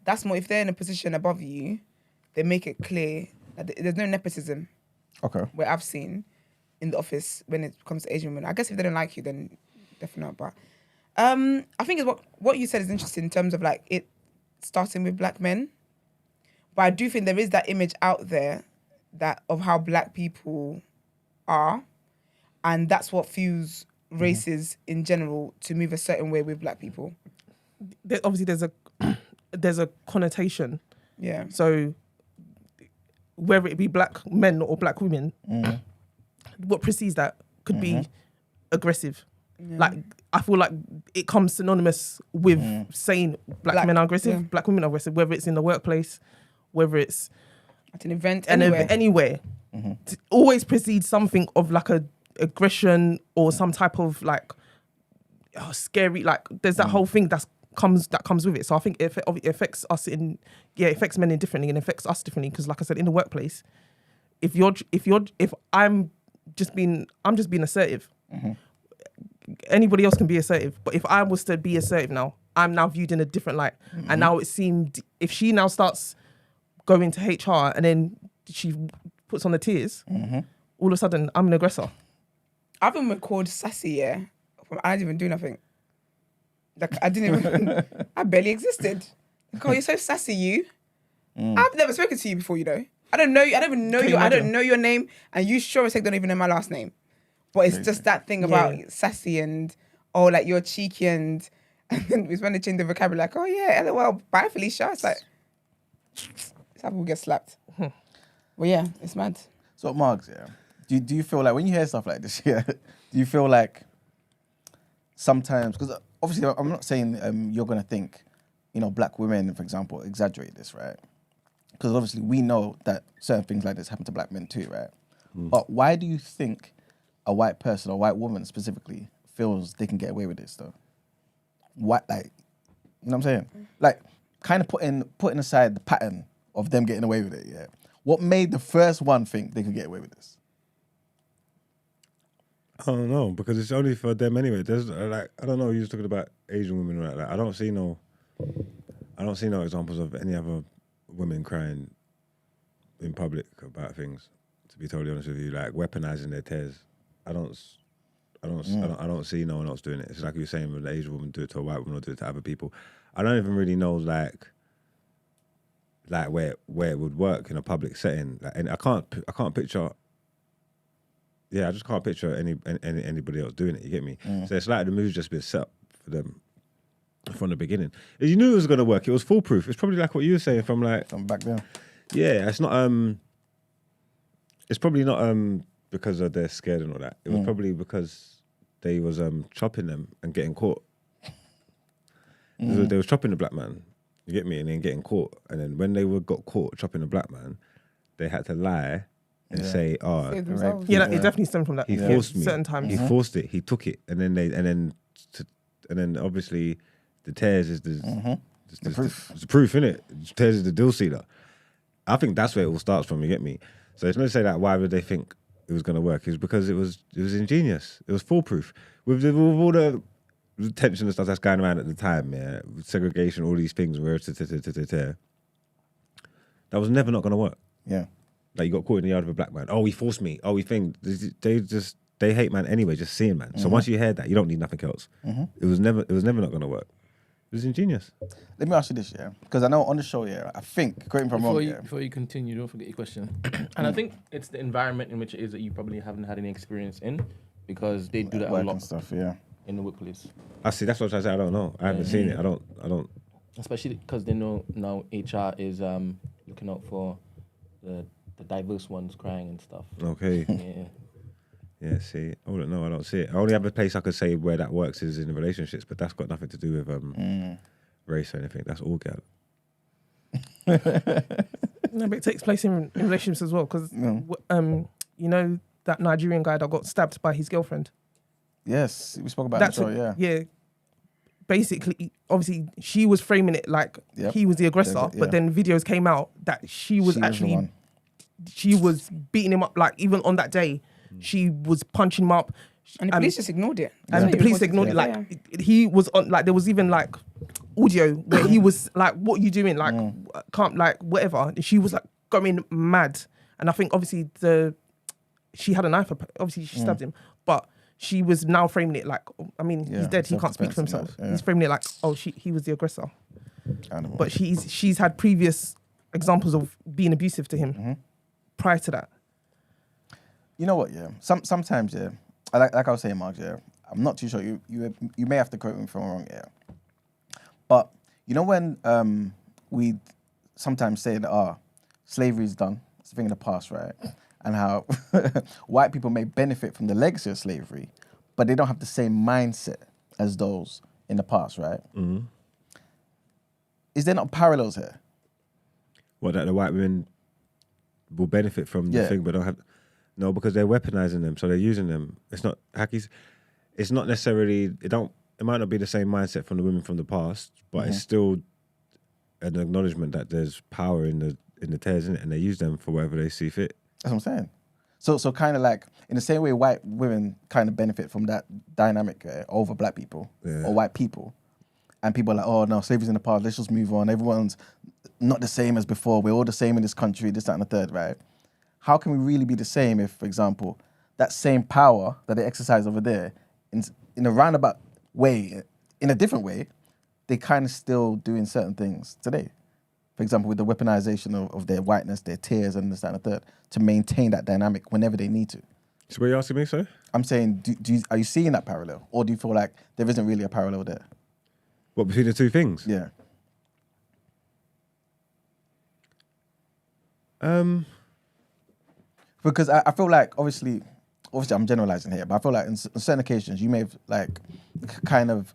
That's more if they're in a position above you, they make it clear that there's no nepotism. Okay. Where I've seen in the office when it comes to Asian women. I guess if they don't like you, then definitely not. But I think it's what you said is interesting in terms of like it starting with black men. But I do think there is that image out there that of how black people are, and that's what fuels races in general to move a certain way with black people. Obviously, there's a connotation. Yeah. So whether it be black men or black women, what precedes that could be aggressive. Yeah. Like I feel like it comes synonymous with saying black men are aggressive, black women are aggressive, whether it's in the workplace, whether it's at an event, anywhere. It always precedes something of like a aggression or some type of like scary, like there's that whole thing that comes with it. So I think it affects us it affects men differently and affects us differently, because like I said, in the workplace, if I'm just being assertive, anybody else can be assertive, but if I was to be assertive now, I'm now viewed in a different light. And now it seemed, if she now starts going to HR and then she puts on the tears, all of a sudden I'm an aggressor. I've been called sassy, yeah. I didn't even do nothing. Like I barely existed. Like, oh, you're so sassy, you. I've never spoken to you before, you know. I don't know you. I don't even know you. I don't know your name, and you sure as heck don't even know my last name. But it's just that thing about sassy and like you're cheeky and then we when they change the vocabulary, like, oh yeah, LOL, bye Felicia. It's like it's how people get slapped. Well, yeah, it's mad. So, Margs, do you feel like when you hear stuff like this, do you feel like sometimes, because obviously I'm not saying you're going to think, black women, for example, exaggerate this, right? Because obviously we know that certain things like this happen to black men too, right? But why do you think a white person or white woman specifically feels they can get away with this though? What, like, you know what I'm saying? Like, kind of putting aside the pattern of them getting away with it, yeah. What made the first one think they could get away with this? I don't know, because it's only for them anyway. There's I don't know. You're just talking about Asian women, right? Like, I don't see no examples of any other women crying in public about things. To be totally honest with you, like weaponizing their tears. I don't see no one else doing it. It's like you were saying, when the Asian woman do it to a white woman or do it to other people. I don't even really know like where it would work in a public setting. Like, and I can't picture. Yeah, I just can't picture anybody else doing it. You get me? So it's like the move's just been set up for them from the beginning. You knew it was going to work. It was foolproof. It's probably like what you were saying from back then. Yeah, it's not. It's probably not because they're scared and all that. It was probably because they was chopping them and getting caught. They was chopping the black man. You get me? And then getting caught. And then when they got caught chopping the black man, they had to lie and say, "Oh, Save it themselves. Yeah, it definitely stemmed from that. He forced me. Certain times. He forced it. He took it, and then obviously the tears is the proof. It's the proof, innit? Tears is the deal sealer. I think that's where it all starts from. You get me? So it's meant to say that why would they think it was going to work? Is because it was ingenious. It was foolproof. With all the tension and stuff that's going around at the time, yeah, segregation, all these things, that was never not going to work. Yeah. Like you got caught in the yard of a black man. Oh, he forced me. Oh, he think they hate man anyway, just seeing man. So once you hear that, you don't need nothing else. It was never not going to work. It was ingenious. Let me ask you this, yeah, because I know on the show, yeah, I think, correct me if I'm wrong, yeah. Before you continue, don't forget your question. And I think it's the environment in which it is that you probably haven't had any experience in, because they do that a Work lot and stuff, yeah. in the workplace. I see. That's what I say. I don't know. I haven't seen it. I don't. Especially because they know now HR is looking out for the diverse ones crying and stuff. Okay. Yeah. Yeah, see, I wouldn't know. I don't see it. I only have a place I could say where that works is in relationships, but that's got nothing to do with race or anything. That's all gal. No, but it takes place in relationships as well, because you know that Nigerian guy that got stabbed by his girlfriend. Yes, we spoke about that. Yeah. Basically, obviously, she was framing it like he was the aggressor, but then videos came out that she was beating him up. Like even on that day, she was punching him up. And the police just ignored it. And the police ignored it. Like he was on. Like there was even like audio where he was like, "What are you doing? Like can't like whatever." And she was like going mad. And I think obviously she had a knife. Obviously she stabbed him, but she was now framing it like, I mean, he's dead. He can't speak for himself. He's framing it like, oh, he was the aggressor. But she's had previous examples of being abusive to him prior to that. You know what? Yeah, sometimes yeah, like I was saying, Mark. Yeah, I'm not too sure. You may have to correct me if I'm wrong. Yeah, but you know when we sometimes say that slavery is done. It's a thing in the past, right? And how white people may benefit from the legacy of slavery, but they don't have the same mindset as those in the past, right? Mm-hmm. Is there not parallels here? What, that the white women will benefit from the thing, but don't have... No, because they're weaponizing them, so they're using them. It's not... Hackies. It's not necessarily... It might not be the same mindset from the women from the past, but it's still an acknowledgement that there's power in the tears, isn't it? And they use them for whatever they see fit. That's what I'm saying. So kind of like, in the same way white women kind of benefit from that dynamic over black people or white people. And people are like, oh no, slavery's in the past, let's just move on. Everyone's not the same as before. We're all the same in this country, this, that, and the third, right? How can we really be the same if, for example, that same power that they exercise over there, in a roundabout way, in a different way, they kind of still doing certain things today? For example, with the weaponization of their whiteness, their tears, and this, that, and the third, to maintain that dynamic whenever they need to. So what are you asking me, sir? I'm saying, are you seeing that parallel? Or do you feel like there isn't really a parallel there? What, between the two things? Yeah. Because I feel like, obviously I'm generalizing here, but I feel like on certain occasions you may have like kind of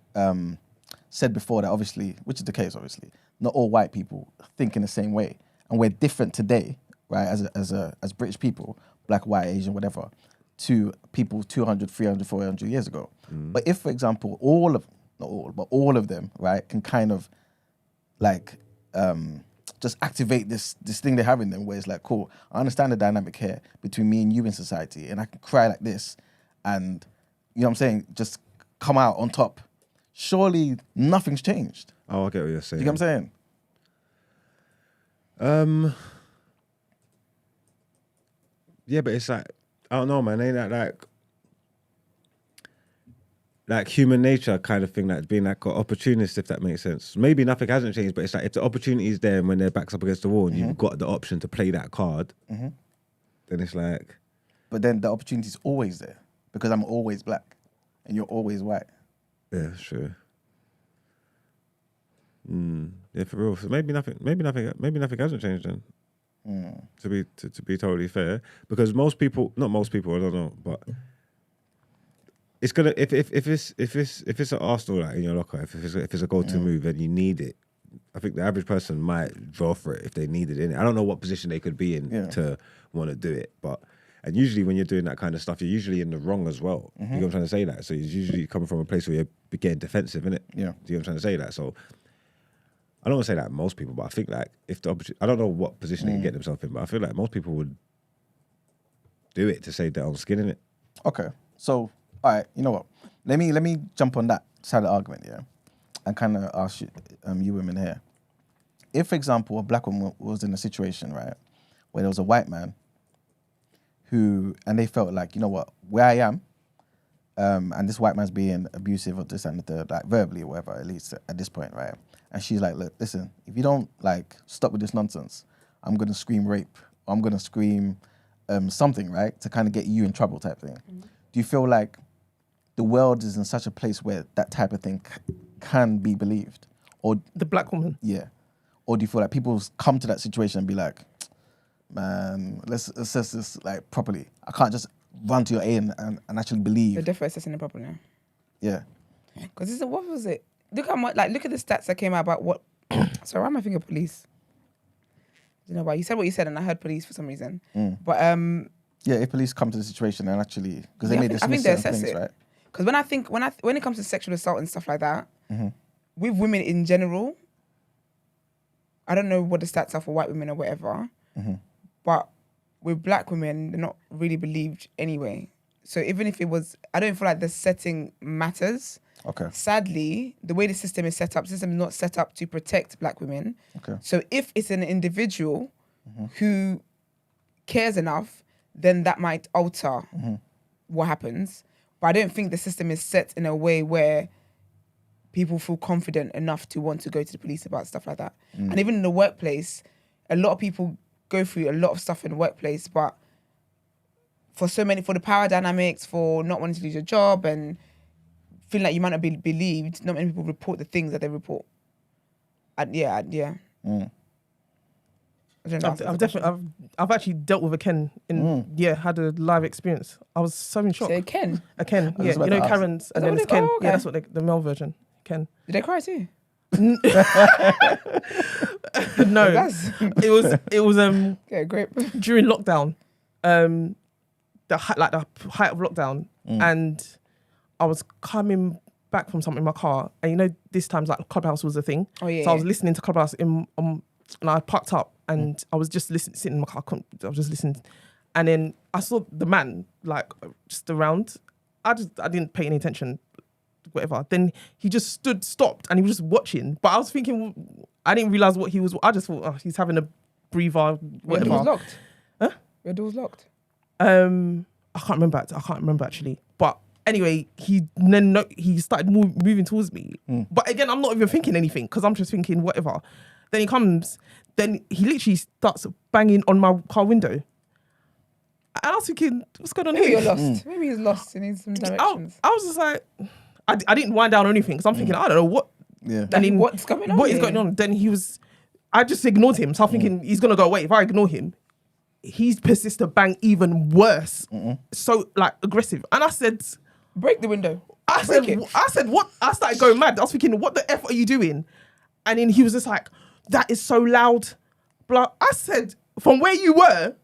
said before that obviously, which is the case obviously, not all white people think in the same way. And we're different today, right, as British people, black, white, Asian, whatever, to people 200, 300, 400 years ago. But if, for example, not all, but all of them, right, can kind of like just activate this thing they have in them where it's like, cool, I understand the dynamic here between me and you in society, and I can cry like this and, you know what I'm saying, just come out on top. Surely nothing's changed. Oh, I get what you're saying. You get what I'm saying? Yeah, but it's like, I don't know, man. Ain't that like human nature kind of thing, like being like an opportunist, if that makes sense. Maybe nothing hasn't changed, but it's like if the opportunity is there and when their back's up against the wall and you've got the option to play that card, then it's like... But then the opportunity's always there because I'm always black and you're always white. Yeah, sure. Yeah, for real. So maybe nothing hasn't changed then. To be totally fair, because not most people, I don't know, but it's gonna if it's an Arsenal like in your locker, if it's a go-to move and you need it, I think the average person might draw for it if they needed it. I don't know what position they could be in to want to do it, and usually when you're doing that kind of stuff, you're usually in the wrong as well. You know what I'm trying to say? That so it's usually coming from a place where you're getting defensive, innit? Yeah. Do you know what I'm trying to say? That so. I don't want to say that most people, but I think like if the opportunity, I don't know what position they can get themselves in, but I feel like most people would do it to save their own skin, innit? Okay, so all right, you know what? Let me jump on that side of the argument, yeah, and kind of ask you women here. If, for example, a black woman was in a situation, right, where there was a white man and they felt like, you know what, where I am, and this white man's being abusive or this and the third, like verbally or whatever, at least at this point, right? And she's like, look, listen, if you don't like stop with this nonsense, I'm gonna scream rape, or I'm gonna scream something, right, to kind of get you in trouble type thing. Do you feel like the world is in such a place where that type of thing can be believed? Or The black woman. yeah. Or do you feel like people come to that situation and be like, man, let's assess this like properly. I can't just run to your aid and actually believe. They're definitely assessing it properly. Yeah. Because what was it? Look at the stats that came out about what. Sorry, why am I thinking police? You know, but you said what you said, and I heard police for some reason. But yeah, if police come to the situation and actually, because they may dismiss I think they certain assess things, it. right? Because when it comes to sexual assault and stuff like that, with women in general, I don't know what the stats are for white women or whatever, but with black women, they're not really believed anyway. So even if it was, I don't feel like the setting matters. Okay. Sadly, the way the system is set up, the system is not set up to protect black women. Okay. So if it's an individual who cares enough, then that might alter what happens. But I don't think the system is set in a way where people feel confident enough to want to go to the police about stuff like that. And even in the workplace, a lot of people go through a lot of stuff in the workplace, but for the power dynamics, for not wanting to lose your job and feeling like you might not be believed, not many people report the things that they report. And yeah. I don't know. I've actually dealt with a Ken had a live experience. I was so in shock. Say Ken? A Ken, yeah. You know Karen's, and then it's Ken. Yeah, that's what the male version, Ken. Did they cry too? No, it was Yeah, great. during lockdown, the height of lockdown, and I was coming back from something in my car, and you know this times like Clubhouse was a thing. Oh yeah. So I was listening to Clubhouse and I parked up and I was just sitting in my car. I was just listening, and then I saw the man like just around. I didn't pay any attention, whatever. Then he just stopped, and he was just watching. But I was thinking, I didn't realize what he was. I just thought, he's having a breather, whatever. Your door was locked. Huh? Your door was locked. I can't remember actually. But anyway, he started moving towards me. But again, I'm not even thinking anything because I'm just thinking whatever. Then he comes. Then he literally starts banging on my car window. And I was thinking, what's going on Maybe here? you're lost. Maybe he's lost. He needs some directions. I was just like, I didn't wind down or anything because I'm thinking, I don't know what. Yeah. And then, what's going on? What is going on? Then I just ignored him. So I'm thinking he's gonna go away. If I ignore him, he persists to bang even worse. So like aggressive. And I said, break the window. I said what? I started going mad. I was thinking, what the F are you doing? And then he was just like, that is so loud. Blah. I said, from where you were,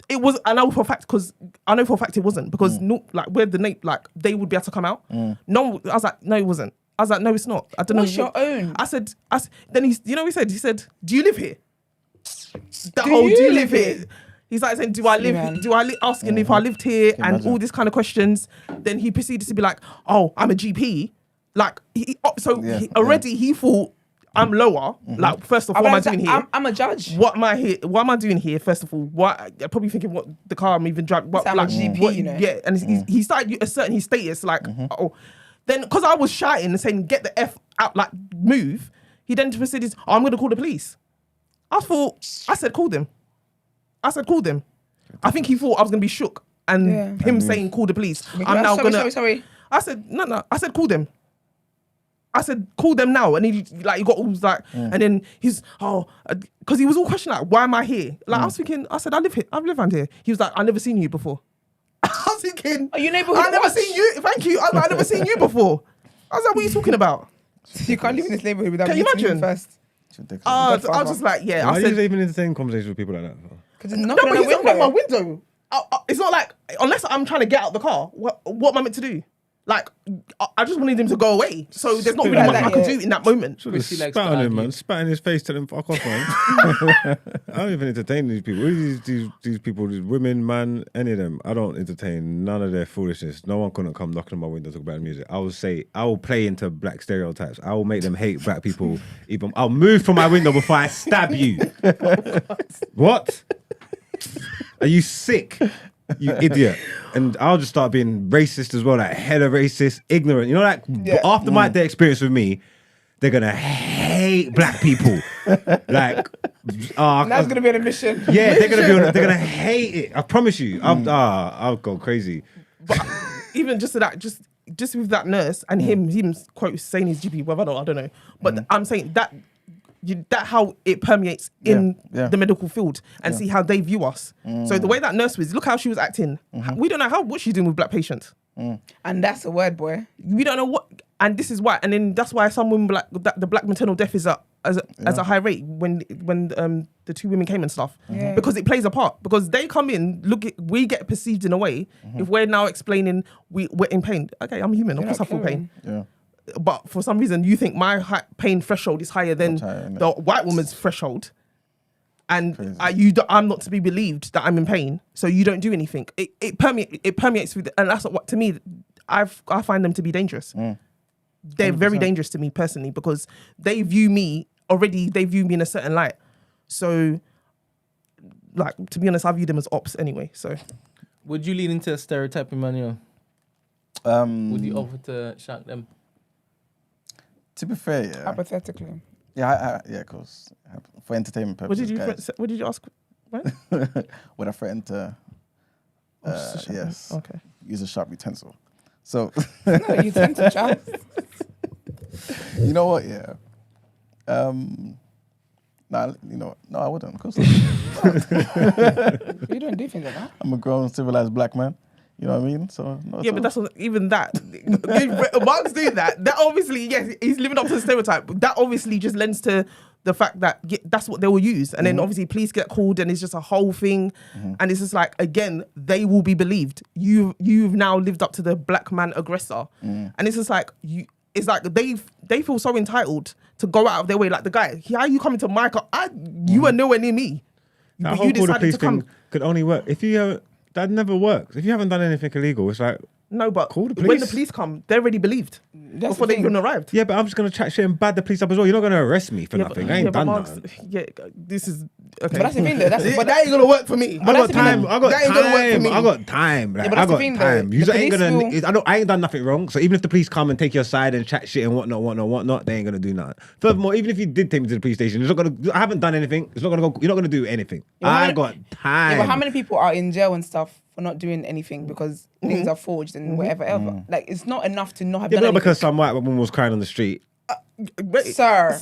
it was. I know for a fact it wasn't because no, like where the Nate, like they would be able to come out. No, I was like, no, it wasn't. I was like, no, it's not. I don't know. What's your own? I said, then he said, do you live here? Do you live here? He's like saying, asking if I lived here and all these kind of questions. Then he proceeded to be like, oh, I'm a GP. Like, he thought I'm lower. Like, first of all, what am I doing here? I'm a judge. What am I here? What am I doing here? First of all, I'm probably thinking what the car I'm even driving. I'm a GP, you know. Yeah, and he started asserting his status. Like, then because I was shouting and saying, "Get the F out!" Like, move. He then proceeded, I'm going to call the police. I said, call them. I think he thought I was going to be shook and him saying, call the police. Sorry. I said, no. I said, call them. I said, call them now. And he got all like, and then he's, because he was all questioning, like, why am I here? Like, I was thinking, I said, I live here. I've lived around here. He was like, I've never seen you before. I was thinking, are you neighborhood? I've never seen you. Thank you. I've never seen you before. I was like, what are you talking about? You can't live in this neighborhood without meeting him first. I was just like, Why are you even entertaining conversations with people like that? Because it's knocking on the window. My window. It's not like, unless I'm trying to get out the car, what am I meant to do? Like, I just wanted him to go away. So there's not really Like much that, I could yeah. do in that moment. Chrissy likes Spat to on him, argue. man. Spat in his face, tell him fuck off, man. I don't even entertain these people. What are these people, these women, man, any of them. I don't entertain none of their foolishness. No one couldn't come knocking on my window to talk about music. I will play into black stereotypes. I will make them hate black people. Even I'll move from my window before I stab you. What? Are you sick? You idiot. And I'll just start being racist as well, like hella racist, ignorant. You know, like after their experience with me, they're gonna hate black people. Like, That's gonna be an admission. yeah, they're gonna hate it. I promise you. I'll go crazy. But even just to that, just with that nurse and him quote saying his GP, whatever, I don't know. But I'm saying that how it permeates in the medical field and see how they view us. So the way that nurse was, look how she was acting. We don't know what she's doing with black patients. And that's a word, boy. We don't know what, and this is why, and then that's why some women the black maternal death is as a high rate when the two women came and stuff, because it plays a part. Because they come in, we get perceived in a way if we're now explaining we're in pain. Okay, I'm human. Of course I feel pain. Yeah. But for some reason, you think my pain threshold is higher than the white woman's threshold, and I'm not to be believed that I'm in pain, so you don't do anything. It permeates through, and that's what, to me, I find them to be dangerous. They're 100%. Very dangerous to me personally, because they view me in a certain light. So, like, to be honest, I view them as ops anyway. So, would you lean into stereotyping, Manuel? Would you offer to shank them? To be fair, yeah. Hypothetically. Yeah, of course. For entertainment purposes, what did you ask? Right? Would I threaten to? Yes. Okay. Use a sharp utensil. So. No, utensil, child. You know what? Yeah. Nah, you know what? No, I wouldn't. Of course not. You don't do things like that. I'm a grown, civilized black man. You know what I mean? So yeah, but that's even that. Mark's doing that. That obviously, yes, he's living up to the stereotype. But that obviously just lends to the fact that that's what they will use, and then obviously police get called, and it's just a whole thing, and it's just like, again, they will be believed. You've now lived up to the black man aggressor, and it's just like it's like they feel so entitled to go out of their way. Like the guy, how are you coming to my car? You are nowhere near me. That But whole you call the decided police to come. thing could only work if you. That never works. If you haven't done anything illegal, it's like, No, but call the when police. the police come, they're already believed That's before the they thing. even arrived. yeah, but I'm just gonna chat shit and bad the police up as well. You're not gonna arrest me for nothing. I ain't done nothing. Yeah, this is okay. But that's the thing, though. But that ain't gonna work for me. I got that's the thing, time. though. I got That ain't gonna work for time. me. I got time. Like, Yeah, but I that's the got thing, though. time. You The ain't police gonna. I ain't done nothing wrong. So even if the police come and take your side and chat shit and whatnot, they ain't gonna do nothing. Furthermore, even if you did take me to the police station, it's not gonna. I haven't done anything. It's not gonna go. You're not gonna do anything. I got time. Yeah, but how many people are in jail and stuff for not doing anything because things are forged and whatever else? Like, it's not enough to not have Yeah, done but not anything. because some white woman was crying on the street. Sir.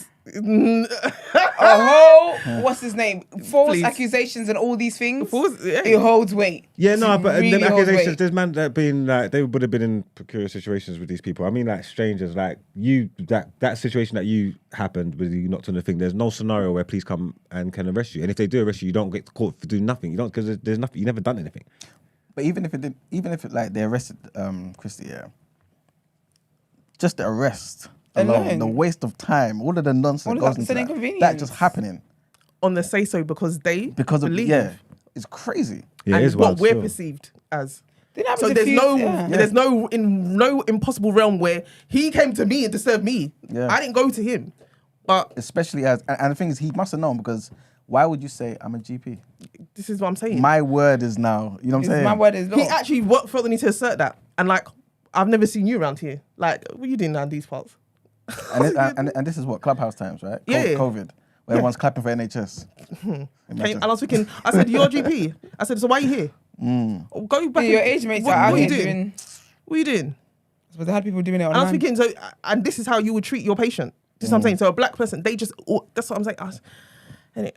What's his name? False Please. accusations and all these things. Yeah. It holds weight. Yeah, no, but Really them holds accusations, weight. there's man that been like, they would have been in precarious situations with these people. I mean, like strangers, like you, that situation that you happened with you knocked on the thing. There's no scenario where police come and can arrest you, and if they do arrest you, you don't get caught for doing nothing. You don't, because there's nothing. You never done anything. But even if it like they arrested Christy, yeah, just the arrest alone, the waste of time, all of the nonsense All of goes that, into it's an that. inconvenience. That just happening On the say so because of believe. it's crazy. Yeah, and it is what wild we're still. perceived as. Didn't happen So to there's few- no impossible realm where he came to me and disturbed me. Yeah. I didn't go to him. But Especially and the thing is, he must have known, because why would you say I'm a GP? this is what I'm saying. My word is now. You know what I'm saying? My word is law. He actually felt the need to assert that. And like, I've never seen you around here. Like, what are you doing around these parts? And this is what Clubhouse times, right? Yeah. COVID, where everyone's clapping for NHS. And Imagine. I was thinking, I said, you're a GP. I said, so why are you here? Go back. Yeah, your age mates what are out are you here doing? doing. What are you doing? But they had people doing it And I was online. thinking, so, and this is how you would treat your patient. This is what I'm saying. So a black person, that's what I'm saying.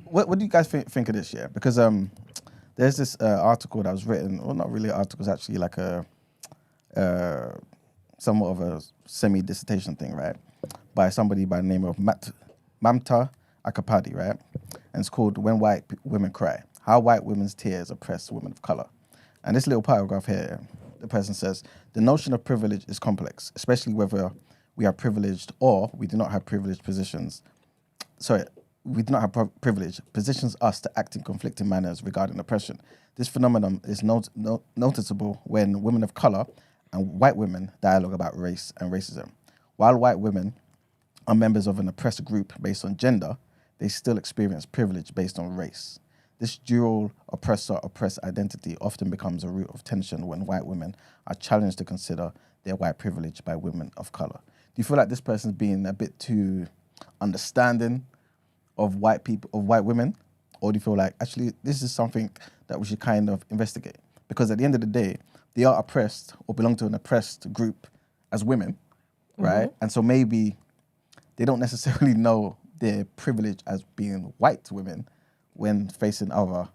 What do you guys think of this? Yeah, because there's this article that was written, well, not really an article, it's actually like a somewhat of a semi-dissertation thing, right? By somebody by the name of Mamta Akapadi, right? And it's called "When White Women Cry: How White Women's Tears Oppress Women of Color." And this little paragraph here the person says, the notion of privilege is complex, especially whether we are privileged or we do not have privileged positions. Sorry, we do not have privilege positions us to act in conflicting manners regarding oppression. This phenomenon is noticeable when women of color and white women dialogue about race and racism. While white women are members of an oppressed group based on gender, they still experience privilege based on race. This dual oppressor-oppressed identity often becomes a root of tension when white women are challenged to consider their white privilege by women of color. Do you feel like this person's being a bit too understanding of white people, of white women? Or do you feel like, actually, this is something that we should kind of investigate? Because at the end of the day, they are oppressed or belong to an oppressed group as women, right? And so maybe they don't necessarily know their privilege as being white women when facing other,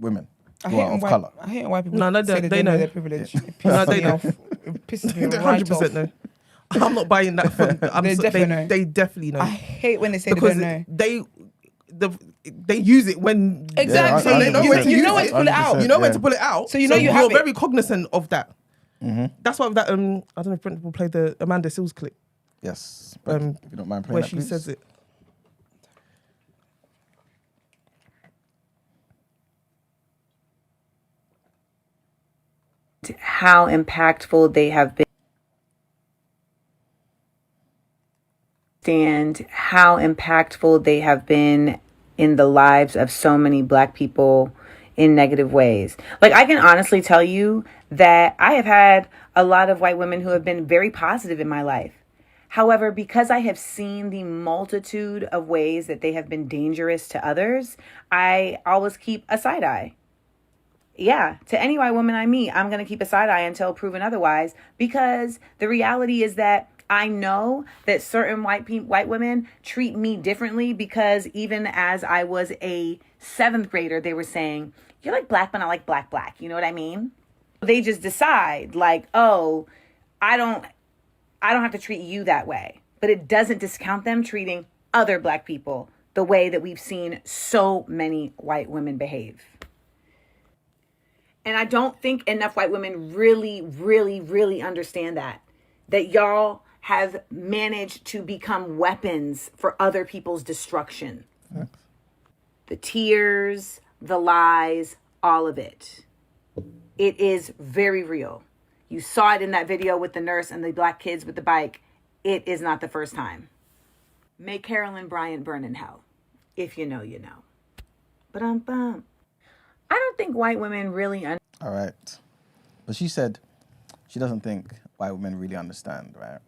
women who are of color. I hate white people No, say they know their privilege. It pisses me off. It pisses me right off. 100% no. I'm not buying that from. They definitely know. I hate when they say because they don't know. They use it when Exactly. so they know when to you use know when it. to pull it out. You know when to pull it out. So you know you have you're it. very cognizant of that. That's why that I don't know if Brent will play the Amanda Seals clip. Yes. If you don't mind playing where that, she please. says it. How impactful they have been. And how impactful they have been in the lives of so many Black people in negative ways. Like, I can honestly tell you that I have had a lot of white women who have been very positive in my life. However, because I have seen the multitude of ways that they have been dangerous to others, I always keep a side eye. Yeah, to any white woman I meet, I'm going to keep a side eye until proven otherwise, because the reality is that I know that certain white women treat me differently, because even as I was a 7th grader, they were saying, you're like Black, but not like black. You know what I mean? They just decide like, oh, I don't have to treat you that way. But it doesn't discount them treating other Black people the way that we've seen so many white women behave. And I don't think enough white women really understand that y'all have managed to become weapons for other people's destruction. The tears, the lies, all of it. It is very real. You saw it in that video with the nurse and the Black kids with the bike. It is not the first time. May Carolyn Bryant burn in hell. If you know, you know. Ba-dum-bum. I don't think white women really All right. But she said she doesn't think white women really understand, right?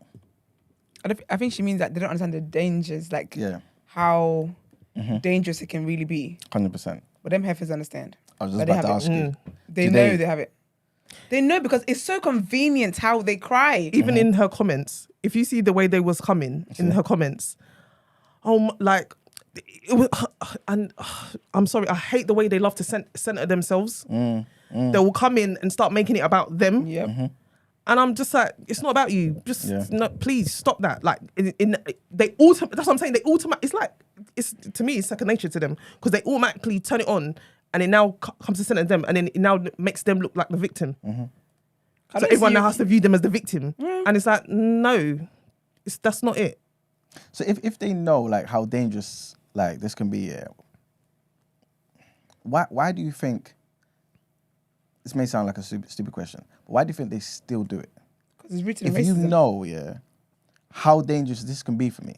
I think she means that they don't understand the dangers, like how dangerous it can really be. 100%. But them heifers understand. I was just about to ask you. They know they have it. They know because it's so convenient how they cry. Even in her comments, if you see the way they was coming in her comments, it was, and I'm sorry, I hate the way they love to center themselves. They will come in and start making it about them. Yep. And I'm just like, it's not about you. Just no, please stop that. Like, that's what I'm saying. They to me, it's second nature to them, because they automatically turn it on, and it now comes to center them, and then it now makes them look like the victim. So everyone now has to view them as the victim, and it's like, no, that's not it. So if they know like how dangerous like this can be, why do you think? This may sound like a stupid question, but why do you think they still do it? Because it's written in racism. If you know, how dangerous this can be for me.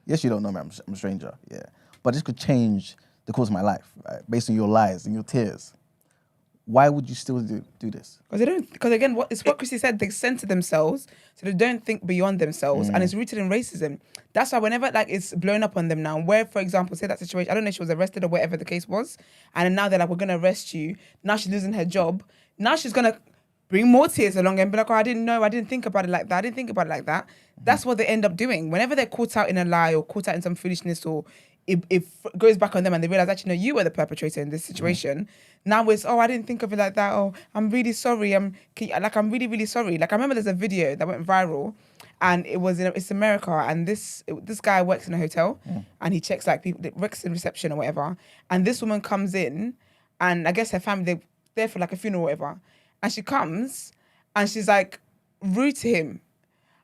Yes, you don't know me, I'm a stranger, but this could change the course of my life, right? Based on your lies and your tears. Why would you still do this? Because they don't. Because again, what Chrissy said, they center themselves, so they don't think beyond themselves, and it's rooted in racism. That's why whenever like it's blown up on them now, where for example, say that situation, I don't know if she was arrested or whatever the case was, and then now they're like, we're gonna arrest you. Now she's losing her job. Now she's gonna bring more tears along and be like, oh, I didn't know, I didn't think about it like that. I didn't think about it like that. That's what they end up doing. Whenever they're caught out in a lie or caught out in some foolishness, or it goes back on them and they realize, actually, no, you were the perpetrator in this situation. Now it's, oh, I didn't think of it like that. Oh, I'm really sorry. I'm really, really sorry. Like, I remember there's a video that went viral, and it's America, and this guy works in a hotel, and he checks like people, works in reception or whatever, and this woman comes in, and I guess her family, they're there for like a funeral or whatever, and she comes, and she's like rude to him,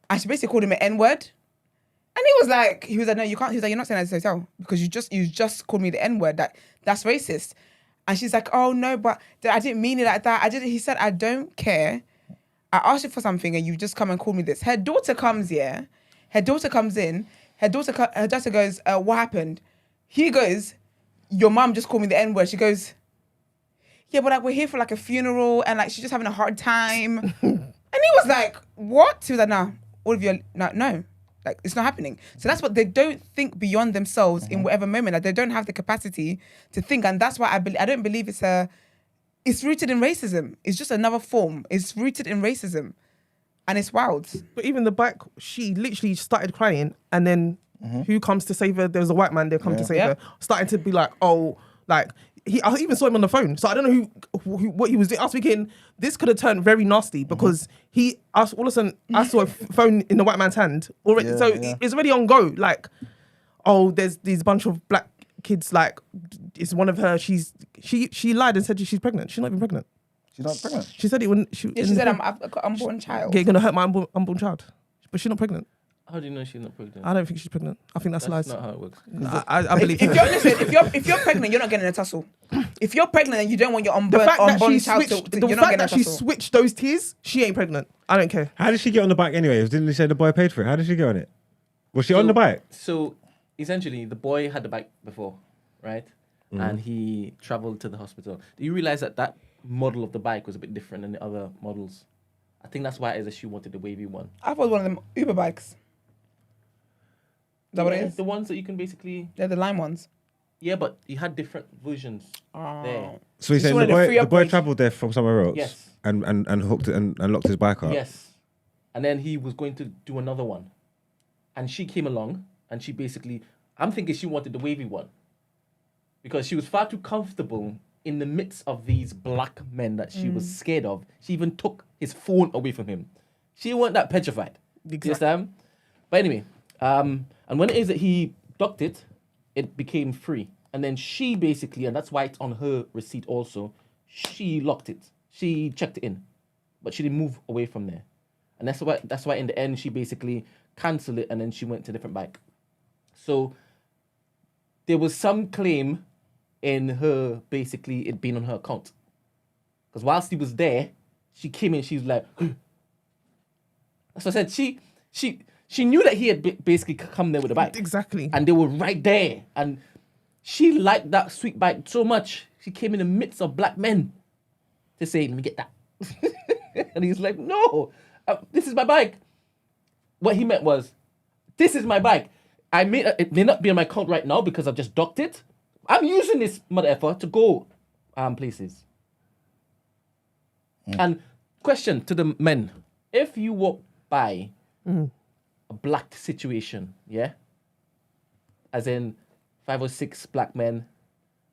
and she basically called him an N-word. And he was like, no, you can't. He was like, you're not saying that to this hotel because you just called me the N-word. That's racist. And she's like, oh no, but I didn't mean it like that. He said, I don't care. I asked you for something and you just come and call me this. Her daughter comes, yeah. Her daughter comes in. Her daughter goes, what happened? He goes, your mum just called me the N-word. She goes, yeah, but like we're here for like a funeral and like she's just having a hard time. And he was like, what? He was like, nah, all of you, no. Like, it's not happening. So that's what they don't think beyond themselves in whatever moment. Like, they don't have the capacity to think. And that's why I don't believe it's rooted in racism. It's just another form. It's rooted in racism. And it's wild. But even the bike, she literally started crying. And then who comes to save her? There was a white man there come to save her. Starting to be like, oh, like... I even saw him on the phone, so I don't know what he was doing. I was thinking this could have turned very nasty because all of a sudden I saw a phone in the white man's hand already. It's already on go. Like, oh, there's these bunch of black kids. Like, it's one of her. She lied and said she's pregnant. She's not even pregnant. She's not pregnant. She said it when she. Yeah, she said I've got an unborn child. You're gonna hurt my unborn child, but she's not pregnant. How do you know she's not pregnant? I don't think she's pregnant. I think that's lies. That's not how it works. I believe. If you're pregnant, you're not getting a tussle. If you're pregnant and you don't want your unborn child the fact that she switched those tears, she ain't pregnant. I don't care. How did she get on the bike anyway? Didn't they say the boy paid for it? How did she get on it? Was she on the bike? So essentially, the boy had the bike before, right? And he traveled to the hospital. Do you realize that model of the bike was a bit different than the other models? I think that's why it is that she wanted the wavy one. I thought one of them Uber bikes. Is that what it is? The ones that you can basically... They're the lime ones. Yeah, but you had different versions there. So he's saying the boy travelled there from somewhere else? Yes. And hooked it and locked his bike up? Yes. And then he was going to do another one. And she came along and she basically... I'm thinking she wanted the wavy one. Because she was far too comfortable in the midst of these black men that she was scared of. She even took his phone away from him. She wasn't that petrified. Exactly. You understand? But anyway... and when it is that he docked it, it became free. And then she basically, and that's why it's on her receipt also, she locked it. She checked it in. But she didn't move away from there. And that's why in the end she basically cancelled it and then she went to a different bike. So there was some claim in her basically it being on her account. Because whilst he was there, she came in, she was like, that's what I said, she knew that he had basically come there with a bike. Exactly. And they were right there. And she liked that sweet bike so much, she came in the midst of black men to say, let me get that. And he's like, no, this is my bike. What he meant was, this is my bike. It may not be on my account right now because I've just docked it. I'm using this mother effer to go places. And question to the men, if you walk by a black situation, yeah? As in 5 or 6 black men,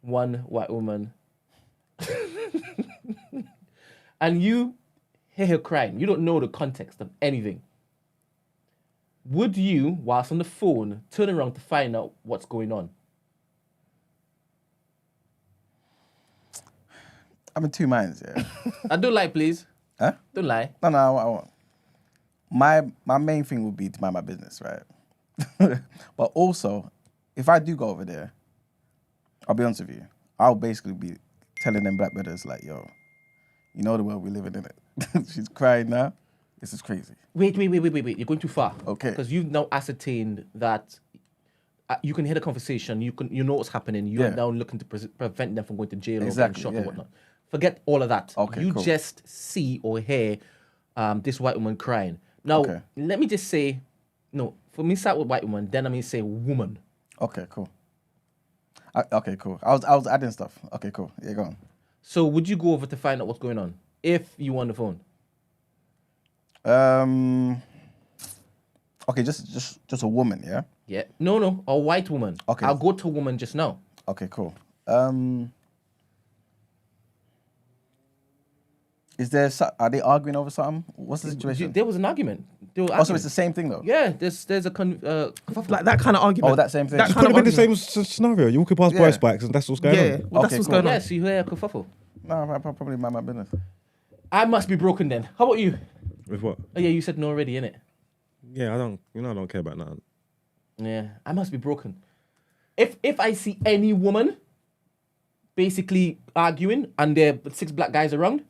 1 white woman. And you hear her crying. You don't know the context of anything. Would you, whilst on the phone, turn around to find out what's going on? I'm in two minds, yeah. Don't lie, please. Huh? Don't lie. No, I won't. My main thing would be to mind my business, right? But also, if I do go over there, I'll be honest with you, I'll basically be telling them black brothers like, yo, you know the world we're living in it. She's crying now. This is crazy. Wait. You're going too far. Okay. Because you've now ascertained that you can hear the conversation. You know what's happening. You're now looking to prevent them from going to jail or getting shot or whatnot. Forget all of that. Okay, you cool. just see or hear this white woman crying. Now, let me just say, no, for me, start with white woman, then I'm going to say woman. Okay, cool. Okay, cool. I was adding stuff. Okay, cool. Yeah, go on. So would you go over to find out what's going on if you were on the phone? Okay, just a woman, yeah? Yeah. No, a white woman. Okay. I'll go to a woman just now. Okay, cool. Are they arguing over something? What's the situation? There was an argument. So it's the same thing though? Yeah, there's a like that kind of argument. Oh, that same thing. It could have been the same scenario. You're walking past boys' bikes and that's what's going on. Well, that's what's going on. Yeah, so you hear a kerfuffle. No, I probably mind my business. I must be broken then. How about you? With what? Oh yeah, you said no already, innit? Yeah, I don't care about nothing. Yeah, I must be broken. If I see any woman basically arguing and there are 6 black guys around,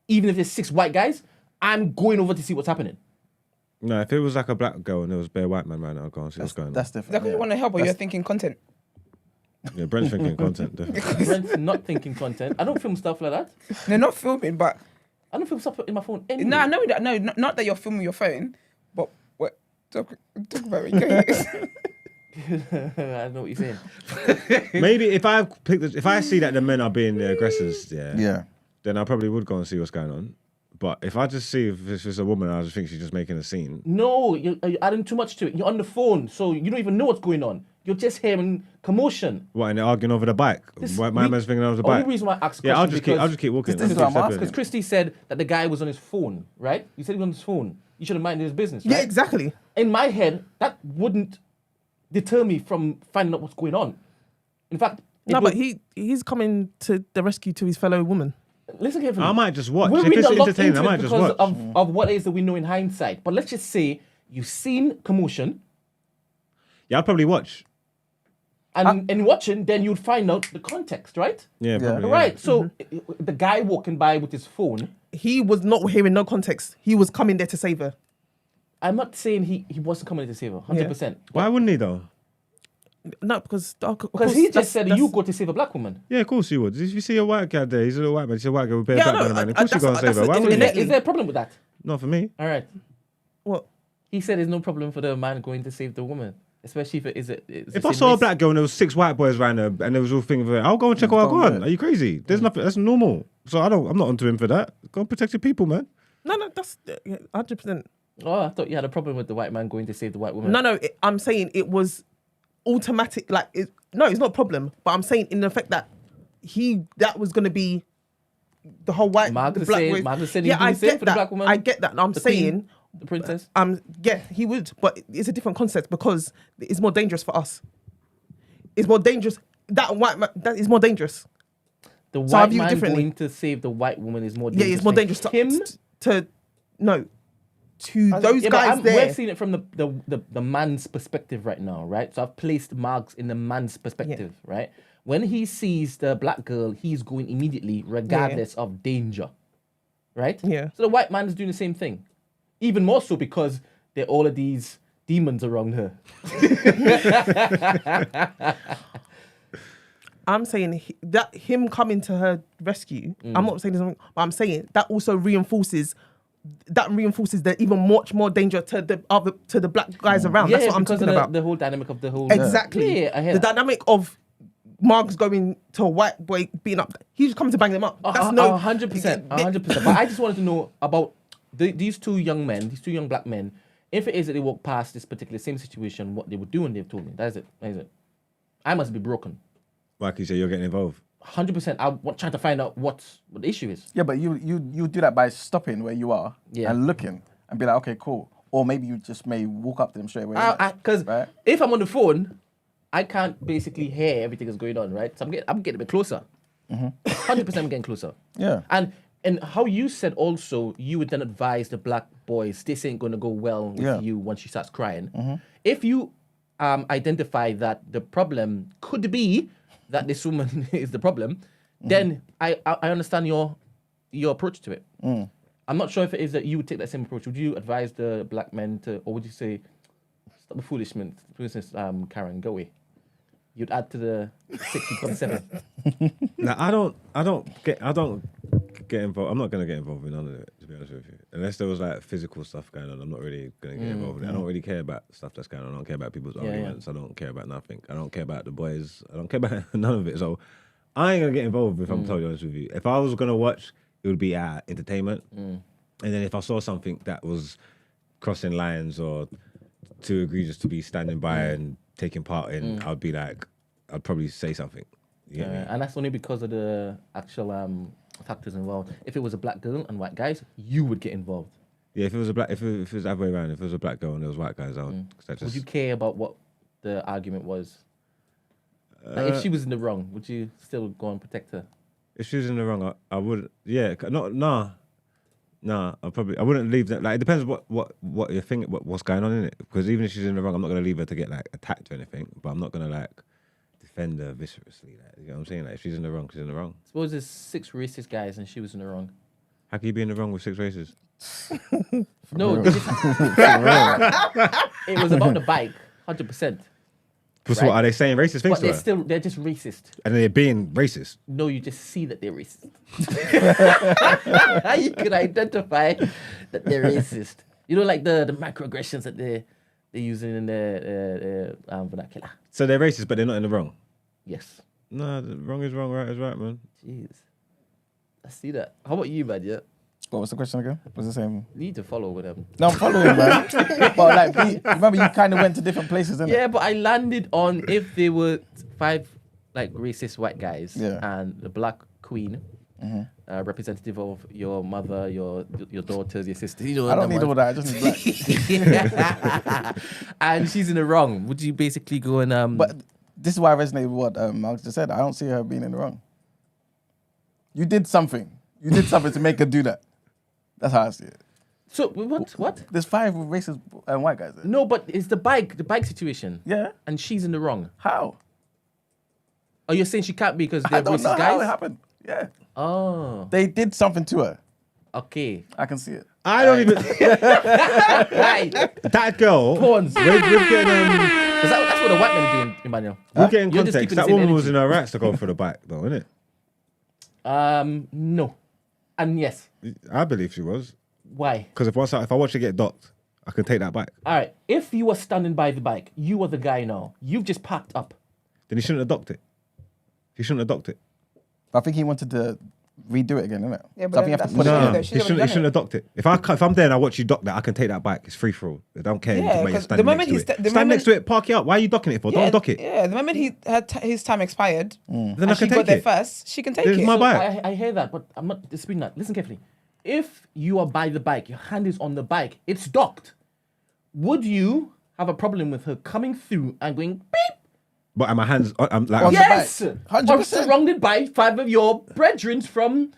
even if there's 6 white guys, I'm going over to see what's happening. No, if it was like a black girl and there was bare white man around, I'll go and see what's going on. That's Is that different. because you want to help or you're thinking content? Yeah, Brent's thinking content. Definitely. Brent's not thinking content. I don't film stuff like that. They're not filming, but I don't film stuff in my phone anyway. no, I know that. No, not that you're filming your phone, but what? Talk about it. Go ahead. I know what you're saying. Maybe if I see that the men are being the aggressors, Yeah. then I probably would go and see what's going on. But if I just see if it's a woman, I just think she's just making a scene. No, you're adding too much to it. You're on the phone, so you don't even know what's going on. You're just hearing commotion. What, and they're arguing over the bike? My man's thinking over the bike. Only reason why I asked Yeah, I'll question just keep walking. This is what I'm asking. because Christy said that the guy was on his phone, right? He said he was on his phone. You should have minded his business, right? Yeah, exactly. In my head, that wouldn't deter me from finding out what's going on. In fact, But he's coming to the rescue to his fellow woman. Listen carefully. I might just watch. We're If really it's not locked entertaining, I into it might just because watch. of what it is that we know in hindsight. But let's just say you've seen commotion, Yeah, I'd probably watch. and in watching, then you'd find out the context, right? Yeah, probably. Yeah. Right. So the guy walking by with his phone. He was not hearing no context. He was coming there to save her. I'm not saying he wasn't coming to save her, 100%. Why wouldn't he though? No, because he just said you go to save a black woman. Yeah, of course you would. If you see a white guy there, he's a little white man. He's a white guy with bare Yeah, black no, man, man. Of course you that's- go and save her. that's Why the- would Is there a problem with that? Not for me. All right. What? He said there's no problem for the man going to save the woman, especially if it's If I saw a black girl and there was 6 white boys around her and there was all things of it, I'll go and check what I got. Are you crazy? There's nothing. That's normal. So I'm not onto him for that. Go and protect your people, man. No, that's 100%. Oh, I thought you had a problem with the white man going to save the white woman. No, I'm saying it was automatic. Like, no, it's not a problem. But I'm saying in the fact that that was going to be the whole white Margaret black said- race. Margaret said Yeah, he'd do I the same get for the that. black woman, I get that. I'm the saying, queen, the princess. yeah, he would, but it's a different concept because it's more dangerous for us. It's more dangerous. That white man, that is more dangerous. The So I white view it man differently. going to save the white woman is more Yeah, dangerous. it's more than dangerous to him. To those guys there. We're seeing it from the man's perspective right now, right? So I've placed Marx in the man's perspective, right? When he sees the black girl, he's going immediately, regardless of danger, right? Yeah. So the white man is doing the same thing, even more so because there are all of these demons around her. I'm saying that him coming to her rescue. I'm not saying this wrong, but I'm saying that also reinforces the even much more danger to the black guys around. That's what I'm talking about. The whole dynamic of the whole Exactly. Yeah, I hear the that. dynamic of Mark's going to a white boy beating up. He's coming to bang them up. That's no 100%, 100%. But I just wanted to know about these 2 young men, these 2 young black men. If it is that they walk past this particular same situation, what they would do, and they've told me that is it. That is it. I must be broken. Why can you say you're getting involved? 100%. I'm trying to find out what the issue is. Yeah, but you do that by stopping where you are and looking and be like, okay, cool. Or maybe you just may walk up to them straight away. Because right? if I'm on the phone, I can't basically hear everything that's going on, right? So I'm getting a bit closer. 100% I'm getting closer. Yeah. And how you said also, you would then advise the black boys, this ain't going to go well with you once she starts crying. If you identify that the problem could be that this woman is the problem, then I understand your approach to it. I'm not sure if it is that you would take that same approach. Would you advise the black men to, or would you say, stop the foolishness, Karen, go away? You'd add to the 60.7. Now I don't get involved. I'm not gonna get involved in none of it, to be honest with you. Unless there was like physical stuff going on, I'm not really gonna get involved in it. I don't really care about stuff that's going on. I don't care about people's arguments. I don't care about nothing. I don't care about the boys. I don't care about none of it. So I ain't gonna get involved if I'm totally honest with you. If I was gonna watch, it would be entertainment. And then if I saw something that was crossing lines or too egregious to be standing by and taking part in, I'd be like, I'd probably say something. You get me? And that's only because of the actual factors involved. If it was a black girl and white guys, you would get involved. Yeah, if it was if it was the other way around, if it was a black girl and there was white guys, I would. Would you care about what the argument was? Like if she was in the wrong, would you still go and protect her? If she was in the wrong, I would. Yeah, nah. No, I wouldn't leave that. Like, it depends what you think, what's going on in it. Because even if she's in the wrong, I'm not gonna leave her to get like attacked or anything. But I'm not gonna like defend her viscerally. Like, you know what I'm saying? Like, if she's in the wrong, she's in the wrong. Suppose there's 6 racist guys and she was in the wrong. How can you be in the wrong with 6 races? No, it was about the bike, 100%. Because what are they saying racist things But to her? they're just racist. And they're being racist. No, you just see that they're racist. You can identify that they're racist. You know, like the microaggressions that they're using in their vernacular. So they're racist, but they're not in the wrong. Yes. No, wrong is wrong, right is right, man. Jeez. I see that. How about you, man? Yeah. What was the question again? Was the same? You need to follow with them. No, I'm following, man. But like, remember, you kind of went to different places, didn't Yeah, but I landed on if there were 5 like racist white guys and the black queen, representative of your mother, your daughters, your sisters. You know, I don't need all that. I just need black. And she's in the wrong. Would you basically go and But this is why I resonate with what Alex just said. I don't see her being in the wrong. You did something. You did something to make her do that. That's how I see it. So what? There's 5 racist white guys there. No, but it's the bike situation. Yeah. And she's in the wrong. How? Oh, you're saying she can't be because I they're don't racist know guys? how it happened. Yeah. Oh. They did something to her. Okay. I can see it. I don't even. Right. That girl. Pawns. We're getting, Because that's what the white men are doing, Emmanuel. we're getting You're just context. keeping That the same woman was energy. in her rights to go for the bike, though, isn't it? No. And yes. I believe she was. Why? Because if I watch her get docked, I can take that bike. All right. If you were standing by the bike, you were the guy now. You've just packed up. Then he shouldn't have docked it. He shouldn't have docked it. I think he wanted to redo it again, innit? Yeah, but So I think you have that's to put what it she in. did. She's He already shouldn't have docked it. If I'm there and I watch you dock that, I can take that bike. It's free for all. I don't care. Yeah, where you're 'cause standing the moment next to he's it. the Stand moment- next to it, park it up. Why are you docking it for? Don't dock it. Yeah, the moment he had his time expired, Then and I she can got take there it. first, she can take It's it. my So- bike. I hear that, but I'm not disputing that. Listen carefully. If you are by the bike, your hand is on the bike, it's docked. Would you have a problem with her coming through and going beep? But am my hands? I'm like, On the Yes! bike. Or 100%. surrounded by 5 of your brethren from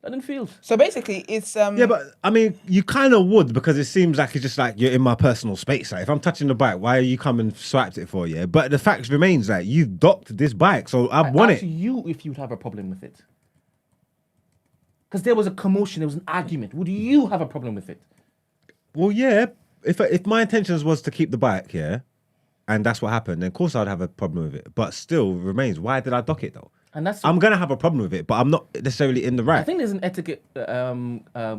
London Field. So basically, it's yeah, but I mean, you kind of would because it seems like it's just like you're in my personal space. Like if I'm touching the bike, why are you come and swiped it for? Yeah, but the fact remains that you've docked this bike, so I want asked it. you if you'd have a problem with it. Because there was a commotion, there was an argument. Would you have a problem with it? Well, yeah. If my intentions was to keep the bike, yeah, and that's what happened, then of course I'd have a problem with it. But still remains, why did I dock it though? And that's I'm gonna have a problem with it, but I'm not necessarily in the right. I think there's an etiquette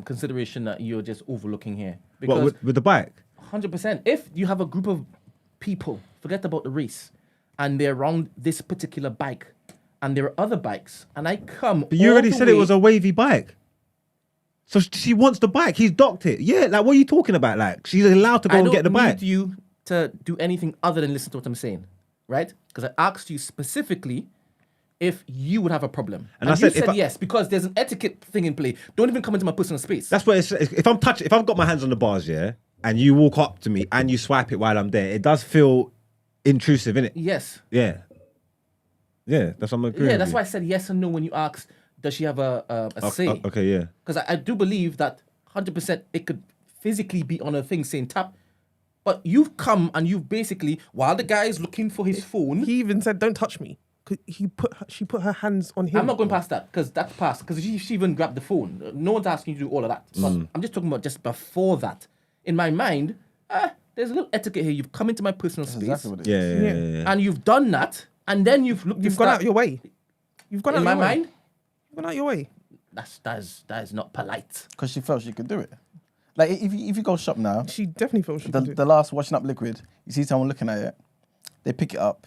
consideration that you're just overlooking here. What, Because with the bike? 100%, if you have a group of people, forget about the race, and they're around this particular bike, and there are other bikes, and I come. But you all already the said it way- was a wavy bike. So she wants the bike. He's docked it. Yeah, like what are you talking about? Like she's allowed to go I and don't get the bike. need you to do anything other than listen to what I'm saying, right? Because I asked you specifically if you would have a problem, And and I you said if said I- yes because there's an etiquette thing in play. Don't even come into my personal space. That's what it's. If I've got my hands on the bars, yeah, and you walk up to me and you swipe it while I'm there, it does feel intrusive, innit? Yes. Yeah. Yeah, that's what I'm agreeing. Yeah, with that's you. why I said yes and no when you asked, does she have a say? Okay, yeah. Because I do believe that 100% it could physically be on a thing saying tap, but you've come and you've basically, while the guy is looking for his phone. He even said, "Don't touch me." 'Cause she put her hands on him. I'm not going past that because that's past. Because she even grabbed the phone. No one's asking you to do all of that. But I'm just talking about just before that. In my mind, there's a little etiquette here. You've come into my personal space, Exactly what it is. Yeah. and you've done that, and then you've looked. You've gone out your way. You've gone out In my your way. mind, You've gone out your way. that is not polite. Because she felt she could do it. Like if you go shop now, She definitely feels she can do. the last washing up liquid, you see someone looking at it, they pick it up.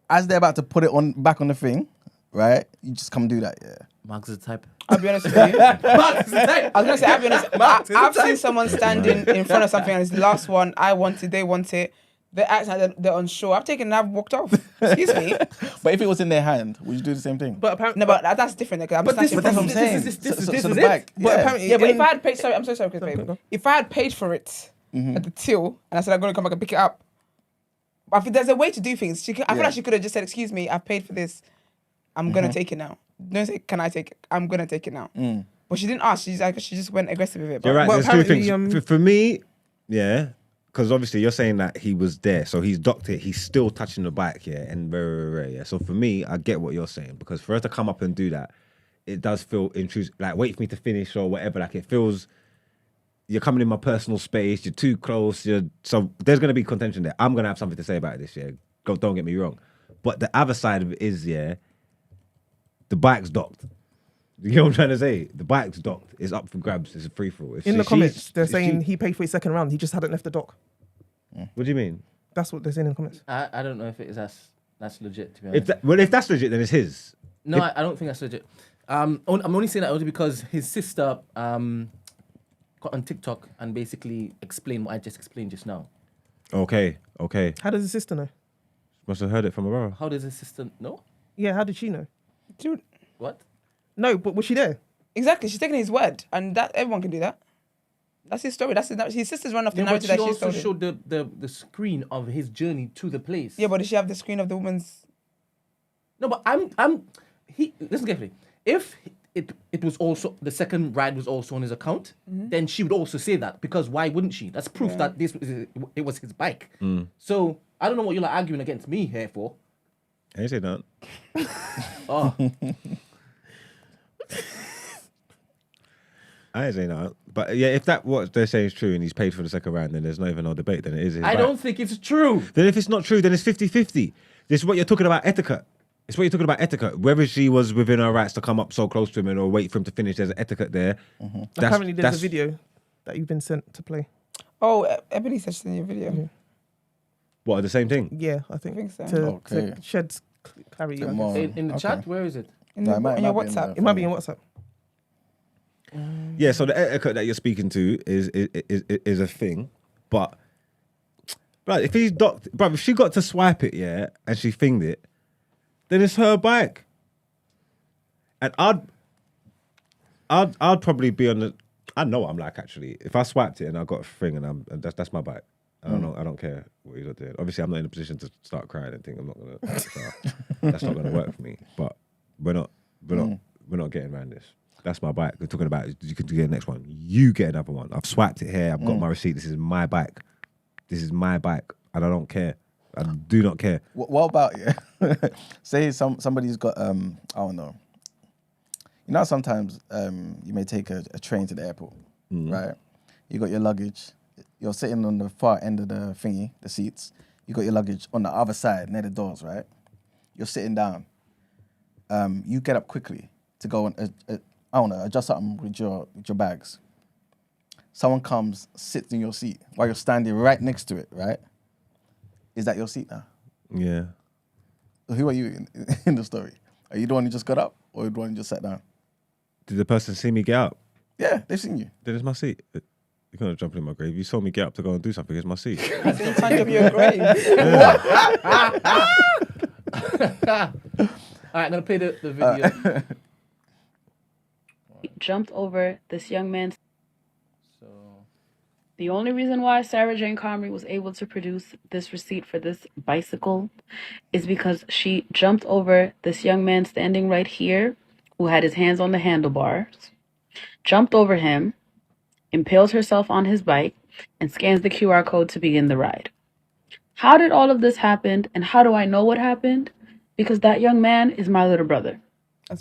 As they're about to put it back on the thing, right? You just come do that, yeah. Mark's is the type. I'll be honest with you. Mark's is the type. I was gonna say, I'll be honest. I've seen someone standing in front of something and it's the last one. I want it. They want it. They act like they're unsure. I've taken it and I've walked off. Excuse me. But if it was in their hand, would you do the same thing? But apparently, No, but that's different. Like, I'm this- snatching but that's from what I'm them. saying. This is So it. the bike, but yeah. apparently, Yeah, but if in- I had paid, sorry, I'm so sorry, Chris, babe. If I had paid for it at the till and I said I'm going to come back and pick it up, I think there's a way to do things. I feel Yeah. like she could have just said, "Excuse me, I've paid for this. I'm gonna take it now." Don't say, "Can I take it?" I'm gonna take it now. But she didn't ask. She just went aggressive with it. You're right. Well, There's two apparently, things. For me, yeah, because obviously you're saying that he was there, so he's docked it. He's still touching the bike, yeah, and very, yeah. So for me, I get what you're saying because for her to come up and do that, it does feel intrusive. Like wait for me to finish or whatever. Like it feels you're coming in my personal space. You're too close. So there's gonna be contention there. I'm gonna have something to say about this. Yeah, don't get me wrong. But the other side of it is, yeah, the bike's docked. You know what I'm trying to say? The bike's docked. It's up for grabs. It's a free for all. In the comments, they're saying he paid for his second round. He just hadn't left the dock. What do you mean? That's what they're saying in the comments. I don't know if it is that's legit, to be If honest. if that's legit, then it's his. No, I don't think that's legit. I'm only saying that only because his sister got on TikTok and basically explained what I just explained just now. Okay. How does his sister know? Must have heard it from above. How does his sister know? Yeah, how did she know? Dude, What? No, but was she there? exactly. She's taking his word, and that everyone can do that. That's his story. That's his sister's run off the Yeah, but narrative she that she also told him. showed the screen of his journey to the place. Yeah, but does she have the screen of the woman's? No, but listen carefully. If it was also the second ride was also on his account, then she would also say that because why wouldn't she? That's proof that it was his bike. So I don't know what you're like arguing against me here for. I ain't say that. Oh, I ain't saying that. But yeah, if that what they're saying is true and he's paid for the second round, then there's not even no debate. Then it is his I bike. don't think it's true. Then if it's not true, then it's 50-50. This is what you're talking about etiquette. It's what you're talking about etiquette. Whether she was within her rights to come up so close to him or wait for him to finish, there's an etiquette there. Apparently, there's a video that you've been sent to play. Oh, Ebony said she's in your video. What, the same thing? Yeah, I think so. to shed clarity. I guess. In the chat, where is it? In your WhatsApp. It might be in WhatsApp. Yeah, so the etiquette that you're speaking to is a thing, but if he's docked, bro, if she got to swipe it, yeah, and she thinged it, then it's her bike. And I'd probably be on the. I know what I'm like actually. If I swiped it and I got a thing and that's my bike. I don't care what he's doing. Obviously, I'm not in a position to start crying and think I'm not gonna. That's not gonna work for me. But we're not getting around this. That's my bike. We're talking about you can get the next one. You get another one. I've swiped it here. I've got my receipt. This is my bike. This is my bike, and I don't care. I do not care. What about say somebody's got I don't know. You know, sometimes you may take a train to the airport, right? You got your luggage. You're sitting on the far end of the thingy, the seats. You got your luggage on the other side near the doors, right? You're sitting down. You get up quickly to go and I don't know, adjust something with your bags. Someone comes, sits in your seat while you're standing right next to it, right? Is that your seat now? Yeah. Who are you in the story? Are you the one who just got up or the one who just sat down? Did the person see me get up? Yeah, they've seen you. Then it's my seat. You're gonna jump in my grave. You saw me get up to go and do something. It's my seat. That's inside of your grave. All right, I'm gonna play the video. Jumped over this young man. The only reason why Sarah Jane Comrie was able to produce this receipt for this bicycle is because she jumped over this young man standing right here who had his hands on the handlebars, jumped over him, impales herself on his bike, and scans the QR code to begin the ride. How did all of this happen, and how do I know what happened? Because that young man is my little brother.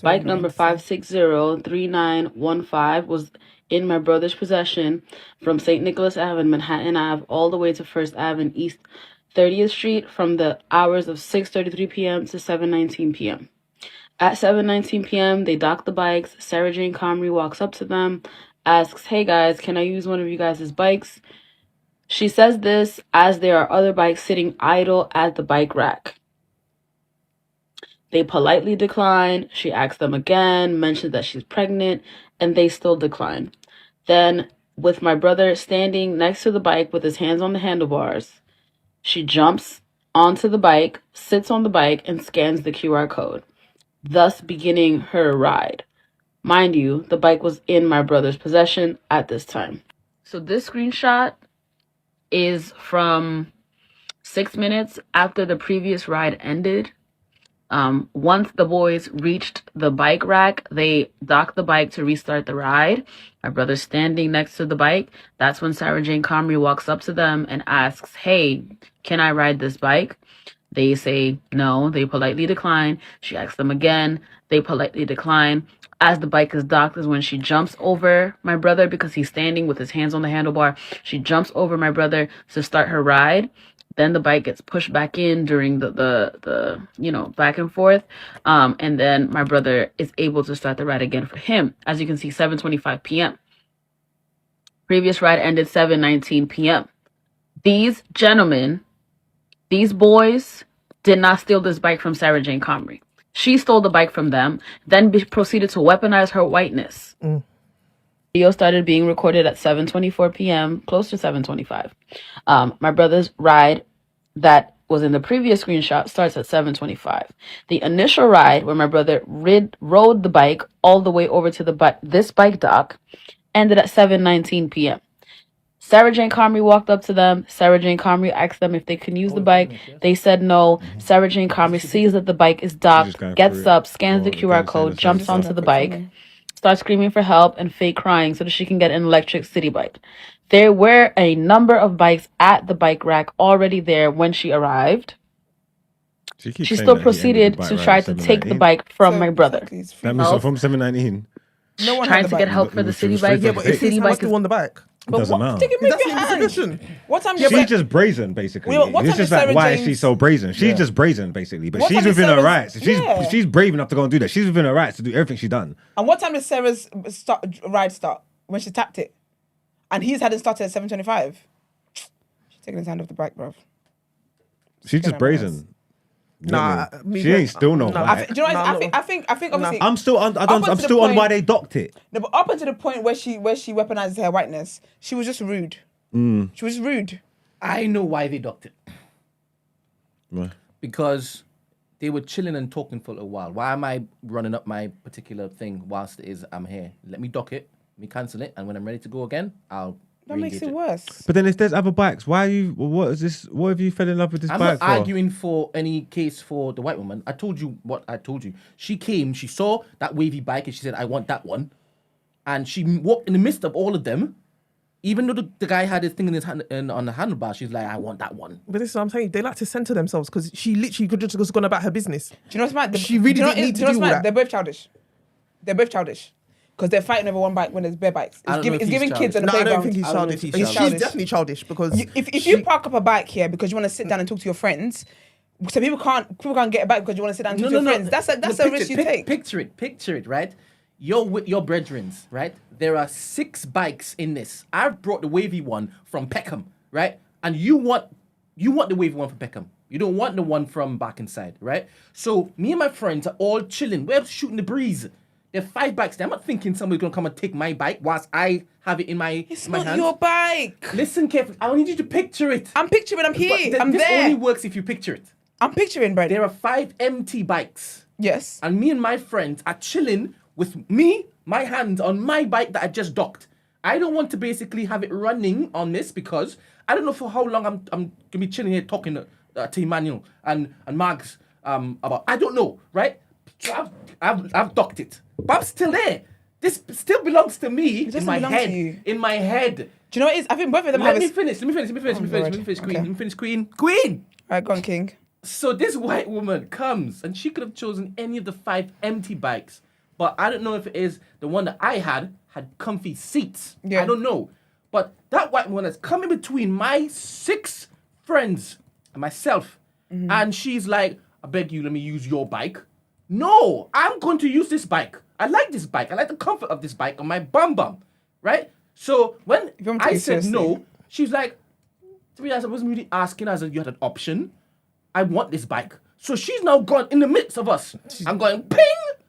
Bike number 5603915 was in my brother's possession from St. Nicholas Ave and Manhattan Ave all the way to 1st Ave and East 30th Street from the hours of 6:33 p.m. to 7:19 p.m. At 7:19 p.m., they dock the bikes. Sarah Jane Comrie walks up to them, asks, "Hey guys, can I use one of you guys' bikes?" She says this as there are other bikes sitting idle at the bike rack. They politely decline. She asks them again, mentions that she's pregnant, and they still decline. Then, with my brother standing next to the bike with his hands on the handlebars, she jumps onto the bike, sits on the bike, and scans the QR code, thus beginning her ride. Mind you, the bike was in my brother's possession at this time. So this screenshot is from 6 minutes after the previous ride ended. Once the boys reached the bike rack, they docked the bike to restart the ride. My brother's standing next to the bike. That's when Sarah Jane Comrie walks up to them and asks, "Hey, can I ride this bike?" They say no. They politely decline. She asks them again. They politely decline. As the bike is docked is when she jumps over my brother because he's standing with his hands on the handlebar. She jumps over my brother to start her ride. Then the bike gets pushed back in during the back and forth. And then my brother is able to start the ride again for him. As you can see, 7:25 p.m. Previous ride ended 7:19 p.m. These gentlemen, these boys, did not steal this bike from Sarah Jane Comrie. She stole the bike from them, then proceeded to weaponize her whiteness. Video started being recorded at 7:24 p.m., close to 7:25. My brother's ride that was in the previous screenshot starts at 7:25. The initial ride where my brother rode the bike all the way over to this bike dock ended at 7:19 p.m. Sarah Jane Comrie walked up to them. Sarah Jane Comrie asked them if they can use the bike. They said no. Sarah Jane Comrie sees that the bike is docked, gets up, scans the QR code, jumps onto the bike, starts screaming for help and fake crying so that she can get an electric city bike. There were a number of bikes at the bike rack already there when she arrived. She still proceeded to try to take the bike from my brother. That means from 719. No one trying to get help for the city bike. Yeah, but if the city bike is on the back. It doesn't matter. That's the exhibition. What time? She's just brazen, basically. It's just like, why is she so brazen? She's just brazen, basically. But she's within her rights. She's brave enough to go and do that. She's within her rights to do everything she's done. And what time did Sarah's ride start? When she tapped it, and he's hadn't started at 7:25. She's taking his hand off the bike, bruv. She's just brazen. Nah, she ain't still no. Do you know what I think obviously. I'm still on why they docked it. No, but up until the point where she weaponizes her whiteness, she was just rude. She was rude. I know why they docked it. Why? Because they were chilling and talking for a little while. Why am I running up my particular thing whilst it is I'm here? Let me dock it, let me cancel it, and when I'm ready to go again, I'll. That makes it worse. But then if there's other bikes, why are you? What is this? What have you fell in love with this bike I'm for? not arguing for any case for the white woman. I told you what I told you. She came, she saw that wavy bike, and she said, "I want that one." And she walked in the midst of all of them. Even though the guy had his thing in his hand on the handlebar, she's like, "I want that one." But this is what I'm saying. They like to center themselves because she literally could just gone about her business. Do you know what's mad? She really didn't need to do all that. They're both childish. Because they're fighting over one bike when there's bare bikes. It's giving kids on the playground. I don't think he's childish. She's definitely childish because if you park up a bike here because you want to sit down and talk to your friends, so people can't get a bike because you want to sit down and talk to your friends. That's a risk you take. Picture it, right? You're with your brethrens, right? There are 6 bikes in this. I've brought the wavy one from Peckham, right? And you want the wavy one from Peckham. You don't want the one from back inside, right? So me and my friends are all chilling. We're shooting the breeze. There are 5 bikes there. I'm not thinking somebody's going to come and take my bike whilst I have it in my hands. It's not your bike. Listen carefully. I need you to picture it. I'm picturing. I'm here. I'm this there. This only works if you picture it. I'm picturing, bro. There are 5 empty bikes. Yes. And me and my friends are chilling with my hands on my bike that I just docked. I don't want to basically have it running on this because I don't know for how long I'm going to be chilling here talking to Emmanuel and Mags about. I don't know, right? So I've docked it. But I'm still there. This still belongs to me in my head. In my head. Do you know what it is? I think both of them Let me finish, Queen. Queen! Alright, go on, King. So this white woman comes and she could have chosen any of the 5 empty bikes. But I don't know if it is the one that I had comfy seats. Yeah. I don't know. But that white woman has come in between my 6 friends and myself. Mm-hmm. And she's like, I beg you, let me use your bike. No, I'm going to use this bike. I like this bike. I like the comfort of this bike on my bum, right? So when I said no, she's like, to be honest, I wasn't really asking as if you had an option. I want this bike. So she's now gone in the midst of us. I'm going, ping!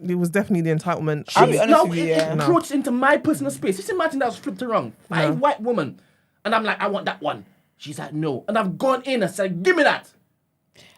It was definitely the entitlement. She's now encroached into my personal space. Just imagine that was flipped around. I'm white woman. And I'm like, I want that one. She's like, no. And I've gone in and said, give me that.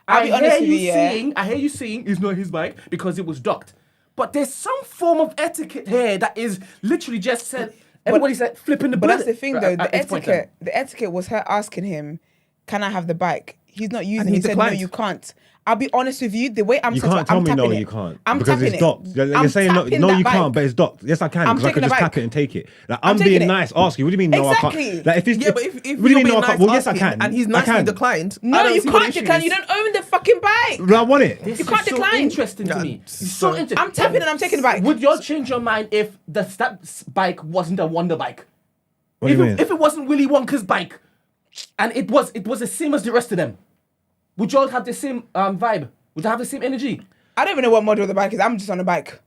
I hear you saying it's not his bike because it was docked. But there's some form of etiquette here that is literally just said, everybody's like flipping the bird. But that's the thing though, the etiquette was her asking him, can I have the bike? he's not using And it. he He said, no, declined. you can't. I'll be honest with you. The way I'm You set can't up, tell I'm me tapping no, it. you can't. I'm because tapping it's docked. it. You're I'm saying no, tapping no, that you bike. can't, but it's docked. Yes, I can, I'm because I can taking just the tap bike. it and take it. Like, I'm I'm taking being it. nice, ask you. What do you mean, no, Exactly. I can't? Like, if Yeah, but if what do you you're mean, no, being I can't? nice Well, yes, I asking can. and he's I nicely can. declined. I No, don't you see what can't the issue decline. is. You don't own the fucking bike. Well, I want it. This You can't is so decline. interesting to me. It's so interesting. I'm tapping and I'm taking the bike. Would y'all change your mind if that bike wasn't a Wonder bike? What do you mean? If it wasn't Willy Wonka's bike, and it was the same as the rest of them, would y'all have the same vibe? Would you have the same energy? I don't even know what model the bike is. I'm just on a bike.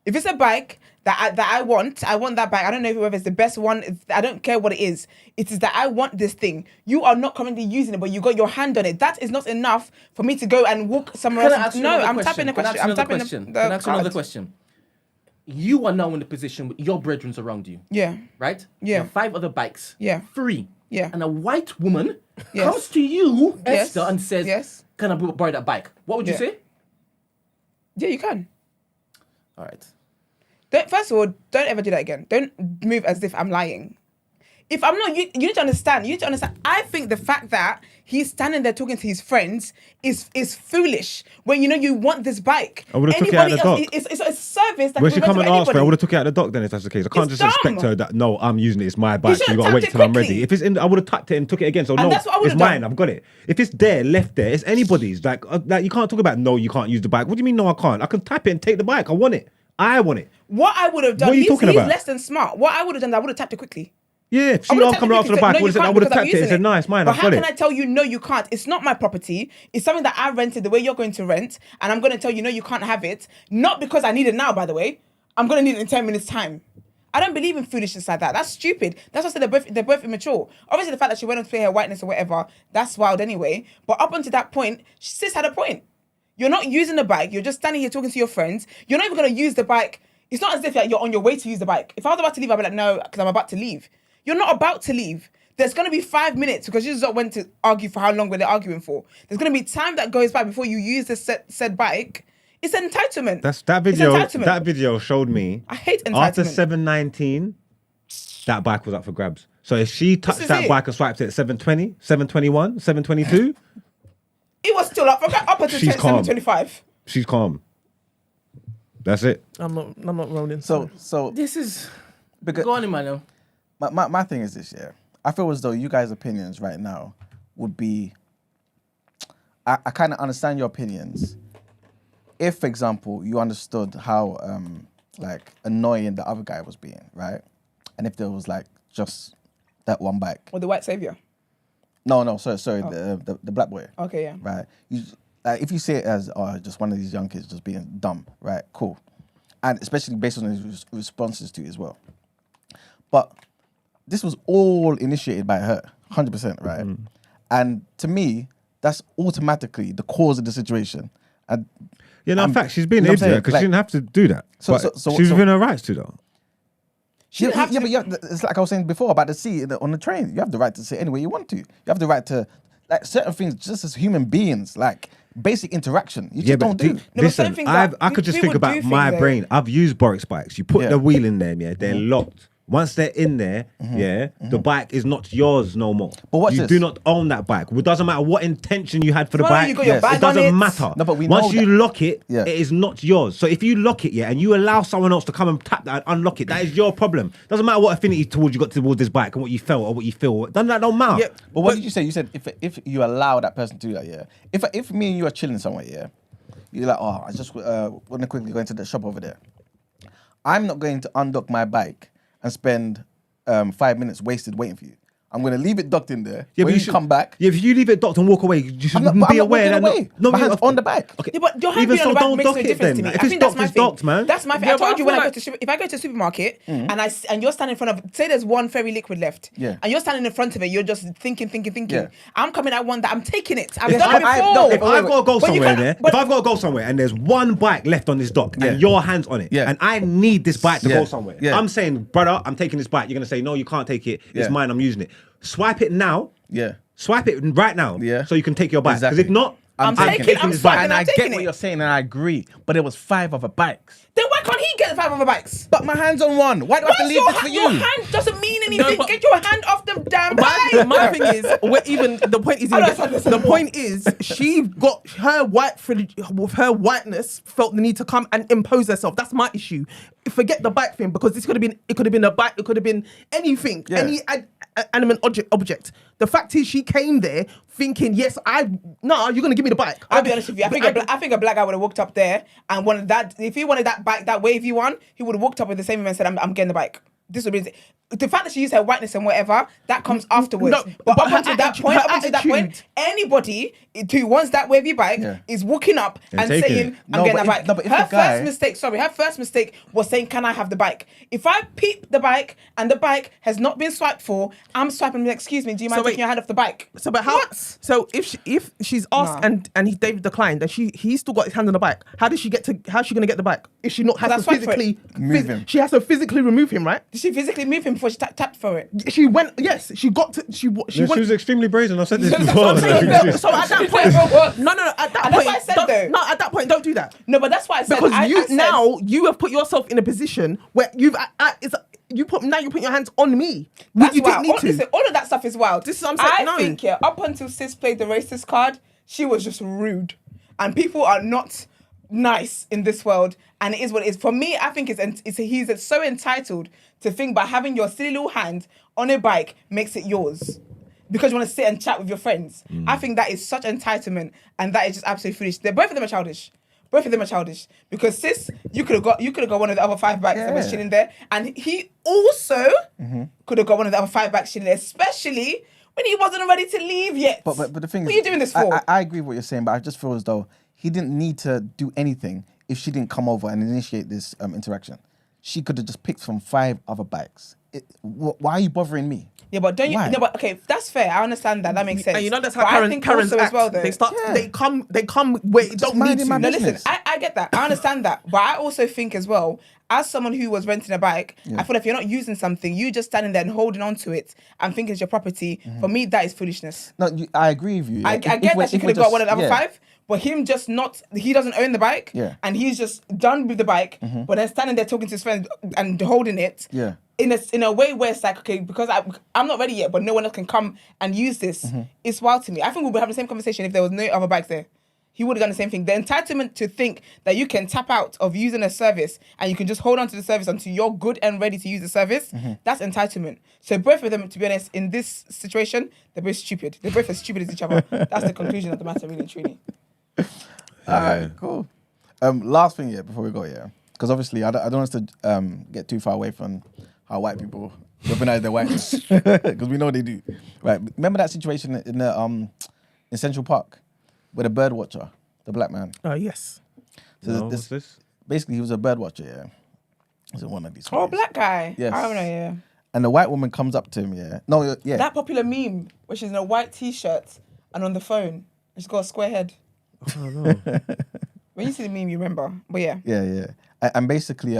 If it's a bike that I want that bike. I don't know whether it's the best one. I don't care what it is. It is that I want this thing. You are not currently using it, but you got your hand on it. That is not enough for me to go and walk somewhere Can I else. ask you No, another I'm question? tapping the Can I question. ask you I'm another tapping question? the Can I ask you another card. question? You are now in the position with your brethren around you. Yeah. Right? Yeah. You have 5 other bikes. Yeah. 3. Yeah. And a white woman Yes. comes to you, Yes. Esther, and says, Yes. can I borrow that bike? What would you Yeah. say? Yeah, you can. All right. First of all, don't ever do that again. Don't move as if I'm lying. If I'm not, you need to understand. You need to understand. I think the fact that he's standing there talking to his friends is foolish. When you want this bike. I would've took it out of the dock. It's a service that When can she be come and rented to ask me, I anybody. would have took it out of the dock then if that's the case. I can't It's just expect dumb. her that, no, I'm using it, it's my bike, so should've you gotta wait tapped it till I'm ready. quickly. If it's in, I would have tapped it and took it again. So And no, that's what I it's would've mine, done. I've got it. If it's there, left there, it's anybody's. Like you can't talk about, no, you can't use the bike. What do you mean, no, I can't? I can tap it and take the bike. I want it. I want it. What I would have done, What are you he's talking about? less than smart. What I would have done, I would have tapped it quickly. Yeah, if I she would've asked tapped come it after the quickly. bike, No, I would you have can't tapped because I'm it and using said, no, it's mine, But I've how got can it. I tell you, no, you can't? It's not my property. It's something that I rented the way you're going to rent. And I'm going to tell you, no, you can't have it. Not because I need it now, by the way. I'm going to need it in 10 minutes' time. I don't believe in foolishness like that. That's stupid. That's why I said they're both immature. Obviously, the fact that she went on to play her whiteness or whatever, that's wild anyway. But up until that point, sis had a point. You're not using the bike. You're just standing here talking to your friends. You're not even going to use the bike. It's not as if you're on your way to use the bike. If I was about to leave, I'd be like, no, because I'm about to leave. You're not about to leave. There's going to be 5 minutes because you just don't want to argue for how long we're arguing for. There's going to be time that goes by before you use this said bike. It's an entitlement. That It's video. entitlement. That video showed me. I hate entitlement. After 7:19, that bike was up for grabs. So if she touched is that it. bike and swiped it at 7:20, 7:21, 7:22, It was still up until She's calm. 7:25. she's calm. That's it. I'm not rolling. So This is... because Go on, Emmanuel. my thing is this, yeah. I feel as though you guys' opinions right now would be. I kind of understand your opinions. If, for example, you understood how like annoying the other guy was being, right? And if there was like just that one bike. Or the white savior. No, sorry, the black boy. Okay, yeah. Right. If you see it as just one of these young kids just being dumb, right? Cool. And especially based on his responses to it as well. But this was all initiated by her, 100%, right? And to me, that's automatically the cause of the situation. And Yeah, no, in fact, she's being you know an what I'm idiot because saying? she didn't have to do that. So- But so- she's so- within her rights to though. But it's like I was saying before about the seat on the train. You have the right to sit anywhere you want to. You have the right to, like, certain things just as human beings, like basic interaction. You just don't do. Listen, I could just think about my brain. I've used Borex bikes. You put the wheel in there, yeah, they're locked. Once they're in there, the bike is not yours no more. But watch you this. do not own that bike. It doesn't matter what intention you had for the Well, bike. you got your bag It doesn't on it. matter. No, but we Once know you that. lock it, it is not yours. So if you lock it, and you allow someone else to come and tap that and unlock it, that is your problem. Doesn't matter what affinity towards you got towards this bike and what you felt or what you feel. That don't matter. Yeah, but what did you say? You said if you allow that person to do that, yeah. If me and you are chilling somewhere, yeah, you're like, oh, I just want to quickly go into the shop over there. I'm not going to undock my bike and spend 5 minutes wasted waiting for you. I'm going to leave it docked in there. Yeah, when but you come back. Yeah, if you leave it docked and walk away, you should I'm not be aware that walking away. My hand's on the bike. Okay. Yeah, but your hand Even being on so, the back don't makes dock no it difference to then. me. If I it's think that's docked, my it's thing. docked, man. That's my thing. Yeah, I but told I you when feel I go to if I go to a supermarket and you're standing in front of, say there's one fairy liquid left, Yeah. and you're standing in front of it, you're just thinking. Yeah. I'm coming. I want that. I'm taking it. I've If done it before. I've got to go But you somewhere, can't- yeah. but- If I've got to go somewhere and there's one bike left on this dock Yeah. and your hand's on it, Yeah. and I need this bike to Yeah. go somewhere, Yeah. I'm saying, brother, I'm taking this bike. You're gonna say, no, you can't take it. Yeah. It's mine. I'm using it. Swipe it now. Yeah. Swipe it right now. Yeah. So you can take your bike. Because Exactly. if not, I'm taking taking, it. I'm swiping, And I'm I get taking what it. you're saying, and I agree. But there was 5 other bikes. Then why can't he get the 5 other bikes? But my hand's on one. Why do I have to leave this for you? Your hand doesn't mean anything. but- Get your hand off the damn bike. My thing is, the point is, she got her with her whiteness, felt the need to come and impose herself. That's my issue. Forget the bike thing, because it could have been a bike, it could have been anything, any animate object. The fact is, she came there thinking, yes, you're gonna give me the bike. I'll be honest with you. I think a black guy would have walked up there and wanted that. If he wanted that bike, that wavy one, he would have walked up with the same and said, "I'm getting the bike." This would be the fact that she used her whiteness and whatever that comes afterwards. No, but but up until that point, anybody who wants that wavy bike is walking up and taking saying, it. "I'm getting that bike." but if Her the guy- first mistake was saying, "Can I have the bike?" If I peep the bike and the bike has not been swiped for, I'm swiping. Excuse me, do you mind taking your hand off the bike? So, but how? What? So if she's asked and David declined, and he's still got his hand on the bike, how's she going to get the bike if she not has to physically move him? She has to physically remove him, right? Did she physically move him before she tapped for it? She went. Yes, she got to. She No, went. she was extremely brazen. I've said this That's before. what I'm saying. So at that point, no. At that And that's point, what I said, though. no. At that point, don't do that. No, but that's why I said Because I said, now you have put yourself in a position where you're putting your hands on me. That's You didn't wild. need to. Listen, all of that stuff is wild. This is what I'm saying. I think up until Sis played the racist card, she was just rude, and people are not nice in this world, and it is what it is. For me, I think he's so entitled to think by having your silly little hand on a bike makes it yours because you want to sit and chat with your friends. I think that is such entitlement, and that is just absolutely foolish. Both of them are childish. Both of them are childish because Sis, you could have got one of the other 5 bikes that was chilling there, and he also could have got one of the other 5 bikes chilling there, especially when he wasn't ready to leave yet. But the thing is, what are you doing this for? I agree with what you're saying, but I just feel as though he didn't need to do anything if she didn't come over and initiate this interaction. She could have just picked from 5 other bikes. Why are you bothering me? Yeah, but don't you? Why? No, but okay, that's fair. I understand that. That makes sense. And you know that's But how I think Karen's also act. as well, though. They start. Yeah. They come where it don't need to. No, listen. I get that. I understand that. But I also think as well, as someone who was renting a bike, I feel like if you're not using something, you just standing there and holding on to it and thinking it's your property. For me, that is foolishness. No, I agree with you. I get that she could have got one of the other 5. But him just not, he doesn't own the bike, and he's just done with the bike, but then standing there talking to his friends and holding it, in a way where it's like, okay, because I'm not ready yet, but no one else can come and use this. It's wild to me. I think we would have the same conversation if there was no other bikes there. He would have done the same thing. The entitlement to think that you can tap out of using a service and you can just hold on to the service until you're good and ready to use the service, that's entitlement. So both of them, to be honest, in this situation, they're both stupid. They're both as stupid as each other. That's the conclusion of the matter, really, truly. All right, cool. Last thing, before we go, because obviously I don't want us to get too far away from how white people weaponize their whiteness, because we know they do. Right? Remember that situation in the in Central Park with a bird watcher, the black man? Yes. So what's this? Basically, he was a bird watcher. Yeah, was it one of these? Oh, black guy. Yes. I don't know. Yeah. And the white woman comes up to him. That popular meme, which is in a white T-shirt and on the phone, she's got a square head. Oh no. When you see the meme, you remember. But yeah. Yeah. And basically,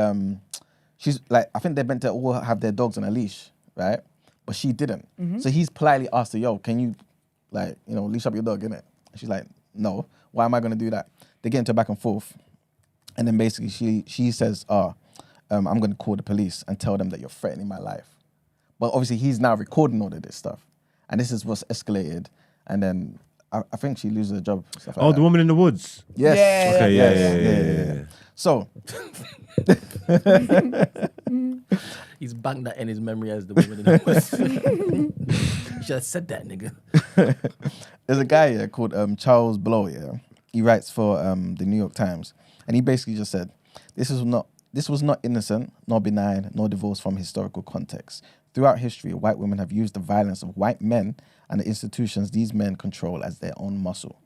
she's like, I think they're meant to all have their dogs on a leash, right? But she didn't. So he's politely asked her, yo, can you, leash up your dog, innit? And she's like, no. Why am I going to do that? They get into a back and forth. And then basically she says, I'm going to call the police and tell them that you're threatening my life. But obviously he's now recording all of this stuff. And this is what's escalated. And then I think she loses her job. Stuff like that. The woman in the woods? Yes. Yeah, okay, yeah. So. He's banked that in his memory as the woman in the woods. You should have said that, nigga. There's a guy here called Charles Blow, yeah. He writes for the New York Times. And he basically just said, this was not innocent, nor benign, nor divorced from historical context. Throughout history, white women have used the violence of white men and the institutions these men control as their own muscle.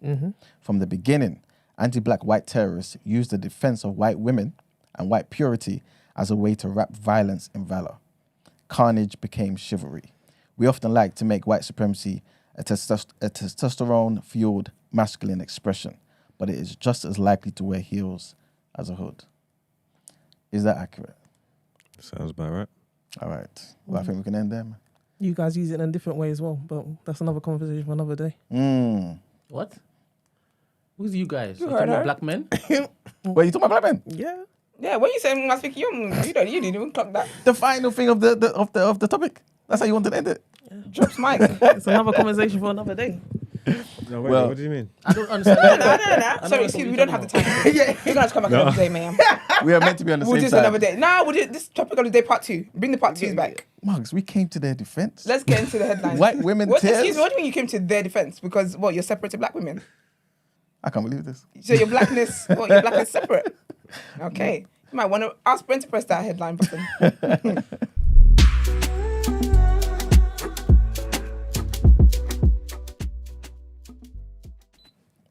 From the beginning, anti-black white terrorists used the defense of white women and white purity as a way to wrap violence in valor. Carnage became chivalry. We often like to make white supremacy a testosterone-fueled masculine expression, but it is just as likely to wear heels as a hood. Is that accurate? Sounds about right. All right. Well, I think we can end there, man. You guys use it in a different way as well, but that's another conversation for another day. What? Who's you guys? You You heard her. black men? Wait, you talking about black men? Yeah. Yeah, when you say I speak, you didn't even clock that. The final thing of the topic. That's how you wanted to end it. Drops mic. It's another conversation for another day. No, wait, Well- what do you mean? I don't understand. No. Sorry, excuse me, we don't have the time. You're going to have to come back another day, ma'am. We are meant to be on the We'll same do this side. another day. No, we'll do this topic on the day part 2. Bring the part 2s back. Mugs, we came to their defense. Let's get into the headlines. White women Excuse tears. me, what do you mean you came to their defense? Because, you're separate to black women? I can't believe this. So your blackness, your blackness separate? Okay. You might want to ask Brent to press that headline button.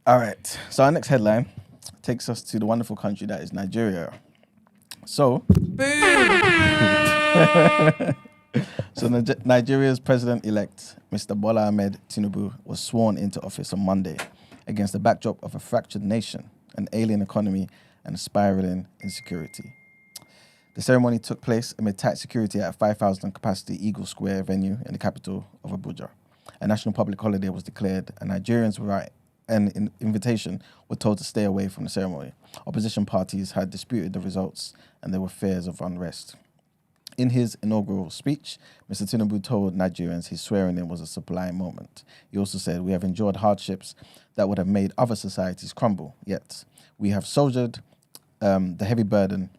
All right. So our next headline takes us to the wonderful country that is Nigeria. So, Nigeria's president-elect, Mr. Bola Ahmed Tinubu, was sworn into office on Monday against the backdrop of a fractured nation, an alien economy, and spiraling insecurity. The ceremony took place amid tight security at a 5,000 capacity Eagle Square venue in the capital of Abuja. A national public holiday was declared, and Nigerians without an invitation were told to stay away from the ceremony. Opposition parties had disputed the results, and there were fears of unrest. In his inaugural speech, Mr. Tinubu told Nigerians his swearing-in was a sublime moment. He also said, "We have endured hardships that would have made other societies crumble, yet we have shouldered the heavy burden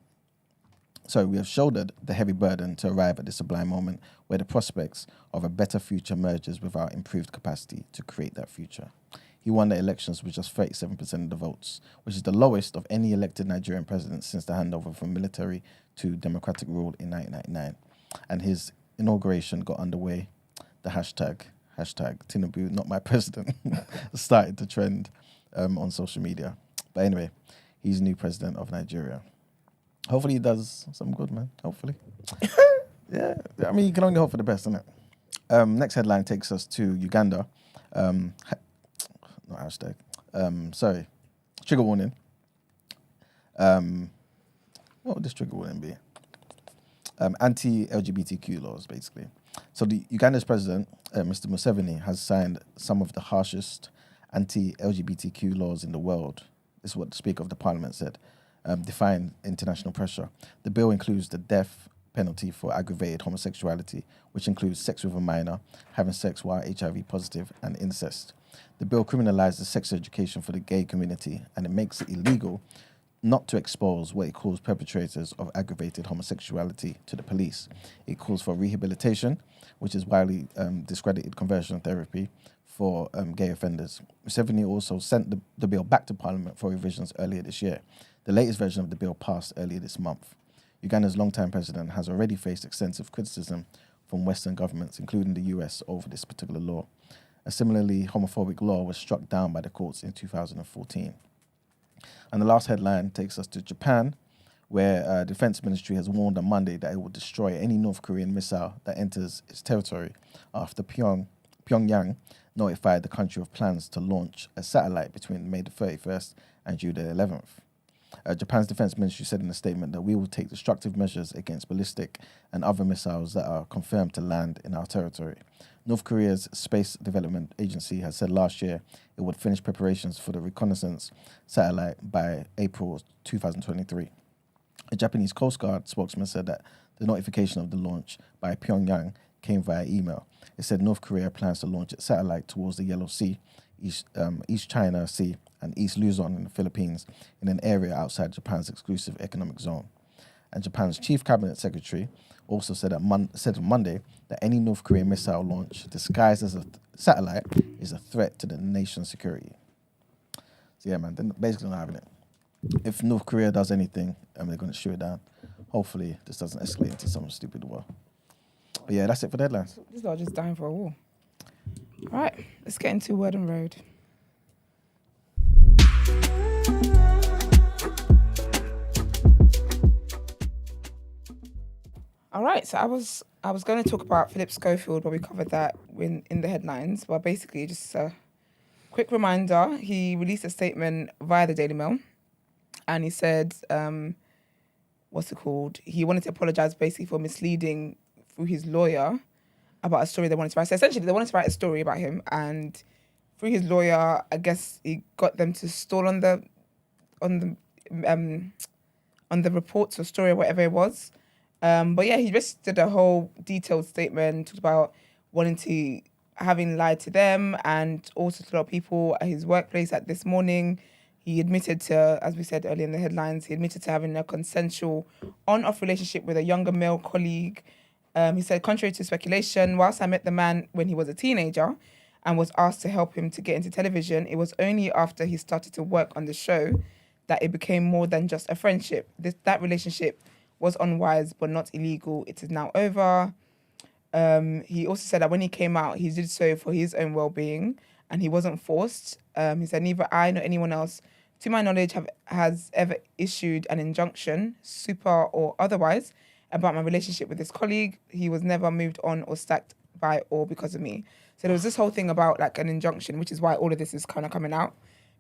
to arrive at this sublime moment where the prospects of a better future merges with our improved capacity to create that future." He won the elections with just 37% of the votes, which is the lowest of any elected Nigerian president since the handover from military to democratic rule in 1999. And his inauguration got underway. The hashtag Tinubu, not my president, started to trend on social media. But anyway, he's new president of Nigeria. Hopefully he does some good, man. Hopefully. Yeah, I mean, you can only hope for the best, innit? Next headline takes us to Uganda. Not hashtag. Sorry. Trigger warning. What would this trigger warning be? Anti-LGBTQ laws, basically. So the Uganda's president, Mr. Museveni, has signed some of the harshest anti-LGBTQ laws in the world. This is what the Speaker of the Parliament said, defying international pressure. The bill includes the death penalty for aggravated homosexuality, which includes sex with a minor, having sex while HIV positive, and incest. The bill criminalizes sex education for the gay community, and it makes it illegal not to expose what it calls perpetrators of aggravated homosexuality to the police. It calls for rehabilitation, which is widely discredited conversion therapy for gay offenders. Museveni also sent the bill back to Parliament for revisions earlier this year. The latest version of the bill passed earlier this month. Uganda's longtime president has already faced extensive criticism from Western governments, including the US, over this particular law. A similarly homophobic law was struck down by the courts in 2014. And the last headline takes us to Japan, where the Defense Ministry has warned on Monday that it will destroy any North Korean missile that enters its territory after Pyongyang notified the country of plans to launch a satellite between May the 31st and June the 11th. Japan's Defense Ministry said in a statement that we will take destructive measures against ballistic and other missiles that are confirmed to land in our territory. North Korea's Space Development Agency has said last year it would finish preparations for the reconnaissance satellite by April 2023. A Japanese Coast Guard spokesman said that the notification of the launch by Pyongyang came via email. It said North Korea plans to launch its satellite towards the Yellow Sea, East China Sea, and East Luzon in the Philippines, in an area outside Japan's exclusive economic zone. And Japan's chief cabinet secretary also said on Monday that any North Korean missile launch disguised as a satellite is a threat to the nation's security. So yeah, man, they're basically not having it. If North Korea does anything, they're going to shoot it down. Hopefully, this doesn't escalate into some stupid war. But yeah, that's it for the headlines. This is not just dying for a war. All right, let's get into Word on Road. All right, so I was going to talk about Phillip Schofield, but we covered that in the headlines. But basically, just a quick reminder, he released a statement via the Daily Mail, and he said, he wanted to apologise basically for misleading through his lawyer about a story they wanted to write. So essentially, they wanted to write a story about him, and through his lawyer, I guess he got them to stall on the reports or story or whatever it was. But yeah, he just did a whole detailed statement, talked about having lied to them and also to a lot of people at his workplace at this morning. He admitted to, as we said earlier in the headlines, he admitted to having a consensual on-off relationship with a younger male colleague. He said, contrary to speculation, whilst I met the man when he was a teenager and was asked to help him to get into television, it was only after he started to work on the show that it became more than just a friendship. That relationship was unwise but not illegal. It is now over. He also said that when he came out, he did so for his own well-being and he wasn't forced. He said, neither I nor anyone else, to my knowledge, has ever issued an injunction, super or otherwise, about my relationship with this colleague. He was never moved on or stacked by or because of me. So there was this whole thing about like an injunction, which is why all of this is kind of coming out,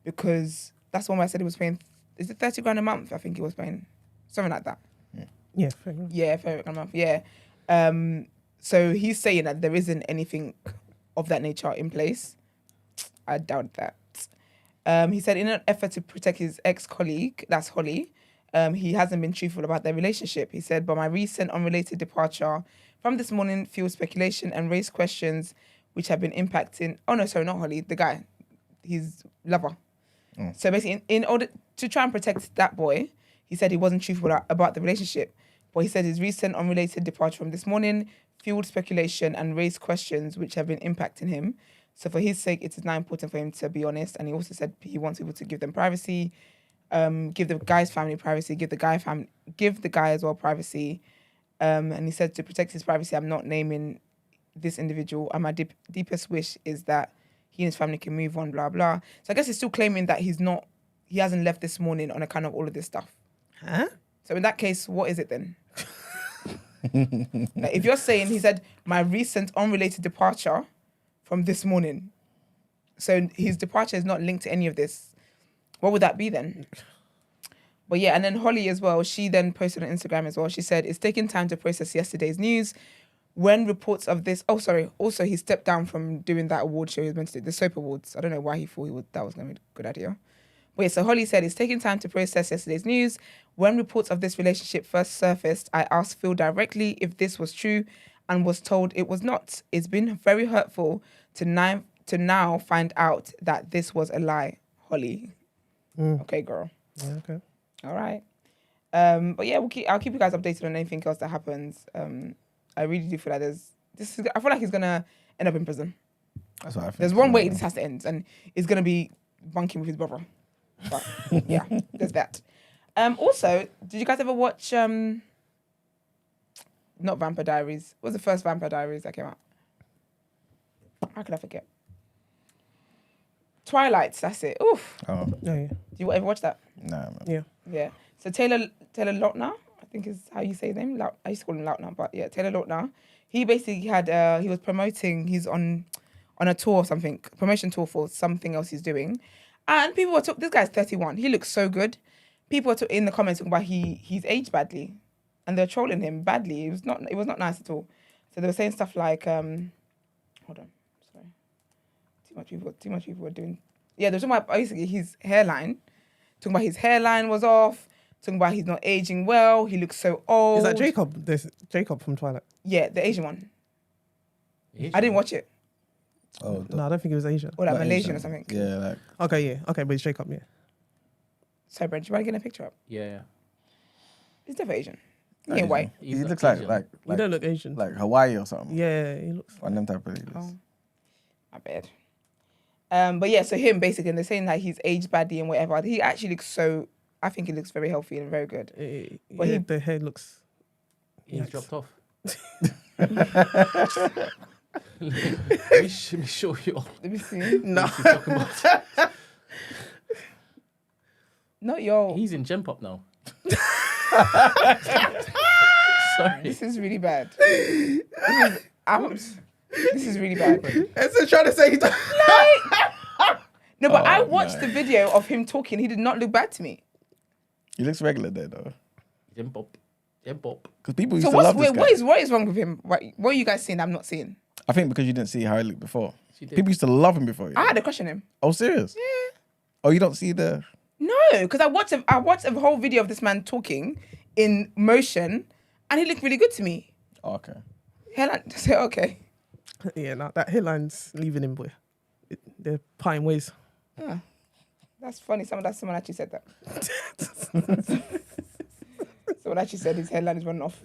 because that's one where I said he was paying, is it 30 grand a month? I think he was paying something like that. Yeah, fair enough. Yeah, 30 grand a month. Yeah. So he's saying that there isn't anything of that nature in place. I doubt that. He said in an effort to protect his ex-colleague, that's Holly, he hasn't been truthful about their relationship. He said, but my recent unrelated departure from this morning fueled speculation and raised questions which have been impacting... Oh, no, sorry, not Holly, the guy, his lover. So basically, in order to try and protect that boy, he said he wasn't truthful about the relationship. But he said his recent unrelated departure from this morning fueled speculation and raised questions which have been impacting him. So for his sake, it is now important for him to be honest. And he also said he wants people to give them privacy, give the guy's family privacy, give the guy as well privacy. And he said to protect his privacy, I'm not naming this individual. And my deepest wish is that he and his family can move on, blah, blah. So I guess he's still claiming that he hasn't left this morning on account of all of this stuff. Huh? So in that case, what is it then? Like, if you're saying, he said, my recent unrelated departure from this morning, so his departure is not linked to any of this, what would that be then? But yeah, and then Holly as well, she then posted on Instagram as well. She said, it's taking time to process yesterday's news. When reports of this... Oh, sorry. Also, he stepped down from doing that award show he was meant to do, the Soap Awards. I don't know why he thought that was going to be a good idea. But yeah, so Holly said, it's taking time to process yesterday's news. When reports of this relationship first surfaced, I asked Phil directly if this was true and was told it was not. It's been very hurtful to now find out that this was a lie, Holly. Okay, girl. Yeah, okay. All right. But yeah, I'll keep you guys updated on anything else that happens. I really do feel like I feel like he's gonna end up in prison. That's what I think. There's one way this has to end, and it's gonna be bunking with his brother. But yeah, there's that. Also, did you guys ever watch not Vampire Diaries? What was the first Vampire Diaries that came out? How could I forget? Twilight, that's it. Oof. Oh. Yeah. Did you ever watch that? Nah, man. Yeah. Yeah. So Taylor Lautner, I think is how you say his name. I used to call him Lautner, but yeah, Taylor Lautner. He basically had he was promoting. He's on a tour or something, promotion tour for something else he's doing, and people were talking. This guy's 31. He looks so good. People were in the comments talking about he's aged badly, and they're trolling him badly. It was not nice at all. So they were saying stuff like, hold on, sorry, too much people were doing. Yeah, they were talking about basically his hairline. Talking about his hairline was off. Talking about he's not aging well. He looks so old. Is that Jacob? There's Jacob from Twilight. Yeah, the Asian one. I didn't watch it. Oh, No, I don't think it was Asian. Or like Not Malaysian Asian. or something. Yeah, like Okay, yeah. Okay, but it's Jacob, yeah. Sorry, Brent, do you want to get a picture up? Yeah. He's definitely Asian. He not ain't Asian. white. He He's looks Asian. like You don't look Asian. like Hawaii or something. Yeah, he looks. One of them type of leaders. Oh, my bad. But yeah, so him basically, and they're saying that he's aged badly and whatever. He actually looks so. I think he looks very healthy and very good. But Yeah, the hair looks. He's Yikes. dropped off. Let me show you all. Let me see. No. What you're talking about. Not yo. He's in Gen Pop now. Sorry. This is really bad. This is really bad. It's trying to say he's. No, but I Oh, watched no. the video of him talking. He did not look bad to me. He looks regular there though. Gen Pop. Gen Pop. Because people used So to love this guy. what is wrong with him? What are you guys seeing that I'm not seeing? I think because you didn't see how he looked before. She did. People used to love him before. You I know? had a crush on him. Oh, serious? Yeah. Oh, you don't see the... No, because I watched a whole video of this man talking in motion, and he looked really good to me. Oh, okay. Hairline, so okay. Yeah, no, that hairline's leaving him, boy. They're parting ways. Yeah. That's funny. Someone actually said that. Someone actually said his hairline is running off.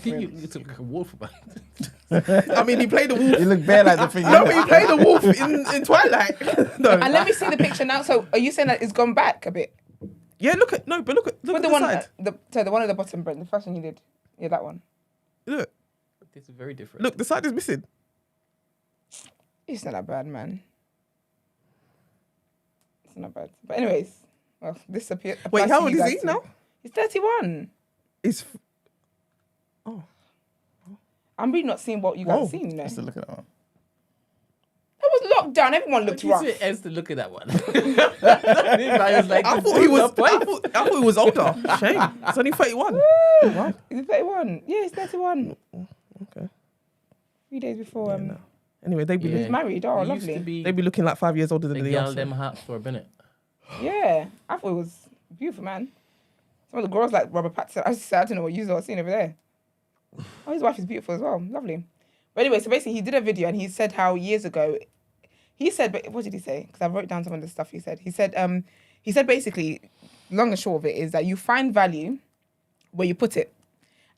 You look like a wolf about it. I mean, he played the wolf. You look bare like the thing. No, but he played the wolf in Twilight. No. And let me see the picture now. So, are you saying that it's gone back a bit? Yeah, look at the one, side. the one at the bottom, Brent. The first one you did. Yeah, that one. Look, This is very different. look, the side is missing. It's not that bad, man. It's not bad. But anyways, well, this appears. Wait, how old is he now? He's 31. I'm really not seeing what you guys have seen. Let's look at that one. It was lockdown. Everyone looked rough. You ends to look at that one. I was like, I thought he was. I thought he was older. Shame. It's only 31. Wow. Is he 31? Yeah, he's 31. Okay. 3 days before. Anyway, they be He's married. Oh, lovely. they be looking like 5 years older than the they girl are. them hot for a minute. Yeah, I thought it was beautiful, man. Some of the girls like Robert Pattinson. I don't know what you are seeing over there. Oh, his wife is beautiful as well. Lovely. But anyway, so basically he did a video and he said how years ago, but what did he say? Because I wrote down some of the stuff he said. He said basically, long and short of it is that you find value where you put it.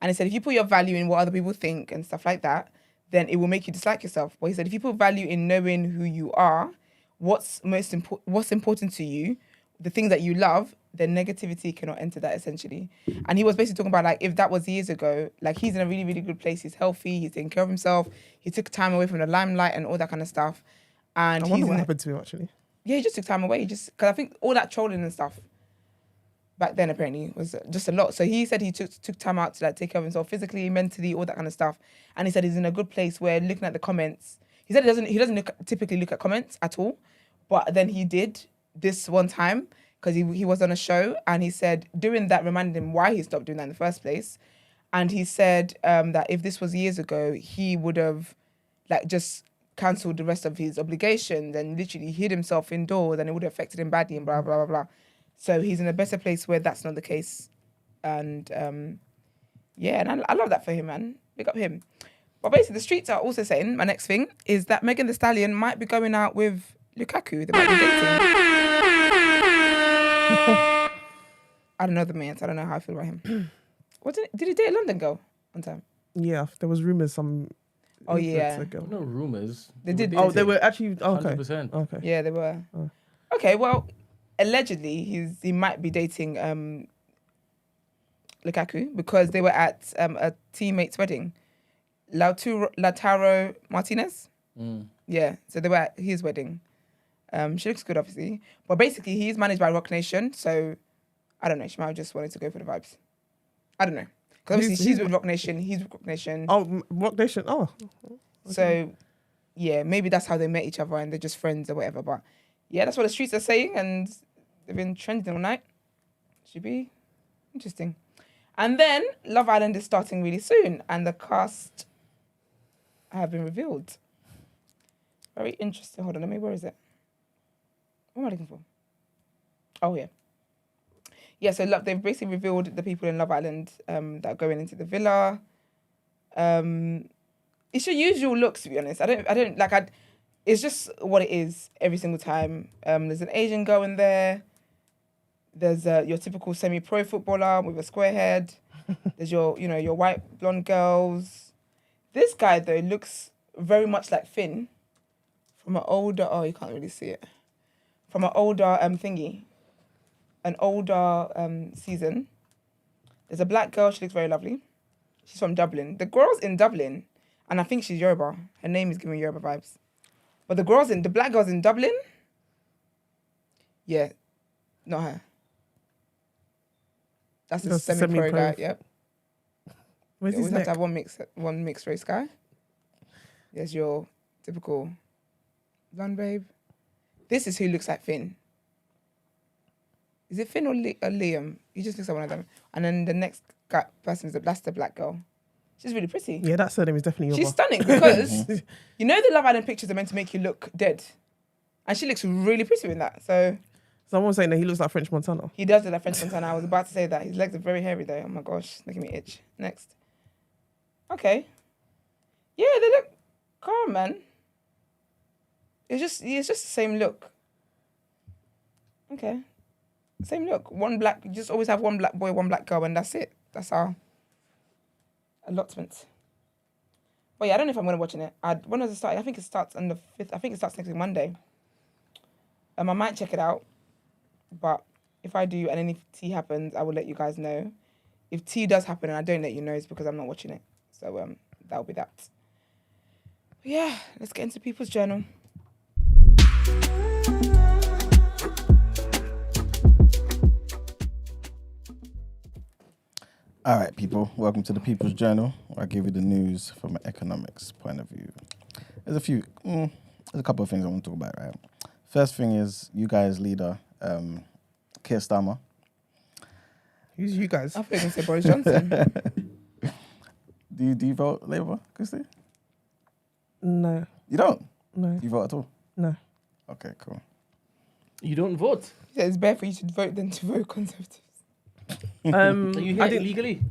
And he said if you put your value in what other people think and stuff like that, then it will make you dislike yourself. But he said if you put value in knowing who you are, what's important to you, the things that you love, then negativity cannot enter that essentially. And he was basically talking about like if that was years ago, like he's in a really, really good place. He's healthy. He's taking care of himself. He took time away from the limelight and all that kind of stuff. And I wonder what happened to him actually. Yeah, he just took time away. Because I think all that trolling and stuff back then apparently was just a lot. So he said he took time out to like take care of himself physically, mentally, all that kind of stuff. And he said he's in a good place where looking at the comments. He said he doesn't typically look at comments at all, but then he did this one time. Because he was on a show and he said doing that reminded him why he stopped doing that in the first place. And he said that if this was years ago, he would have like just cancelled the rest of his obligations and literally hid himself indoors and it would have affected him badly and blah, blah, blah, blah. So he's in a better place where that's not the case. And and I love that for him, man. Big up him. But basically the streets are also saying, my next thing, is that Megan Thee Stallion might be going out with Lukaku. They might be dating. I don't know the man, so I don't know how I feel about him. Did he date a London girl one time? Yeah, there was rumours Oh yeah. No rumours. They did. Oh, they were actually. Oh, okay. 100%. Okay. Yeah, they were. Oh. Okay, well, allegedly he might be dating Lukaku because they were at a teammate's wedding, Lautaro Martinez. Yeah, so they were at his wedding. She looks good, obviously. But basically, he's managed by Rock Nation, so I don't know. She might have just wanted to go for the vibes. I don't know. Because obviously, she's with Rock Nation, he's with Rock Nation. Oh, Rock Nation. Oh. Okay. So, yeah, maybe that's how they met each other and they're just friends or whatever. But, yeah, that's what the streets are saying, and they've been trending all night. Should be interesting. And then, Love Island is starting really soon, and the cast have been revealed. Very interesting. Hold on, where is it? What am I looking for? Oh, yeah. Yeah, so they've basically revealed the people in Love Island that are going into the villa. It's your usual looks, to be honest. It's just what it is every single time. There's an Asian girl in there. There's your typical semi-pro footballer with a square head. There's your white blonde girls. This guy, though, looks very much like Finn from an older... Oh, you can't really see it. From an older thingy. An older season. There's a black girl. She looks very lovely. She's from Dublin. The girl's in Dublin, and I think she's Yoruba. Her name is giving Yoruba vibes. But the black girl's in Dublin. Yeah, not her. That's a semi-pro guy. Yep. Where's his always neck? have to have one mixed race guy. There's your typical blonde babe. This is who looks like Finn. Is it Finn or Liam? He just looks like one of them. And then the next person that's the black girl. She's really pretty. Yeah, that surname is definitely She's Yoruba. stunning because you know the Love Island pictures are meant to make you look dead, and she looks really pretty in that. So Someone's saying that he looks like French Montana. he does look like French Montana. I was about to say that his legs are very hairy though. Oh my gosh, making me itch. Next. Okay. Yeah, they look calm, man. It's just the same look. Okay. Same look. One black. You just always have one black boy, one black girl, and that's it. That's our allotment. But yeah, I don't know if I'm going to watch it. When does it start? I think it starts on the 5th. I think it starts next week, Monday. I might check it out. But if I do and any tea happens, I will let you guys know. If tea does happen and I don't let you know, it's because I'm not watching it. So that'll be that. But yeah, let's get into People's Journal. All right, people. Welcome to the People's Journal. Where I give you the news from an economics point of view. There's a couple of things I want to talk about. Right. First thing is you guys' leader, Keir Starmer. Who's you guys? I thought you were going to say Boris Johnson. Do you vote Labour, Christy? No. You don't? No. You vote at all? No. Okay, cool. You don't vote? Yeah, it's better for you to vote than to vote Conservative. Are you here illegally?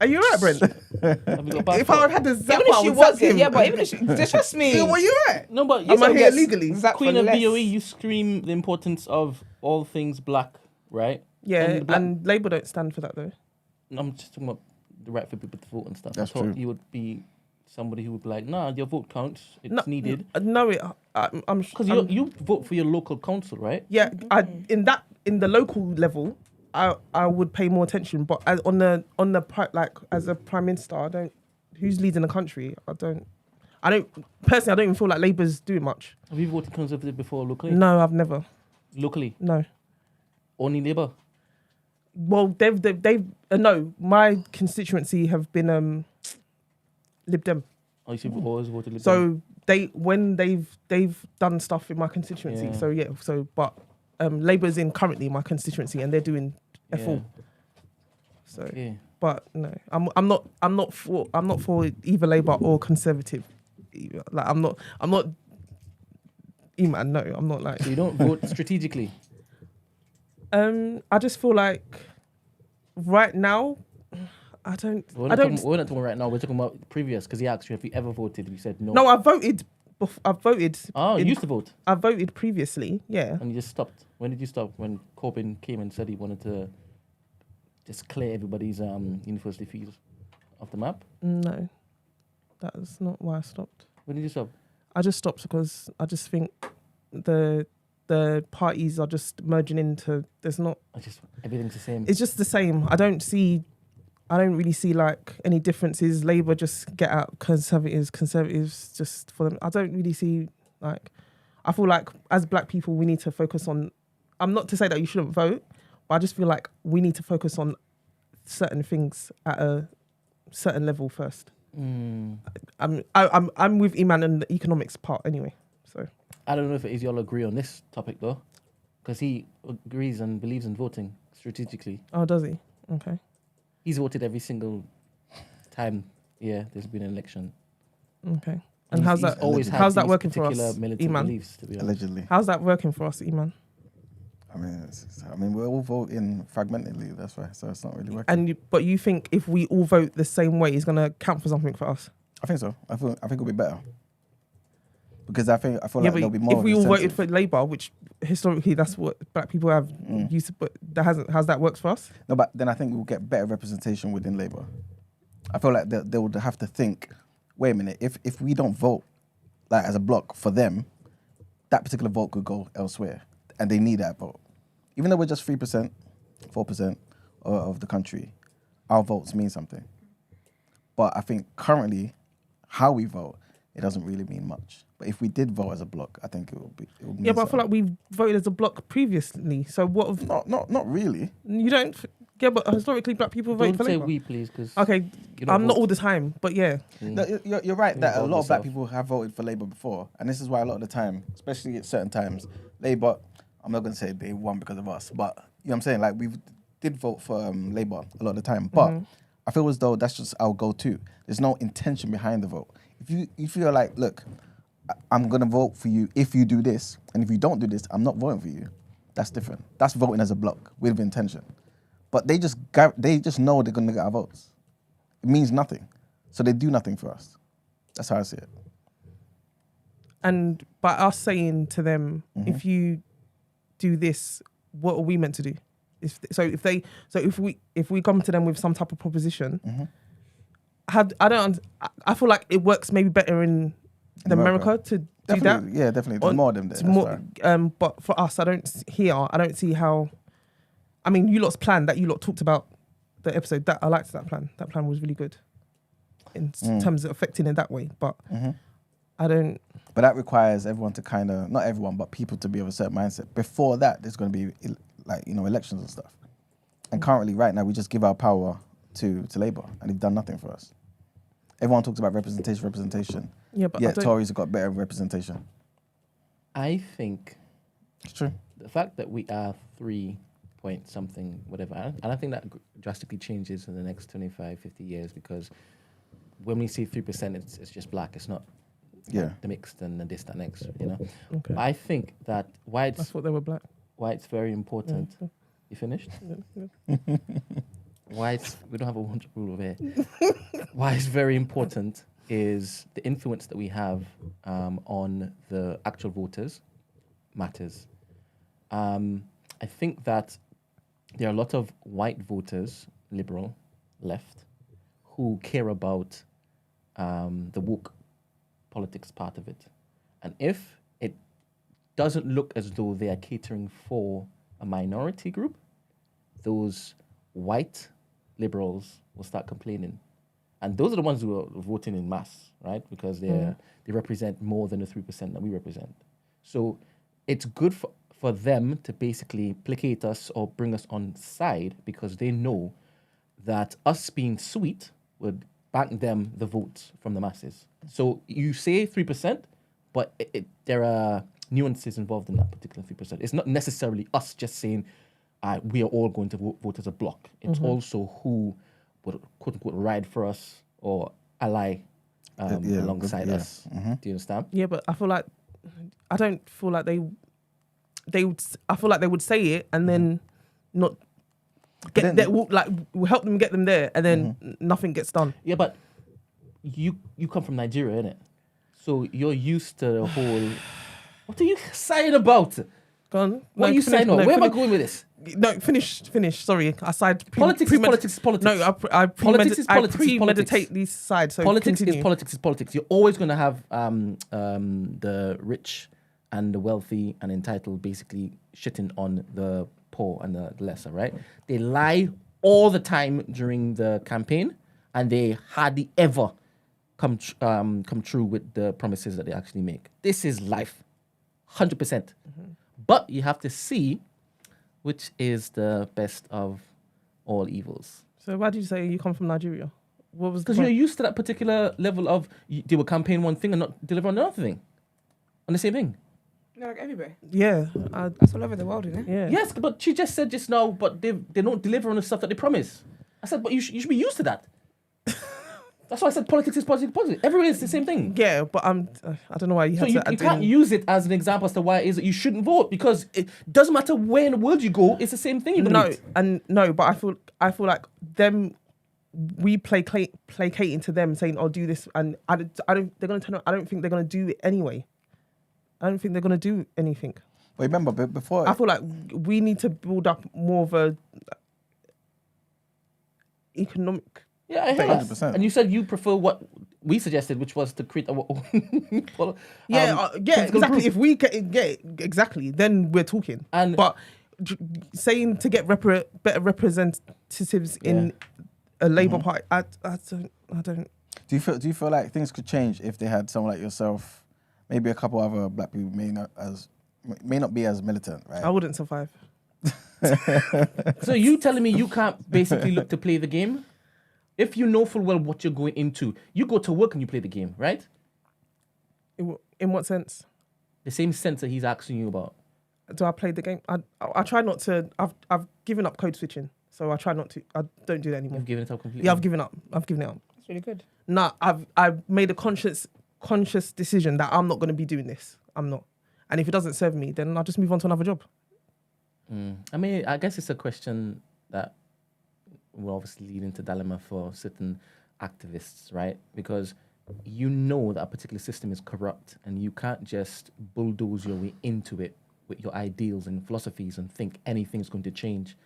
Are you right, Brent? If I had the zap, even if she was here, yeah, but even if she, just trust me. Were you right? No, but Am I here illegally? Queen of BOE, you scream the importance of all things black, right? Yeah, and Labour don't stand for that though. I'm just talking about the right for people to vote and stuff. That's I thought true. you would be somebody who would be like, nah, your vote counts. It's needed. No, I'm because you vote for your local council, right? Yeah, in the local level, I would pay more attention. But as a prime minister, I don't. Who's leading the country? I don't personally. I don't even feel like Labour's doing much. Have you voted Conservative before locally? No, I've never. Locally? No. Only Labour? Well, they've no. My constituency have been Lib Dem. Oh, you've always voted Lib Dem. So they've done stuff in my constituency. Yeah. But Labour's in currently my constituency and they're doing F4. So, but no, I'm not for either Labour or Conservative. Like I'm not. Eamonn, no, I'm not like. So you don't vote strategically. I just feel like right now, We're not talking right now. We're talking about previous because he asked you if you ever voted. You said no. No, I voted. I've voted. Oh, you used to vote. I voted previously. Yeah. And you just stopped. When did you stop? When Corbyn came and said he wanted to just clear everybody's university fees off the map? No, that's not why I stopped. When did you stop? I just stopped because I just think the parties are just merging into. There's not. Everything's the same. It's just the same. I don't really see like any differences. Labour just get out, Conservatives just for them. I don't really see like. I feel like as black people we need to focus on. I'm not to say that you shouldn't vote, but I just feel like we need to focus on certain things at a certain level first. I'm with Eamonn in the economics part anyway. So I don't know if it is y'all agree on this topic though, because he agrees and believes in voting strategically. Oh, does he? Okay. He's voted every single time. Yeah, there's been an election. Okay. And how's that working for us, Eamonn? Beliefs, to be honest. Allegedly. How's that working for us, Eamonn? I mean, we're all voting fragmentedly. That's why, so it's not really working. But you think if we all vote the same way, it's gonna count for something for us? I think so. I think it'll be better because I feel like there'll be more. If we all voted for Labour, which historically that's what black people have used to, but how's that works for us? No, but then I think we'll get better representation within Labour. I feel like they would have to think. Wait a minute. If we don't vote like as a bloc for them, that particular vote could go elsewhere, and they need that vote. Even though we're just 3%, 4% of the country, our votes mean something. But I think currently, how we vote, it doesn't really mean much. But if we did vote as a bloc, I think it would mean yeah, but I feel like we voted as a bloc previously. So what? Not really. You don't. Yeah, but historically, black people vote for Labour. Don't say we, please, because okay, I'm not all the time, but yeah. No, you're right that a lot of black people have voted for Labour before, and this is why a lot of the time, especially at certain times, Labour. I'm not going to say they won because of us, but you know what I'm saying? Like, we did vote for Labour a lot of the time. But I feel as though that's just our go-to. There's no intention behind the vote. If you're like, look, I'm gonna vote for you if you do this, and if you don't do this, I'm not voting for you. That's different. That's voting as a bloc with intention. But they just know they're gonna get our votes. It means nothing, so they do nothing for us. That's how I see it. And by us saying to them, if you do this, what are we meant to do? If we come to them with some type of proposition, I feel like it works maybe better in America to do that. Yeah, definitely. There's more of them there. But for us, I don't see how. I mean, you lot's plan that you lot talked about the episode. That I liked that plan. That plan was really good in terms of affecting it that way. But I don't. But that requires everyone to kind of, not everyone, but people to be of a certain mindset. Before that, there's going to be elections and stuff. And currently, right now, we just give our power to Labour, and they've done nothing for us. Everyone talks about representation. Yeah, but Tories have got better representation. I think it's true. The fact that we are 3 point something, whatever, I don't think that drastically changes in the next 25, 50 years, because when we see 3%, it's just black. It's not the mixed and this, that, next, you know. Okay. I think that I thought they were black. Why it's very important. Yeah. You finished? Yeah. We don't have a 100 rule over here. Why it's very important is the influence that we have on the actual voters matters. I think that there are a lot of white voters, liberal, left, who care about the woke politics part of it. And if it doesn't look as though they are catering for a minority group, those white liberals will start complaining. And those are the ones who are voting in mass, right? Because they represent more than the 3% that we represent. So it's good for them to basically placate us or bring us on side, because they know that us being sweet would bank them the votes from the masses. So you say 3%, but there are nuances involved in that particular 3%. It's not necessarily us just saying we are all going to vote as a bloc. It's also who would, quote unquote, ride for us or ally alongside us. Do you understand? Yeah, but I feel like I don't feel like they would. I feel like they would say it and then not get that. We'll help them get them there, and then nothing gets done. Yeah, but you come from Nigeria, innit? So you're used to the whole. What are you saying about? Go on. What are you saying? Where am I going with this? No, finish. Sorry, aside. Politics is politics. No, I premeditate these sides. So politics is politics. You're always going to have the rich and the wealthy and entitled basically shitting on the poor and the lesser, right? They lie all the time during the campaign, and they hardly ever come true with the promises that they actually make. This is life, 100%. But you have to see which is the best of all evils. So why did you say you come from Nigeria? What was because you're used to that particular level of they will campaign one thing and not deliver on another thing, on the same thing. No, like everywhere. Yeah, that's all over the world, isn't it? Yeah. Yes, but she just said just now, but they don't deliver on the stuff that they promise. I said, but you should be used to that. That's why I said politics is politics. Everywhere is the same thing. Yeah, but I don't know why you have to. You can't use it as an example as to why it is that you shouldn't vote, because it doesn't matter where in the world you go, it's the same thing. But I feel like them. We placating to them, saying, "Oh, do this," and I don't. They're gonna turn. I don't think they're gonna do it anyway. I don't think they're gonna do anything. But remember, before I feel like we need to build up more of a economic. Yeah, I hear 100%. And you said you prefer what we suggested, which was to create our own. Exactly. Group. If we get exactly, then we're talking. But saying to get better representatives in a Labour Party, I don't. Do you feel like things could change if they had someone like yourself, maybe a couple other black people may not be as militant, right? I wouldn't survive. So you telling me you can't basically look to play the game? If you know full well what you're going into, you go to work and you play the game, right? In what sense? The same sense that he's asking you about. Do I play the game? I try not to. I've given up code switching. So I try not to. I don't do that anymore. You've given it up completely. Yeah, I've given up. I've given it up. That's really good. Nah, I've made a conscious decision that I'm not going to be doing this. I'm not. And if it doesn't serve me, then I'll just move on to another job. I mean, I guess it's a question that will obviously lead into dilemma for certain activists, right? Because you know that a particular system is corrupt and you can't just bulldoze your way into it with your ideals and philosophies and think anything's going to change.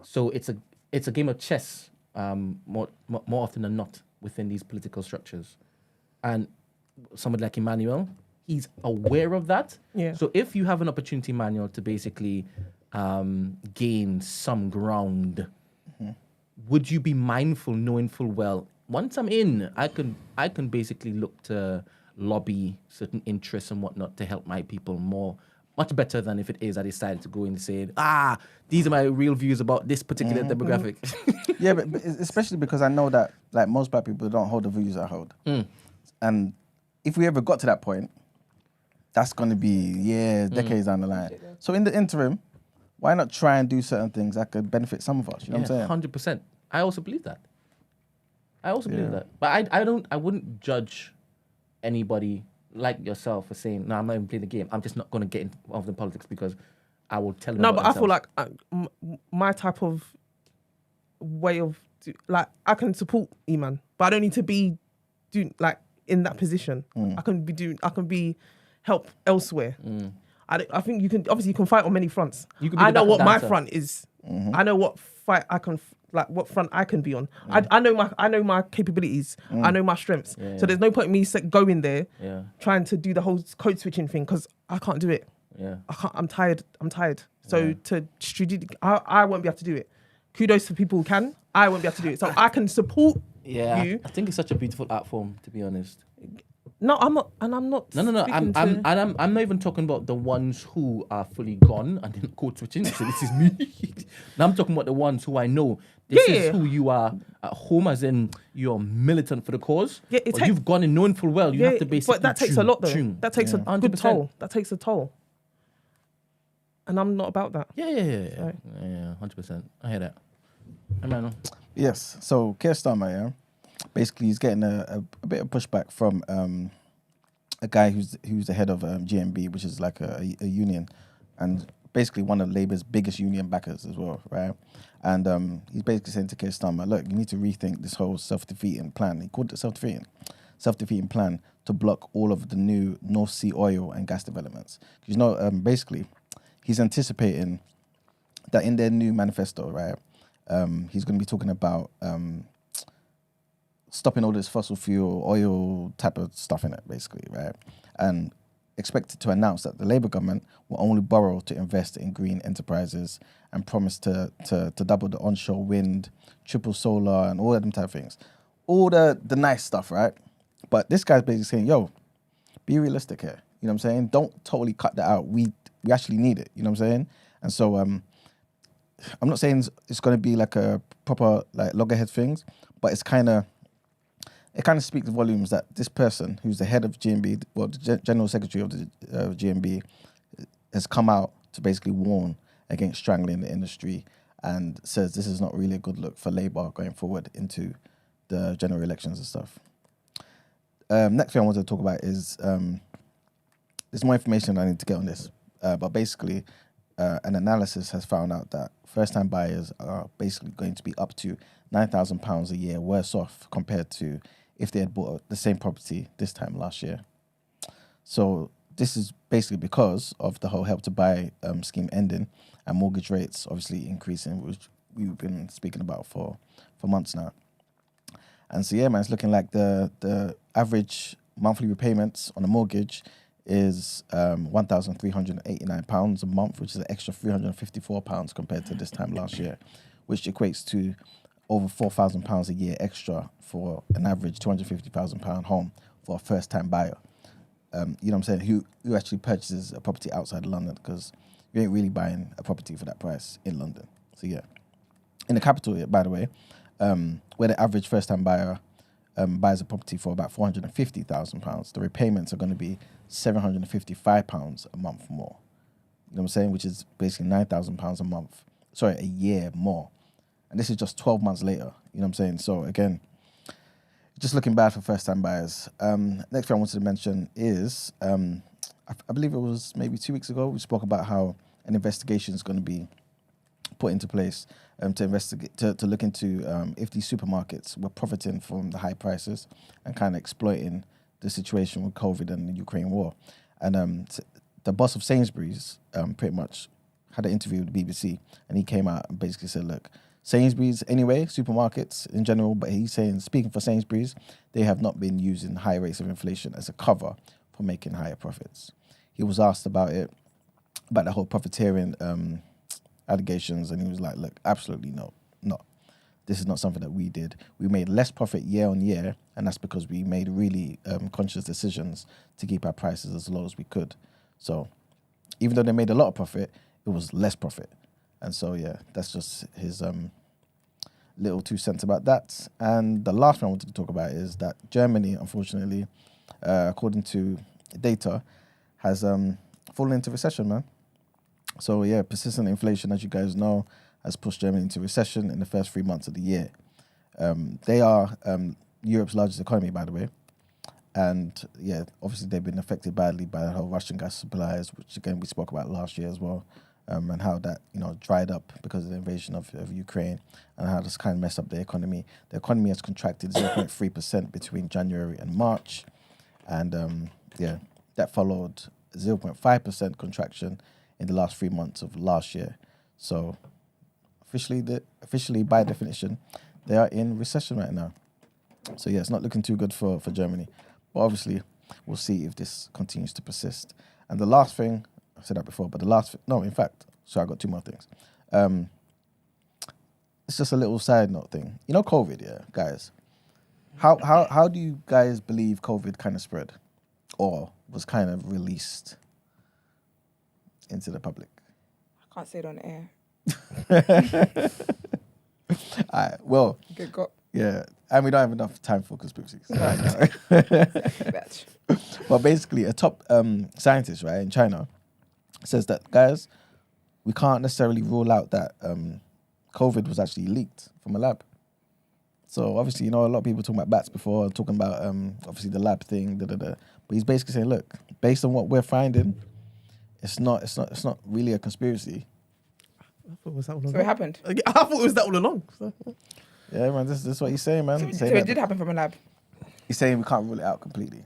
So it's a game of chess more often than not within these political structures. And somebody like Emmanuel, he's aware of that. Yeah. So if you have an opportunity, Emmanuel, to basically gain some ground, would you be mindful, knowing full well, once I'm in, I can basically look to lobby certain interests and whatnot to help my people much better than if it is I decided to go in and say, these are my real views about this particular demographic. Yeah, but especially because I know that like most black people don't hold the views I hold. And if we ever got to that point, that's going to be, decades down the line. So in the interim, why not try and do certain things that could benefit some of us? You know what I'm saying? 100%. I also believe that. But I wouldn't judge anybody like yourself for saying, no, I'm not even playing the game. I'm just not going to get involved in politics because I will tell them. No, but I feel like my type of way of I can support Eamonn, but I don't need to be doing in that position. I can be help elsewhere. I think you can fight on many fronts. I know what my front is. I know what fight I can what front I can be on. I know my capabilities. I know my strengths. So there's no point in me going there trying to do the whole code switching thing because I can't do it. I'm tired. So to strategic, I won't be able to do it. Kudos to people who can. I won't be able to do it. So I can support you. I think it's such a beautiful art form, to be honest. No, I'm not, and I'm not. No. I'm not even talking about the ones who are fully gone and then code switching. So this is me. Now I'm talking about the ones who I know. This is who you are at home, as in you're militant for the cause. Yeah, but you've gone in knowing full well you have to basically. But that takes a lot, though. That takes a good toll. That takes a toll. And I'm not about that. Yeah, 100%. I hear that. Emmanuel. Yes. So Keir Starmer, basically he's getting a bit of pushback from a guy who's the head of GMB, which is like a union, and basically one of Labour's biggest union backers as well, right? And he's basically saying to Keir Starmer, look, you need to rethink this whole self-defeating plan. He called it self-defeating plan to block all of the new North Sea oil and gas developments. Because basically, he's anticipating that in their new manifesto, right, he's going to be talking about stopping all this fossil fuel, oil type of stuff in it, basically, right? And expected to announce that the Labour government will only borrow to invest in green enterprises and promise to double the onshore wind, triple solar, and all of them type of things. All the nice stuff, right? But this guy's basically saying, yo, be realistic here. You know what I'm saying? Don't totally cut that out. We actually need it. You know what I'm saying? And so I'm not saying it's going to be like a proper like loggerhead things, but it kind of speaks volumes that this person, who's the head of GMB, well, the general secretary of the GMB, has come out to basically warn against strangling the industry and says this is not really a good look for Labour going forward into the general elections and stuff. Next thing I want to talk about is there's more information I need to get on this, but basically an analysis has found out that first-time buyers are basically going to be up to £9,000 a year worse off compared to if they had bought the same property this time last year. So this is basically because of the whole Help to Buy scheme ending and mortgage rates obviously increasing, which we've been speaking about for months now. And so, man, it's looking like the average monthly repayments on a mortgage is £1,389 a month, which is an extra £354 compared to this time last year, which equates to over £4,000 a year extra for an average £250,000 home for a first-time buyer. You know what I'm saying? Who actually purchases a property outside of London, because you ain't really buying a property for that price in London. So yeah, in the capital, by the way, where the average first-time buyer buys a property for about £450,000, the repayments are going to be £755 a month more. You know what I'm saying? Which is basically £9,000 a year more. And this is just 12 months later. You know what I'm saying? So again, just looking bad for first-time buyers. Next thing I wanted to mention is, I believe it was maybe 2 weeks ago, we spoke about how an investigation is going to be put into place to investigate, to look into if these supermarkets were profiting from the high prices and kind of exploiting the situation with COVID and the Ukraine war. And the boss of Sainsbury's pretty much had an interview with the BBC, and he came out and basically said, look, Sainsbury's anyway, supermarkets in general, but he's saying, speaking for Sainsbury's, they have not been using high rates of inflation as a cover for making higher profits. He was asked about it, about the whole profiteering allegations, and he was like, look, absolutely no. This is not something that we did. We made less profit year on year, and that's because we made really conscious decisions to keep our prices as low as we could. So even though they made a lot of profit, it was less profit. And so, yeah, that's just his little 2 cents about that. And the last thing I wanted to talk about is that Germany, unfortunately, according to data, has fallen into recession, man. So, yeah, persistent inflation, as you guys know, has pushed Germany into recession in the first 3 months of the year. They are Europe's largest economy, by the way. And, yeah, obviously they've been affected badly by the whole Russian gas supplies, which, again, we spoke about last year as well, and how that, dried up because of the invasion of Ukraine, and how this kind of messed up the economy. The economy has contracted 0.3% between January and March. And, that followed 0.5% contraction in the last 3 months of last year. So officially, by definition, they are in recession right now. So yeah, it's not looking too good for Germany. But obviously, we'll see if this continues to persist. And the last thing, I said that before, but I got 2 more things. It's just a little side note thing. COVID, yeah, guys. How do you guys believe COVID kind of spread, or was kind of released into the public? I can't say it on air. All right, well, Good God. yeah, and we don't have enough time for conspiracies. That's But basically, a top scientist, right, in China says that, guys, we can't necessarily rule out that COVID was actually leaked from a lab. So obviously, a lot of people talking about bats before, talking about obviously the lab thing, But he's basically saying, look, based on what we're finding, it's not really a conspiracy. I thought it was that all along. So it happened. I thought it was that all along. So. Yeah, man, this is what he's saying, man. So it did happen from a lab. He's saying we can't rule it out completely.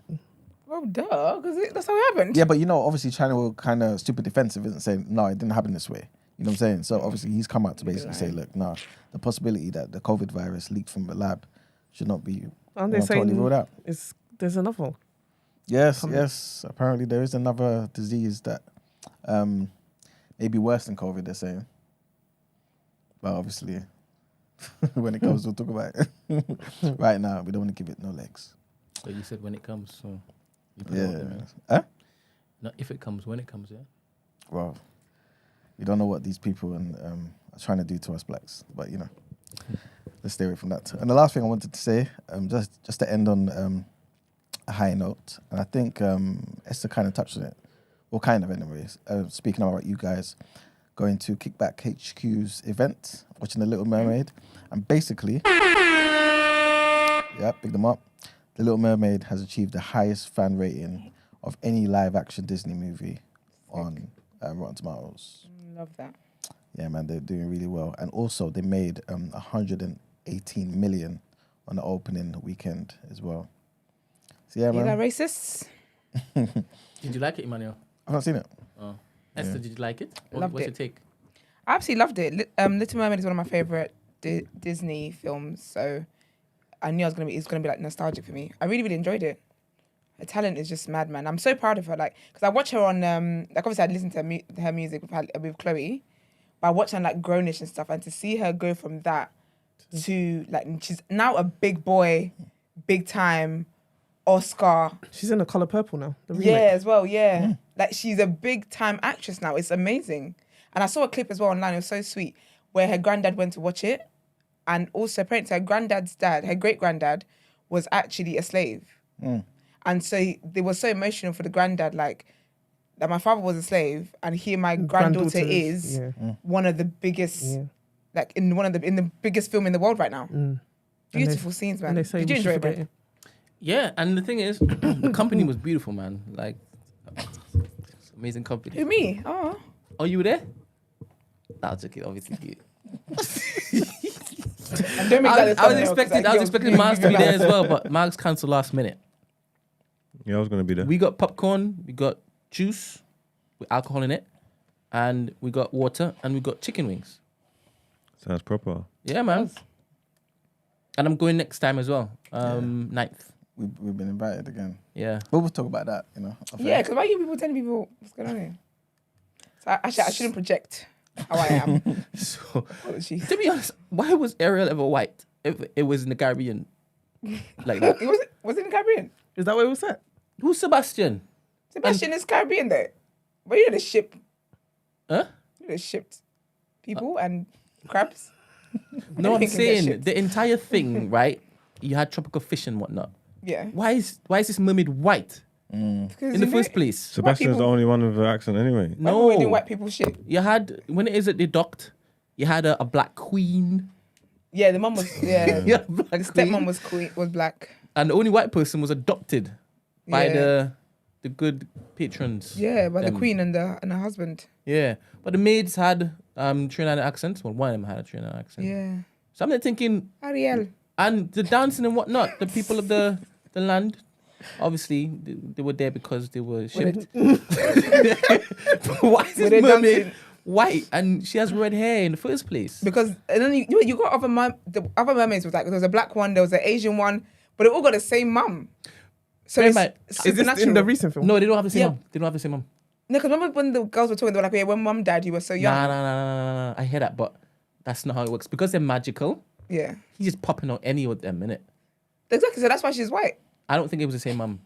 Well, duh, because that's how it happened. Yeah, but obviously China will kind of stupid defensive, isn't saying, no, it didn't happen this way. You know what I'm saying? So obviously he's come out to basically say, look, nah, the possibility that the COVID virus leaked from the lab should not be totally ruled out. There's another one. Yes. Apparently there is another disease that may be worse than COVID, they're saying. But obviously, when it comes, we'll talk about it. Right now, we don't want to give it no legs. So you said when it comes, so you put Yeah. it out there. Huh? Not if it comes, when it comes, yeah. Well, you don't know what these people are trying to do to us blacks, but let's stay away from that. And the last thing I wanted to say, just to end on a high note, and I think Esther kind of touched on it, well, kind of anyways. Speaking about you guys going to Kickback HQ's event, watching the Little Mermaid, and basically, yeah, big them up. The Little Mermaid has achieved the highest fan rating of any live-action Disney movie on Rotten Tomatoes. Love that. Yeah, man, they're doing really well. And also, they made 118 million on the opening weekend as well. So, yeah, man. You like racists? Did you like it, Emmanuel? I've not seen it. Oh. Esther, did you like it? Loved What's it. your take? I absolutely loved it. Little Mermaid is one of my favorite Disney films, so I knew it's gonna be like nostalgic for me. I really, really enjoyed it. Her talent is just mad, man. I'm so proud of her, because I watch her on obviously I listen to her music with Chloe, but I watch her on Grownish and stuff, and to see her go from that to she's now a big boy, big time Oscar. She's in The Colour Purple now. The remake. Yeah, as well, yeah. She's a big time actress now. It's amazing. And I saw a clip as well online, it was so sweet, where her granddad went to watch it. And also apparently her granddad's dad, her great granddad, was actually a slave. And so it was so emotional for the granddad, that my father was a slave and my granddaughter is one of the biggest like in the biggest film in the world right now. Beautiful scenes, man. And they say Did you we enjoy should it, forget man? Yeah, and the thing is, the company was beautiful, man. Like, amazing company. Who, me? Oh. Oh, you were there? Nah, I'll check it, obviously. And don't make that the I was thumbnail, 'cause, like, expecting you're Margs to be giving there out. as well, but Margs cancelled last minute. Yeah, I was gonna be there. We got popcorn, we got juice with alcohol in it, and we got water, and we got chicken wings. Sounds proper. Yeah, man. And I'm going next time as well. 9th. We've been invited again. Yeah. But we'll talk about that, you know. Yeah, because why are you people telling people what's going on here? So I shouldn't project how I am. So, Apologies. to be honest, why was Ariel ever white if it was in the Caribbean like that? Was it in the Caribbean? Is that what it was said? Who's Sebastian? Sebastian is Caribbean though. But you know the ship. Huh? You know the shipped people and crabs. No, I'm Anything can get saying shipped. the entire thing, right? You had tropical fish and whatnot. Yeah. Why is this mermaid white in the first place? Sebastian's the only one with an accent anyway. No, Doing white people shit. you had when it is at the docked, you had a black queen. Yeah, the mum was Yeah, black the stepmom was black. And the only white person was adopted by Yeah. the good patrons. Yeah, by the them. queen and her husband. Yeah, but the maids had Trinidad accents. Well, one of them had a Trinidad accent. Yeah. So I'm there thinking, Ariel. and the dancing and whatnot. The people of the land, obviously, they were there because they were shipped. Why is Were this they mermaid dancing? white and she has red hair in the first place? Because and then you got the other mermaids was like there was a black one, there was an Asian one, but they all got the same mum. So Bear in it's mind, Is this in the supernatural. recent film? No, they don't have the same Yeah. mum. They don't have the same mum. No, because remember when the girls were talking, they were like, "Yeah, when mum died, you were so young." Nah. I hear that, but that's not how it works. Because they're magical, Yeah, he's just popping out any of them, innit? exactly. So that's why she's white. I don't think it was the same mum.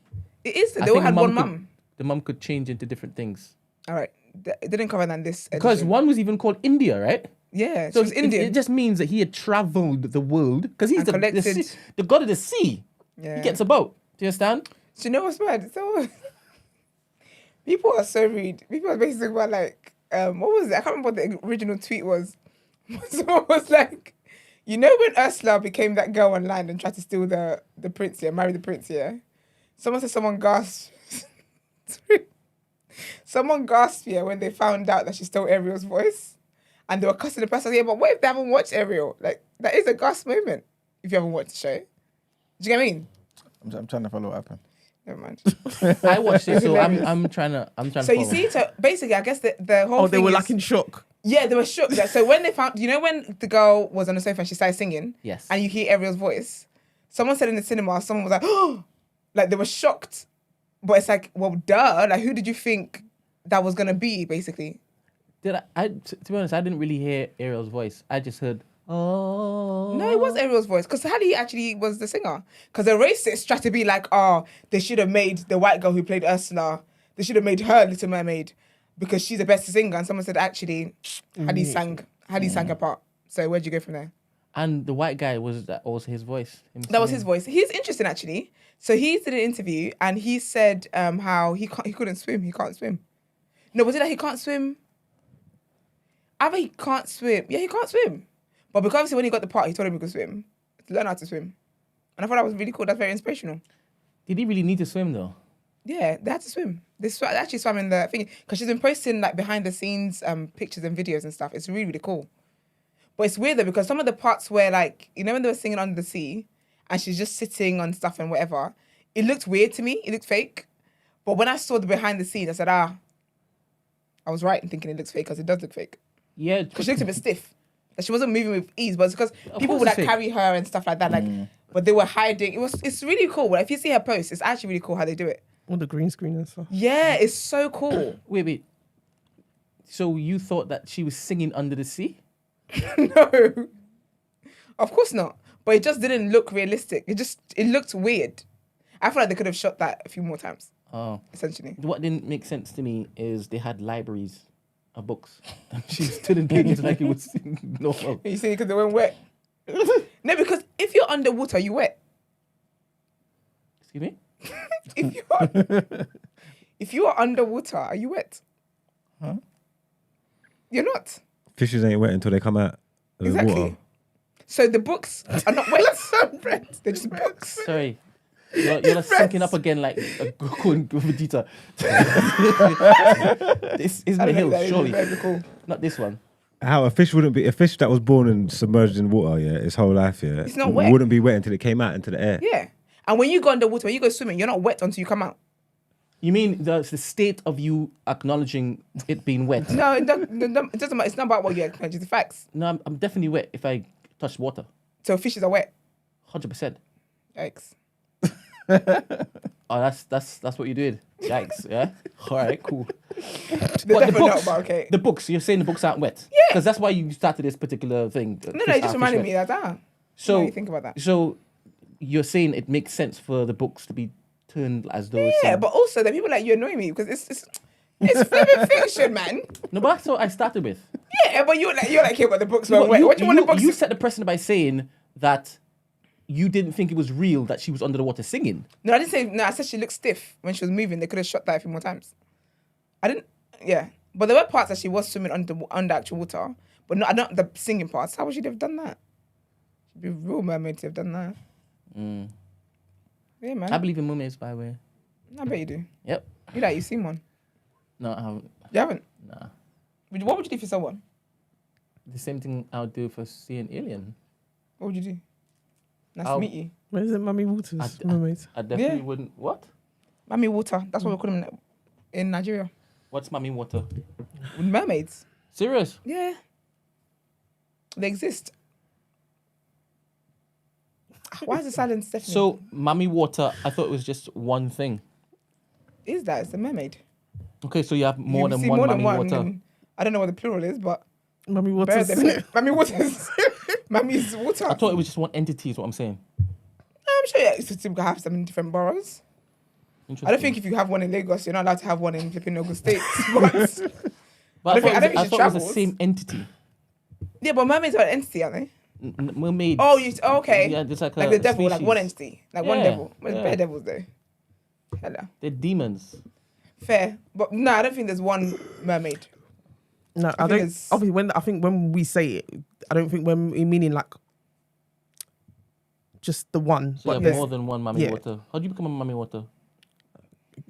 It is. I They all think had one could- mum. The mum could change into different things. All right, it didn't cover than this. Because edition. one was even called India, right? Yeah, So so it's Indian. It just means that he had traveled the world because he's And the collected- the god of the sea. Yeah. He gets a boat. Do you understand? Do you know what's bad? So people are so rude. People are basically about like, what was it? I can't remember what the original tweet was. Someone was like, you know when Ursula became that girl online and tried to steal the prince, yeah, marry the prince, yeah? Someone said someone gasped. Someone gasped, yeah, when they found out that she stole Ariel's voice. And they were cussing the person, yeah, but what if they haven't watched Ariel? Like, that is a gasp moment if you haven't watched the show. Do you get what I mean? I'm trying to follow what happened. Never mind. I watched it, so I'm trying to. So you follow. see, so basically, I guess the whole Oh, thing they were is, like in shock. yeah, they were shook. Like, so when they found, you know, when the girl was on the sofa and she started singing, Yes. and you hear Ariel's voice, someone said in the cinema, someone was like, oh, like they were shocked. But it's like, well, duh. Like, who did you think that was gonna be, basically? to be honest, I didn't really hear Ariel's voice. I just heard, oh. No, it was Ariel's voice because Hallie actually was the singer. Because the racists tried to be like, oh, they should have made the white girl who played Ursula, they should have made her Little Mermaid because she's the best singer. And someone said, actually, Hallie sang her part. So where'd you go from there? And the white guy was his voice. That was his voice. He's interesting, actually. So he did an interview and he said how he couldn't swim. He can't swim. No, was it that he can't swim? Either he can't swim. Yeah, he can't swim. But because obviously when he got the part, he told him he could swim. To learn how to swim. And I thought that was really cool. That's very inspirational. Did he really need to swim though? Yeah, they had to swim. They actually swam in the thing. Because she's been posting like behind the scenes pictures and videos and stuff. It's really, really cool. But it's weird though because some of the parts where like, you know when they were singing Under the Sea and she's just sitting on stuff and whatever, it looked weird to me. It looked fake. But when I saw the behind the scenes, I said, I was right in thinking it looks fake because it does look fake. Yeah. Because she looked a bit stiff. Like she wasn't moving with ease, but it's because people course would it's like fake. carry her and stuff like that. Like, but they were hiding. It's really cool. If you see her post, it's actually really cool how they do it. All the green screen and stuff. Yeah, it's so cool. Wait. So you thought that she was singing Under the Sea? No, of course not. But it just didn't look realistic. It looked weird. I feel like they could have shot that a few more times. Oh. Essentially. What didn't make sense to me is they had libraries of books. And she stood in pages like it was normal. You see, because they weren't wet. No, because if you're underwater, you wet. Excuse me? if you are underwater, are you wet? Huh? You're not. Fishes ain't wet until they come out. Exactly. Water. So the books are not wet. They're just books. Sorry. You're not syncing up again like a Goku and Vegeta. This isn't the hill, surely. Not this one. How a fish wouldn't be a fish that was born and submerged in water, yeah, its whole life, yeah. It's not wet. Wouldn't be wet until it came out into the air. Yeah. And when you go underwater, when you go swimming, you're not wet until you come out. You mean the state of you acknowledging it being wet? No, it doesn't matter. It's not about what you acknowledge, it's the facts. No, I'm definitely wet if I touch water. So fishes are wet. 100%. Yikes. Oh, that's what you did. Yikes, yeah? All right, cool. Okay. The books, you're saying the books aren't wet? Yeah. Because that's why you started this particular thing. No, it just reminded me of that. So you think about that. So you're saying it makes sense for the books to be turned as though Yeah, but also the people like you annoy me because it's flipping fiction, man. No, but that's what I started with. Yeah, but you're like here, but the books were wet. What do you want the books? You set the precedent by saying that you didn't think it was real that she was under the water singing. No, I didn't say. No, I said she looked stiff when she was moving. They could have shot that a few more times. I didn't. Yeah, but there were parts that she was swimming under actual water, but not the singing parts. How would she have done that? She'd be a real mermaid to have done that. Yeah, man. I believe in mermaids, by the way. I bet you do. Yep. You've seen one. No, I haven't. You haven't? Nah. What would you do for someone? The same thing I would do for seeing alien. What would you do? Nice to meet you. Where is it, Mummy Waters? Mermaids. I definitely wouldn't. What? Mummy Water. That's what we call them in Nigeria. What's Mummy Water? Mermaids. Serious? Yeah. They exist. Why is the silence Stephanie? So, Mummy Water, I thought it was just one thing. Is that? It's a mermaid. Okay, so you have more than see one more Mummy than one, Water. then I don't know what the plural is, but Mummy Waters. Mummy Waters. Mummy's water. I thought it was just one entity is what I'm saying. I'm sure it's to have some in different boroughs. I don't think if you have one in Lagos, you're not allowed to have one in flipping Ogun State. But I thought it was the travels. same entity. Yeah, but mermaids are an entity, aren't they? Mermaids. Oh, okay. Yeah, there's like the devil, species. like one entity, like one Yeah, devil. There's yeah. better devils though. Hello. They're demons. Fair, but no, I don't think there's one mermaid. No, I don't. Obviously, when we say it, I don't think when we meaning like just the one. So but you have more than one Mummy Water. How do you become a Mummy Water?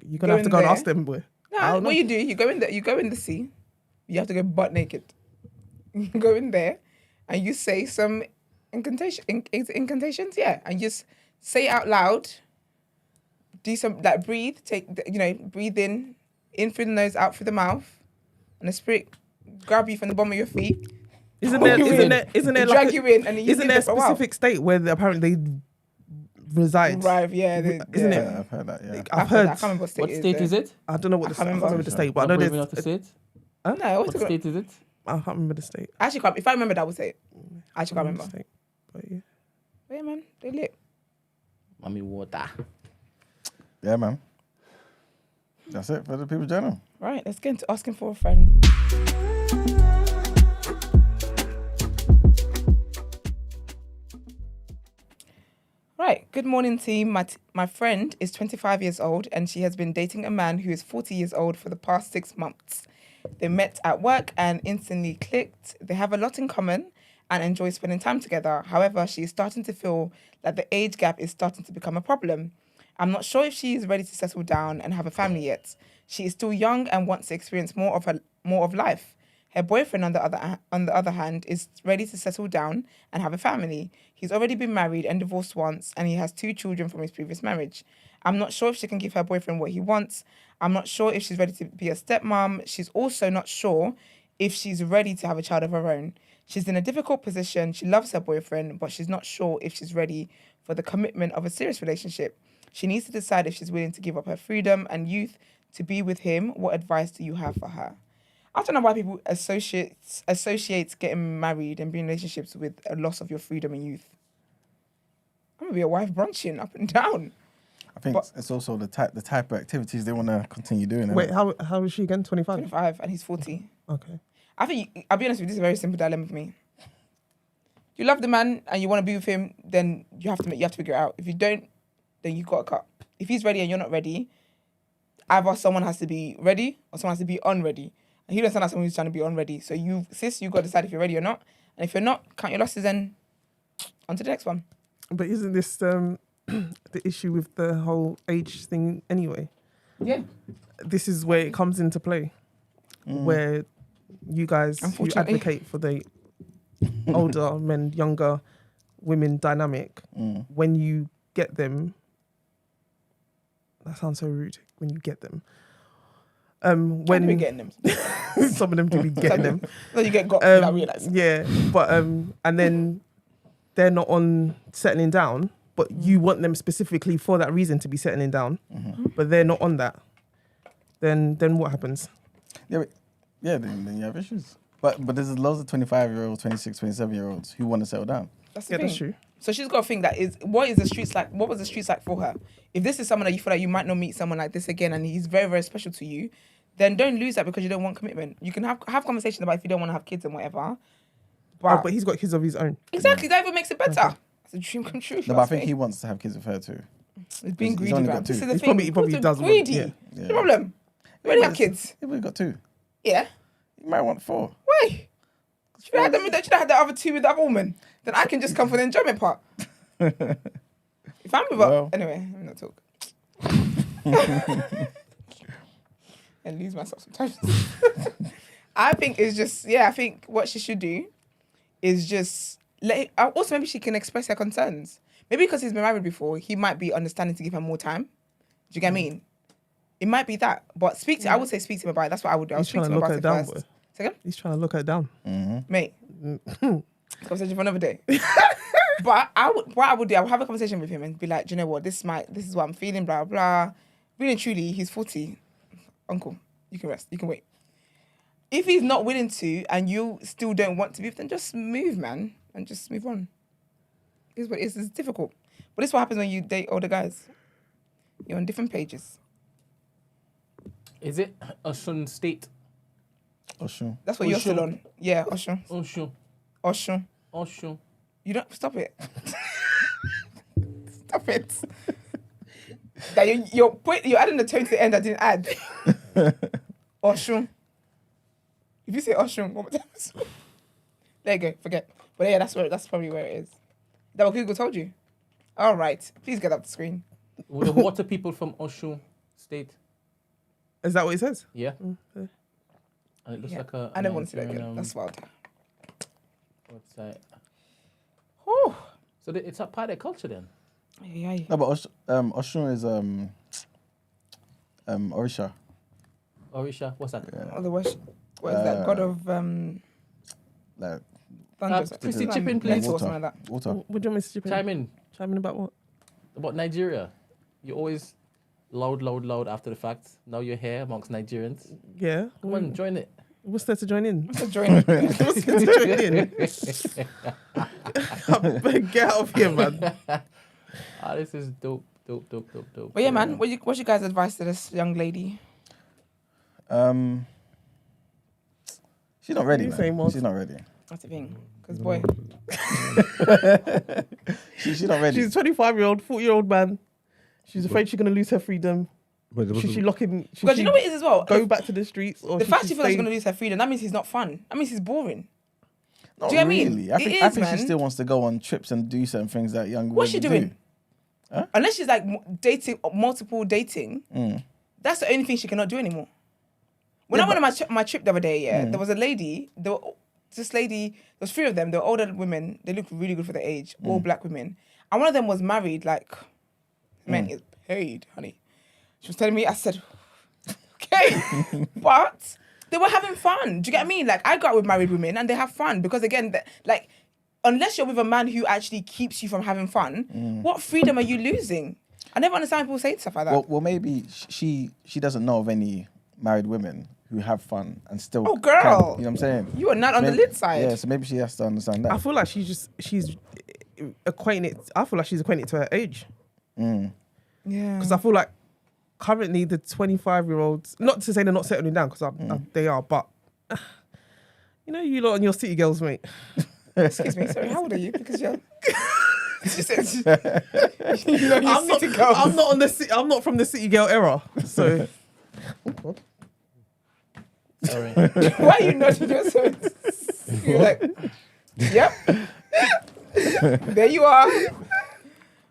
You're gonna have to go and ask them, boy. No, what you do, you go in the sea. You have to go butt naked. You go in there, and you say some incantations, yeah, and just say it out loud. Do some breathe, breathe in through the nose, out through the mouth, and the spirit grab you from the bottom of your feet. Isn't there drag you in, and isn't there a specific state where apparently they reside? Right, yeah. Isn't it? Yeah, I've heard that. Yeah, I've heard. I can't remember What state is it? I don't know what I can't remember the state, but I know there's. Not to say it? No, What state is it? I can't remember the state. I actually can't. If I remembered, I would say it. I actually can't remember. State, but yeah. But yeah, man, they lit. Mummy Water. yeah, man. That's it for the People's Journal. Right, let's get into asking for a friend. Right, good morning, team. My friend is 25 years old and she has been dating a man who is 40 years old for the past 6 months. They met at work and instantly clicked. They have a lot in common and enjoy spending time together. However, she is starting to feel that the age gap is starting to become a problem. I'm not sure if she is ready to settle down and have a family yet. She is still young and wants to experience more of life. Her boyfriend, on the other hand, is ready to settle down and have a family. He's already been married and divorced once, and he has 2 children from his previous marriage. I'm not sure if she can give her boyfriend what he wants. I'm not sure if she's ready to be a stepmom. She's also not sure if she's ready to have a child of her own. She's in a difficult position. She loves her boyfriend, but she's not sure if she's ready for the commitment of a serious relationship. She needs to decide if she's willing to give up her freedom and youth to be with him. What advice do you have for her? I don't know why people associate getting married and being in relationships with a loss of your freedom and youth. I'm gonna be a wife brunching up and down. I think it's also the type of activities they want to continue doing. Wait, how is she again? 25? 25, and he's 40. Okay. I think, I'll be honest with you, this is a very simple dilemma for me. You love the man and you want to be with him, then you have to figure it out. If you don't, then you got to cut. If he's ready and you're not ready, either someone has to be ready or someone has to be unready. And he doesn't sound like someone who's trying to be unready. So you got to decide if you're ready or not, And if you're not, count your losses and on to the next one. But isn't this the issue with the whole age thing anyway? Yeah. This is where it comes into play, where you guys who advocate for the older men, younger women dynamic, when you get them, that sounds so rude, when you get them. When we getting them? Some of them do be getting them. No, you get got, I realise. Yeah, but and then they're not on settling down, but you want them specifically for that reason to be settling down, but they're not on that. Then what happens? Yeah, then you have issues. But there's loads of 25-year-olds, 26, 27-year-olds who want to settle down. That's the thing. That's true. So she's got a thing that is, what is the streets like? What was the streets like for her? If this is someone that you feel like you might not meet someone like this again, and he's very, very special to you, then don't lose that because you don't want commitment. You can have conversations about if you don't want to have kids and whatever. But he's got kids of his own. Exactly, that even makes it better. It's a dream come true. No, but I think he wants to have kids with her too. He's being greedy, only man. got two. This is the He thing. probably does want- Greedy. yeah. What's the problem? You already have kids. Yeah, we've got 2. Yeah. You might want 4. Why? Should I have had the other 2 with the other woman? Then I can just come for the enjoyment part. If I'm with her, anyway, I'm not talk. And lose myself sometimes. I think it's just, I think what she should do is just also maybe she can express her concerns. Maybe because he's been married before, he might be understanding to give her more time. Do you get what I mean? It might be that. But I would say speak to him about it. That's what I would do. I would speak to him about it first. Second? He's trying to look her down. Mate. Conversation for another day. But I would have a conversation with him and be like, do you know what? This is what I'm feeling, blah, blah. Really and truly, he's 40. Uncle, you can rest. You can wait. If he's not willing to and you still don't want to be, then just move, man. And just move on. It's difficult. But this is what happens when you date older guys. You're on different pages. Is it Osun State? Osun. That's what you're still on. Yeah, Osun. Osun. You don't stop it. Stop it. That you're adding the tone to the end I didn't add. Osun. If you say Osun one more time, there you go. Forget. But yeah, that's probably where it is. Is that what Google told you? All right. Please get up the screen. Were the water people from Osun State? Is that what it says? Yeah. And it looks like a. I never want to see that again. That's wild. Website. Oh. So it's a part of their culture then. Yeah. No, but Osun is Orisha. Orisha, what's that? Yeah. Oh, what is that? God of like Chrissy, chip in, please. Or something like that. Water. Would you want me to chip in? Chime in. Chime in about what? About Nigeria. You're always loud after the fact. Now you're here amongst Nigerians. Yeah. Come on, join it. What's there to join in? What's there to join in? Get out of here, man. This is dope. But yeah, man, what's your guys' advice to this young lady? She's not ready, man. She's not ready. That's the thing. Because, boy. She's not ready. She's a 25-year-old, 40-year-old man. She's afraid she's going to lose her freedom. Should she lock him? Because you know what it is as well? Go back to the streets? Or the fact she feels like she's going to lose her freedom, that means he's not fun. That means he's boring. Not do you really. know what I mean? I think she still wants to go on trips and do certain things that young women do. What's she doing? Huh? Unless she's like multiple dating, that's the only thing she cannot do anymore. When I went on my trip the other day, there was a lady, there was 3 of them, they were older women, they looked really good for their age, all black women. And one of them was married, like, man, is paid, honey. She was telling me, I said, okay. But they were having fun. Do you get what I mean? Like, I go out with married women and they have fun because, again, like, unless you're with a man who actually keeps you from having fun, what freedom are you losing? I never understand people say stuff like that. Well, maybe she doesn't know of any married women who have fun and still. Oh, girl. You know what I'm saying? You are not on the lit side. Yeah, so maybe she has to understand that. I feel like she's acquainted. I feel like she's acquainted to her age. Yeah. Because I feel like currently the 25-year-olds, not to say they're not settling down, because they are, but you know, you lot and your city girls, mate. Excuse me, sorry, how old are you? Because you're. I'm not from the city girl era, so. Sorry. Why are you nodding yourself? You're like, Yep. There you are.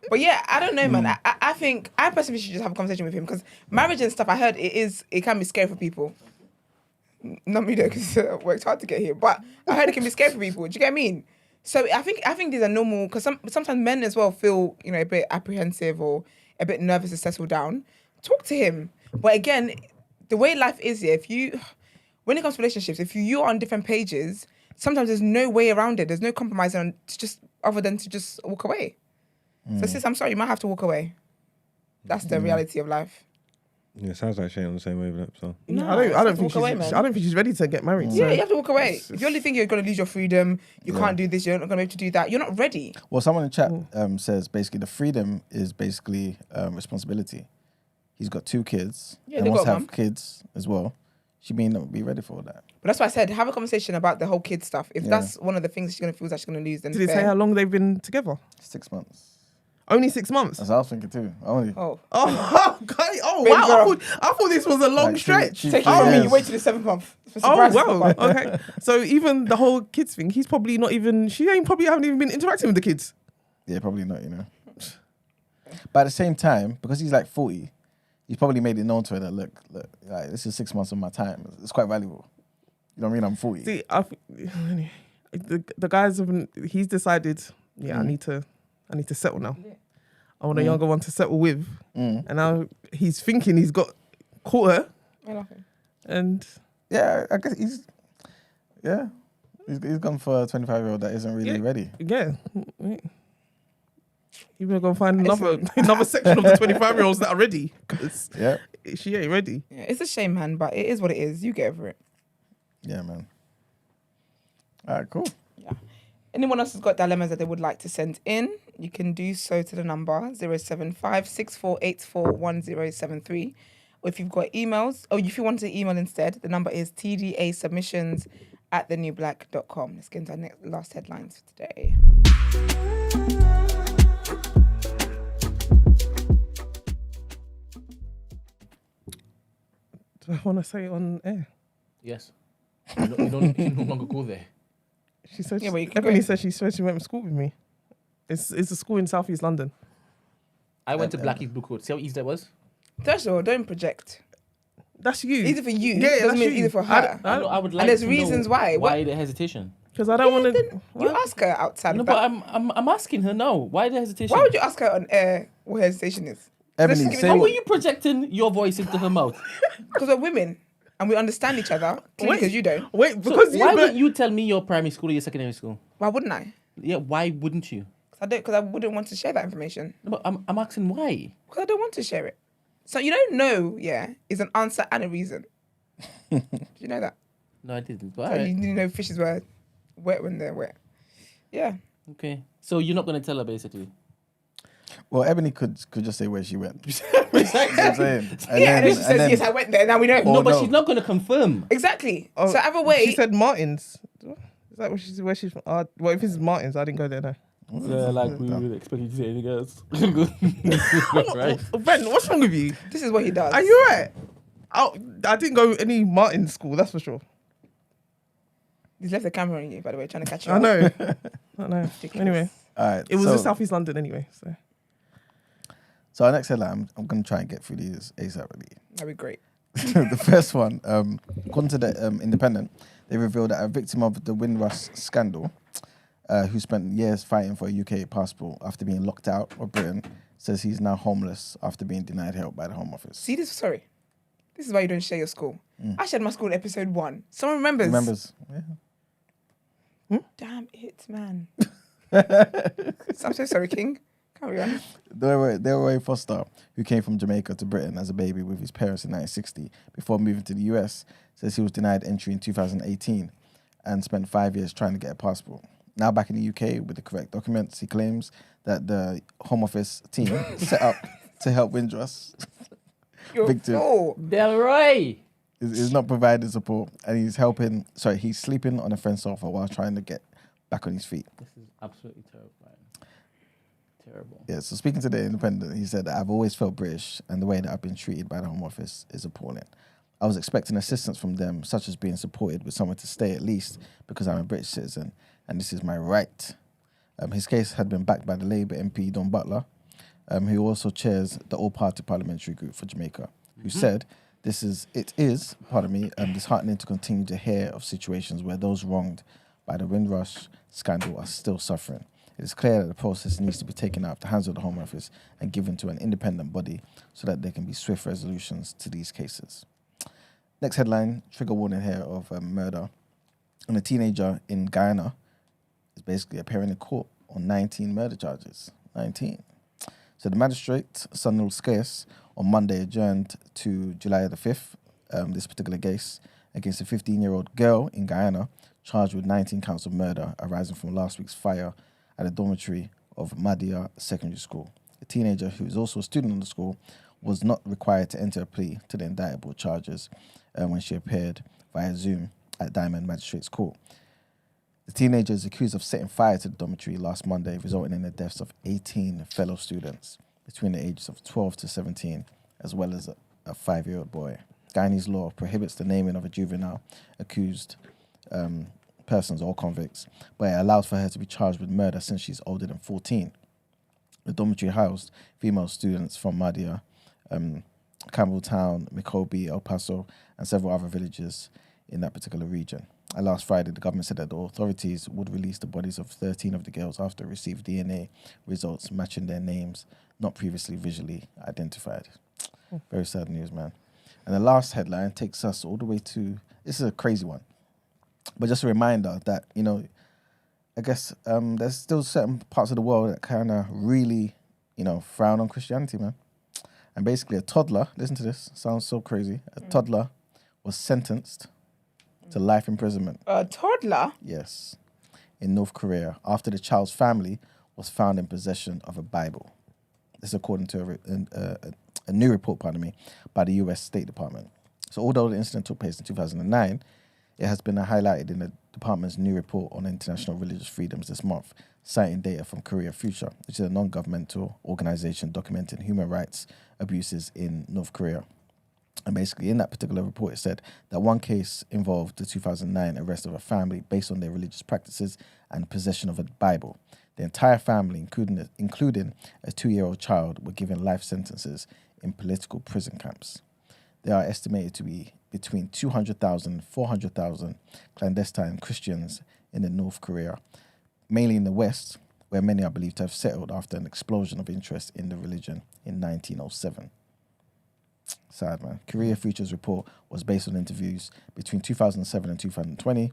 But yeah, I don't know, man. I think I personally should just have a conversation with him because marriage and stuff. I heard it can be scary for people. Not me though, because I worked hard to get here. But I heard it can be scary for people. Do you get what I mean? So I think these are normal because sometimes men as well feel a bit apprehensive or a bit nervous to settle down. Talk to him. But again, the way life is here, when it comes to relationships, if you are on different pages, sometimes there's no way around it. There's no compromise other than to just walk away. So sis, I'm sorry, you might have to walk away. That's the reality of life. Yeah, sounds like Shane on the same wavelength. So No, I don't think she's ready to get married. Yeah, you have to walk away. If you only think you're going to lose your freedom, you can't do this, you're not going to be able to do that, you're not ready. Well, someone in chat says basically the freedom is basically responsibility. He's got 2 kids. Yeah, and they wants got to have kids as well. She may not be ready for all that. But that's why I said, have a conversation about the whole kid stuff. If that's one of the things she's going to feel that she's going to lose, then Did it say how long they've been together? 6 months. Only 6 months? That's what I was thinking too. Only. Oh, wow. I thought this was a long stretch. Take it from me, you wait till the 7th month. Oh, wow. Okay. So even the whole kids thing, she haven't even been interacting with the kids. Yeah, probably not, But at the same time, because he's like 40, he's probably made it known to her that, look, like, this is 6 months of my time. It's quite valuable. You know what I mean? I'm 40. See, the guys he's decided, I need to settle now. I want a younger one to settle with. And now he's thinking he's caught her. And yeah, I guess he's gone for a 25-year-old that isn't really ready. Yeah. You better go find another section of the 25-year-olds that are ready. Because she ain't ready. Yeah, it's a shame, man, but it is what it is. You get over it. Yeah, man. All right, cool. Yeah. Anyone else has got dilemmas that they would like to send in, you can do so to the number 075 6484 1073. Or if you've got emails, or if you want to email instead, the number is tdasubmissions@thenewblack.com. Let's get into our last headlines for today. Do I want to say it on air? Yes. You no longer go there. She said, Yeah, but you can Ebony go. said she went to school with me. It's a school in South East London. I went to Blackheath Blue Coat. See how easy that was? First of all, don't project. That's you. Easy for you. Yeah, doesn't that's mean you. easy for her. I would like and there's to reasons know why. Why the hesitation? Because I don't want to. You ask her outside. No, the back. but I'm asking her now. Why the hesitation? Why would you ask her on air what her hesitation is? Ebony, How are you projecting your voice into her mouth? Because we're women and we understand each other. Because you don't. Wait, So because why wouldn't you tell me your primary school or your secondary school? Why wouldn't I? Yeah, why wouldn't you? Because I wouldn't want to share that information. No, but I'm asking why. Because I don't want to share it. So you don't know, is an answer and a reason. Did you know that? No, I didn't. But So alright. you didn't know fishes were wet when they're wet. Yeah. Okay. So you're not going to tell her basically? Well, Ebony could just say where she went. You know what I'm saying? And then she says, yes, I went there. Now we know. No, but she's not going to confirm. Exactly. So either way. She said Martin's. Is that where she's from? Well, if it's Martin's, I didn't go there, no. Yeah, like we would expect you to say anything else. Right? Ben, what's wrong with you? This is what he does. Are you right? I didn't go any Martin's school, that's for sure. He's left the camera on you, by the way, trying to catch you. I up. know. I know. Ridiculous. Anyway, All right. it was in South East London anyway. So our next headline, I'm going to try and get through these ASAP. That'd be great. The first one, according to the Independent, they revealed that a victim of the Windrush scandal, who spent years fighting for a UK passport after being locked out of Britain, says he's now homeless after being denied help by the Home Office. See this? Sorry. This is why you don't share your school. I shared my school in episode 1. Someone remembers. Remembers? Yeah. Damn it, man. I'm so sorry, King. Carry on. There were a Foster who came from Jamaica to Britain as a baby with his parents in 1960 before moving to the US. Says he was denied entry in 2018 and spent 5 years trying to get a passport. Now back in the UK with the correct documents, he claims that the Home Office team set up to help Windrush victim Delroy is not providing support, and he's sleeping on a fence sofa while trying to get back on his feet. This is absolutely terrifying. Terrible. Yeah, so speaking to the Independent, he said, I've always felt British, and the way that I've been treated by the Home Office is appalling. I was expecting assistance from them, such as being supported with somewhere to stay at least because I'm a British citizen, and this is my right. His case had been backed by the Labour MP Don Butler, who also chairs the All-Party Parliamentary Group for Jamaica, who said, it is disheartening to continue to hear of situations where those wronged by the Windrush scandal are still suffering. It is clear that the process needs to be taken out of the hands of the Home Office and given to an independent body so that there can be swift resolutions to these cases. Next headline, trigger warning here of murder. And a teenager in Guyana is basically appearing in court on 19 murder charges. 19. So the magistrate, Sunil Scarce, on Monday adjourned to July the 5th, this particular case, against a 15-year-old girl in Guyana charged with 19 counts of murder arising from last week's fire at a dormitory of Madia Secondary School. The teenager, who is also a student in the school, was not required to enter a plea to the indictable charges when she appeared via Zoom at Diamond Magistrates Court. The teenager is accused of setting fire to the dormitory last Monday, resulting in the deaths of 18 fellow students between the ages of 12 to 17, as well as a 5-year-old boy. Guyanese law prohibits the naming of a juvenile accused persons or convicts, but it allows for her to be charged with murder since she's older than 14. The dormitory housed female students from Madia, Campbelltown, Mikobi, El Paso, and several other villages in that particular region. And last Friday, the government said that the authorities would release the bodies of 13 of the girls after it received DNA results matching their names not previously visually identified. Very sad news, man. And the last headline takes us all the way to, this is a crazy one, but just a reminder that, you know, I guess there's still certain parts of the world that kind of really, you know, frown on Christianity, man. And basically a toddler, listen to this, sounds so crazy, a toddler was sentenced to life imprisonment. A toddler? Yes, in North Korea, after the child's family was found in possession of a Bible. This according to a new report, by the US State Department. So although the incident took place in 2009, it has been highlighted in the department's new report on international religious freedoms this month, citing data from Korea Future, which is a non-governmental organization documenting human rights abuses in North Korea. And basically, in that particular report, it said that one case involved the 2009 arrest of a family based on their religious practices and possession of a Bible. The entire family, including a 2-year-old child, were given life sentences in political prison camps. There are estimated to be between 200,000 and 400,000 clandestine Christians in the North Korea, mainly in the West, where many are believed to have settled after an explosion of interest in the religion in 1907. Sad, man. Korea Future's report was based on interviews between 2007 and 2020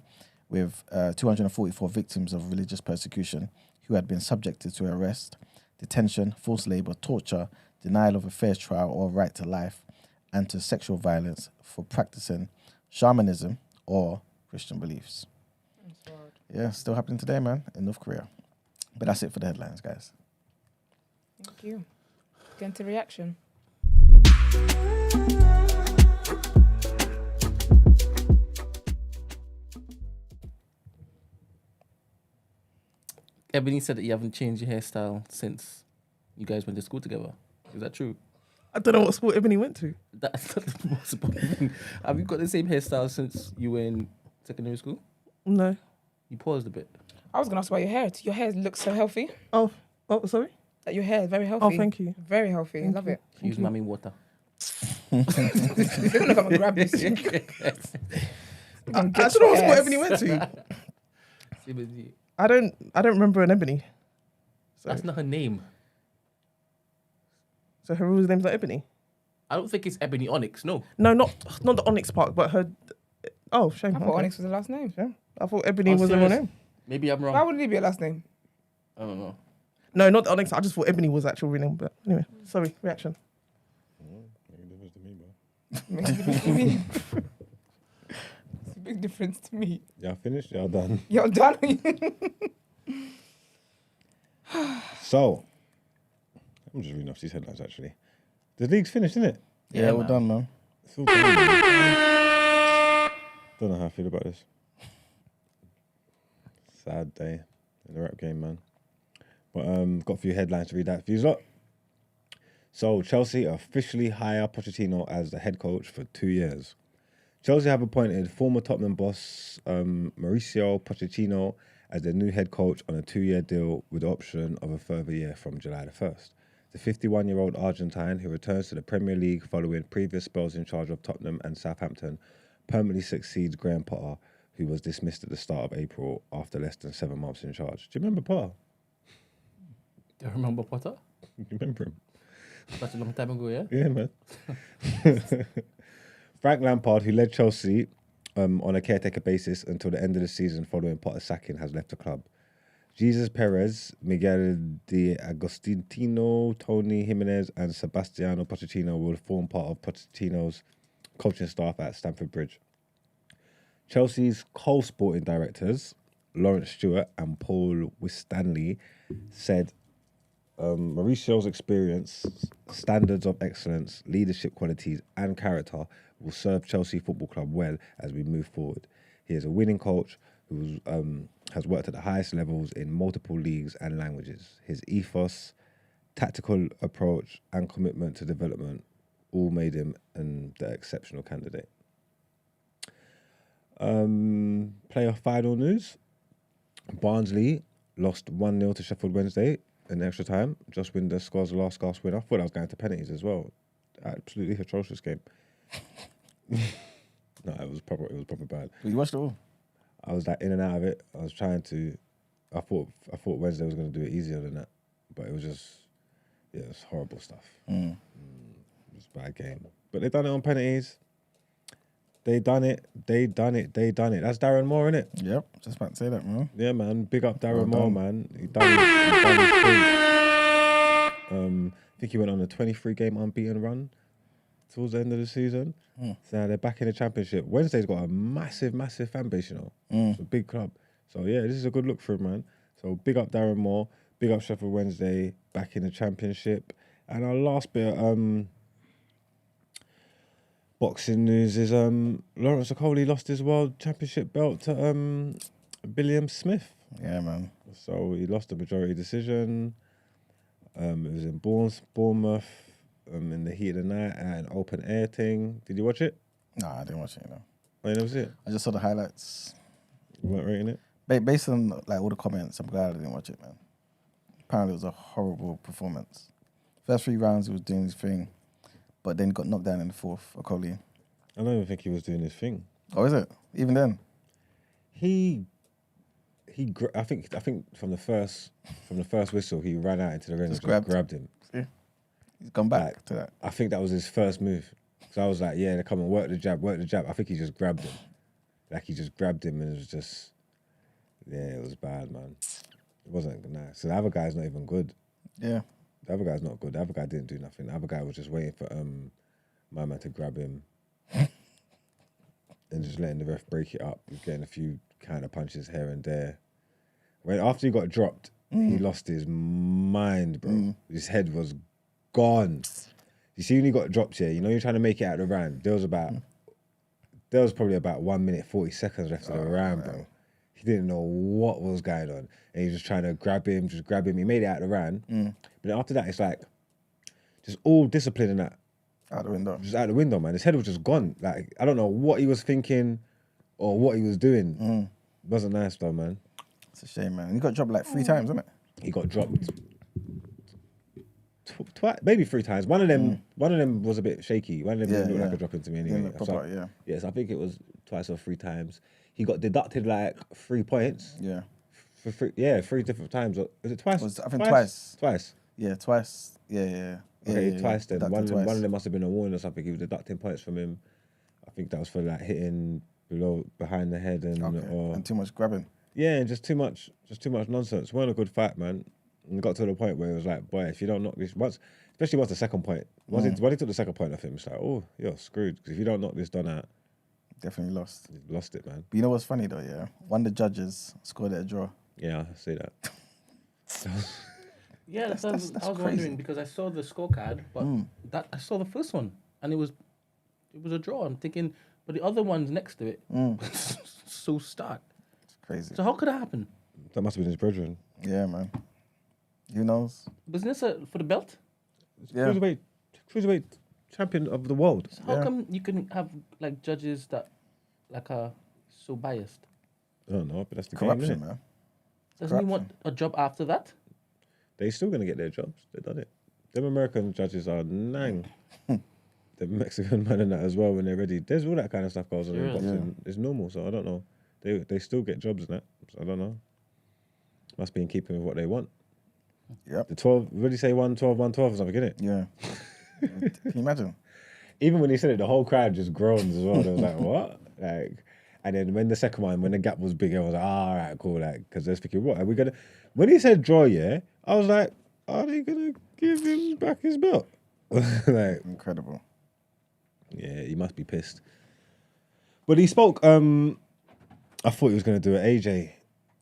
with 244 victims of religious persecution who had been subjected to arrest, detention, forced labor, torture, denial of a fair trial or right to life, and to sexual violence for practicing shamanism or Christian beliefs. Yeah, still happening today, man, in North Korea. But that's it for the headlines, guys. Thank you. Get into reaction. Ebony said that you haven't changed your hairstyle since you guys went to school together. Is that true? I don't know what school Ebony went to. That's not the most important thing. Have you got the same hairstyle since you were in secondary school? No. You paused a bit. I was going to ask about your hair. Your hair looks so healthy. Oh, sorry? Your hair is very healthy. Oh, thank you. Very healthy. I love it. Use mommy water. Look, I'm going to grab this. I don't know what school Ebony went to. I don't remember an Ebony. So. That's not her name. So her real name's not Ebony? I don't think it's Ebony Onyx, no. No, not the Onyx part, but her... Oh, shame. I thought Onyx was the last name. Yeah. I thought Ebony was the real name. Maybe I'm wrong. Why wouldn't it be a last name? I don't know. No, not the Onyx. I just thought Ebony was the actual real name. But anyway, sorry, reaction. Makes a difference to me. It's a big difference to me. Y'all finished? Y'all done? Y'all done? So, I'm just reading off these headlines, actually. The league's finished, isn't it? Yeah, we're done, man. It's all done, man. Don't know how I feel about this. Sad day in the rap game, man. But got a few headlines to read out for you lot. So Chelsea officially hire Pochettino as the head coach for 2 years. Chelsea have appointed former Tottenham boss Mauricio Pochettino as their new head coach on a 2-year deal with the option of a further year from July the 1st. The 51-year-old Argentine, who returns to the Premier League following previous spells in charge of Tottenham and Southampton, permanently succeeds Graham Potter, who was dismissed at the start of April after less than 7 months in charge. Do you remember Potter? Do you remember Potter? You remember him? That's a long time ago, yeah? Yeah, man. Frank Lampard, who led Chelsea on a caretaker basis until the end of the season following Potter's sacking, has left the club. Jesus Perez, Miguel de Agostino, Tony Jimenez and Sebastiano Pochettino will form part of Pochettino's coaching staff at Stamford Bridge. Chelsea's co-sporting directors, Lawrence Stewart and Paul Winstanley, said Mauricio's experience, standards of excellence, leadership qualities and character will serve Chelsea Football Club well as we move forward. He is a winning coach who has worked at the highest levels in multiple leagues and languages. His ethos, tactical approach and commitment to development all made him the exceptional candidate. Playoff final news. Barnsley lost 1-0 to Sheffield Wednesday in extra time. Just Windrush scores the last gasp winner. I thought I was going to penalties as well. Absolutely atrocious game. No, it was proper bad. You watched it all? I was like in and out of it. I was trying to. I thought Wednesday was going to do it easier than that, but it was just, yeah, it was horrible stuff. It was a bad game, but they done it on penalties. They done it. That's Darren Moore, innit? Yep, just about to say that, man. Yeah, man. Big up Darren Moore, man. He done his thing. I think he went on a 23-game unbeaten run towards the end of the season. So now they're back in the championship. Wednesday's got a massive fan base, you know. It's a big club. So yeah, this is a good look for him, man. So big up Darren Moore, big up Sheffield Wednesday, back in the championship. And our last bit of boxing news is Lawrence Okolie lost his world championship belt to William Smith. Yeah, man. So he lost the majority decision. It was in Bournemouth. In the heat of the night at an open air thing. Did you watch it? Nah, I didn't watch it, you know. Oh, you never see it? I just saw the highlights. You weren't rating it? Based on like all the comments, I'm glad I didn't watch it, man. Apparently it was a horrible performance. First 3 rounds he was doing his thing, but then got knocked down in the 4th, Okolie. I don't even think he was doing his thing. Oh, is it? Even then? I think from the first whistle he ran out into the ring and just grabbed him. See? He's gone back to that. I think that was his first move. So I was like, yeah, they come and work the jab. I think he just grabbed him. Like he just grabbed him and it was just, yeah, it was bad, man. It wasn't nice. So the other guy's not even good. Yeah. The other guy's not good. The other guy didn't do nothing. The other guy was just waiting for my man to grab him and just letting the ref break it up. He was getting a few counter punches here and there. After he got dropped, he lost his mind, bro. His head was gone. You see when he got dropped here, you know you're trying to make it out of the round. There was probably about 1 minute 40 seconds left of the round, bro. He didn't know what was going on. And he was just trying to grab him. He made it out of the round. But after that, it's like just all discipline in that. Out the window. Just out the window, man. His head was just gone. Like, I don't know what he was thinking or what he was doing. It wasn't nice though, man. It's a shame, man. He got dropped like 3 times, didn't it? He got dropped twice, maybe 3 times. One of them was a bit shaky. One of them didn't look like a dropping to me anyway. Yes, I think it was twice or 3 times. He got deducted like 3 points. Yeah. For 3 different times. Or was it twice? I think twice. Twice. Yeah, twice. Yeah. Okay, twice then. One twice. of them must have been a warning or something. He was deducting points from him. I think that was for like hitting behind the head and too much grabbing. Yeah, and just too much nonsense. It wasn't a good fight, man. And it got to the point where it was like, boy, if you don't knock this especially once the second point. Once he took the second point off him, it's like, oh, you're screwed. Because if you don't knock this done out, definitely lost. You've lost it, man. But you know what's funny though, yeah? One of the judges scored at a draw. Yeah, I see that. Yeah, that's I was wondering because I saw the scorecard, but I saw the first one and it was a draw. I'm thinking, but the other ones next to it, so stark. It's crazy. So how could that happen? That must have been his brethren. Yeah, man. Who knows? Wasn't this for the belt? Yeah. Cruiserweight champion of the world. So how come you can have like judges that like are so biased? I don't know, but that's the corruption, game, man. Doesn't he want a job after that? They're still gonna get their jobs. They've done it. Them American judges are nang. The Mexican man and that as well when they're ready. There's all that kind of stuff goes on in boxing. It's normal, so I don't know. They still get jobs and that. So I don't know. Must be in keeping with what they want. Yep. The 12, what did he say? 112, 112 or something, innit? Yeah. Can you imagine? Even when he said it, the whole crowd just groans as well. They was like, what? Like, and then when the second one, when the gap was bigger, I was like, all right, cool. Like, because they're thinking, what are we gonna? When he said draw, I was like, are they gonna give him back his belt? Like, incredible. Yeah, he must be pissed. But he spoke. I thought he was gonna do it, AJ.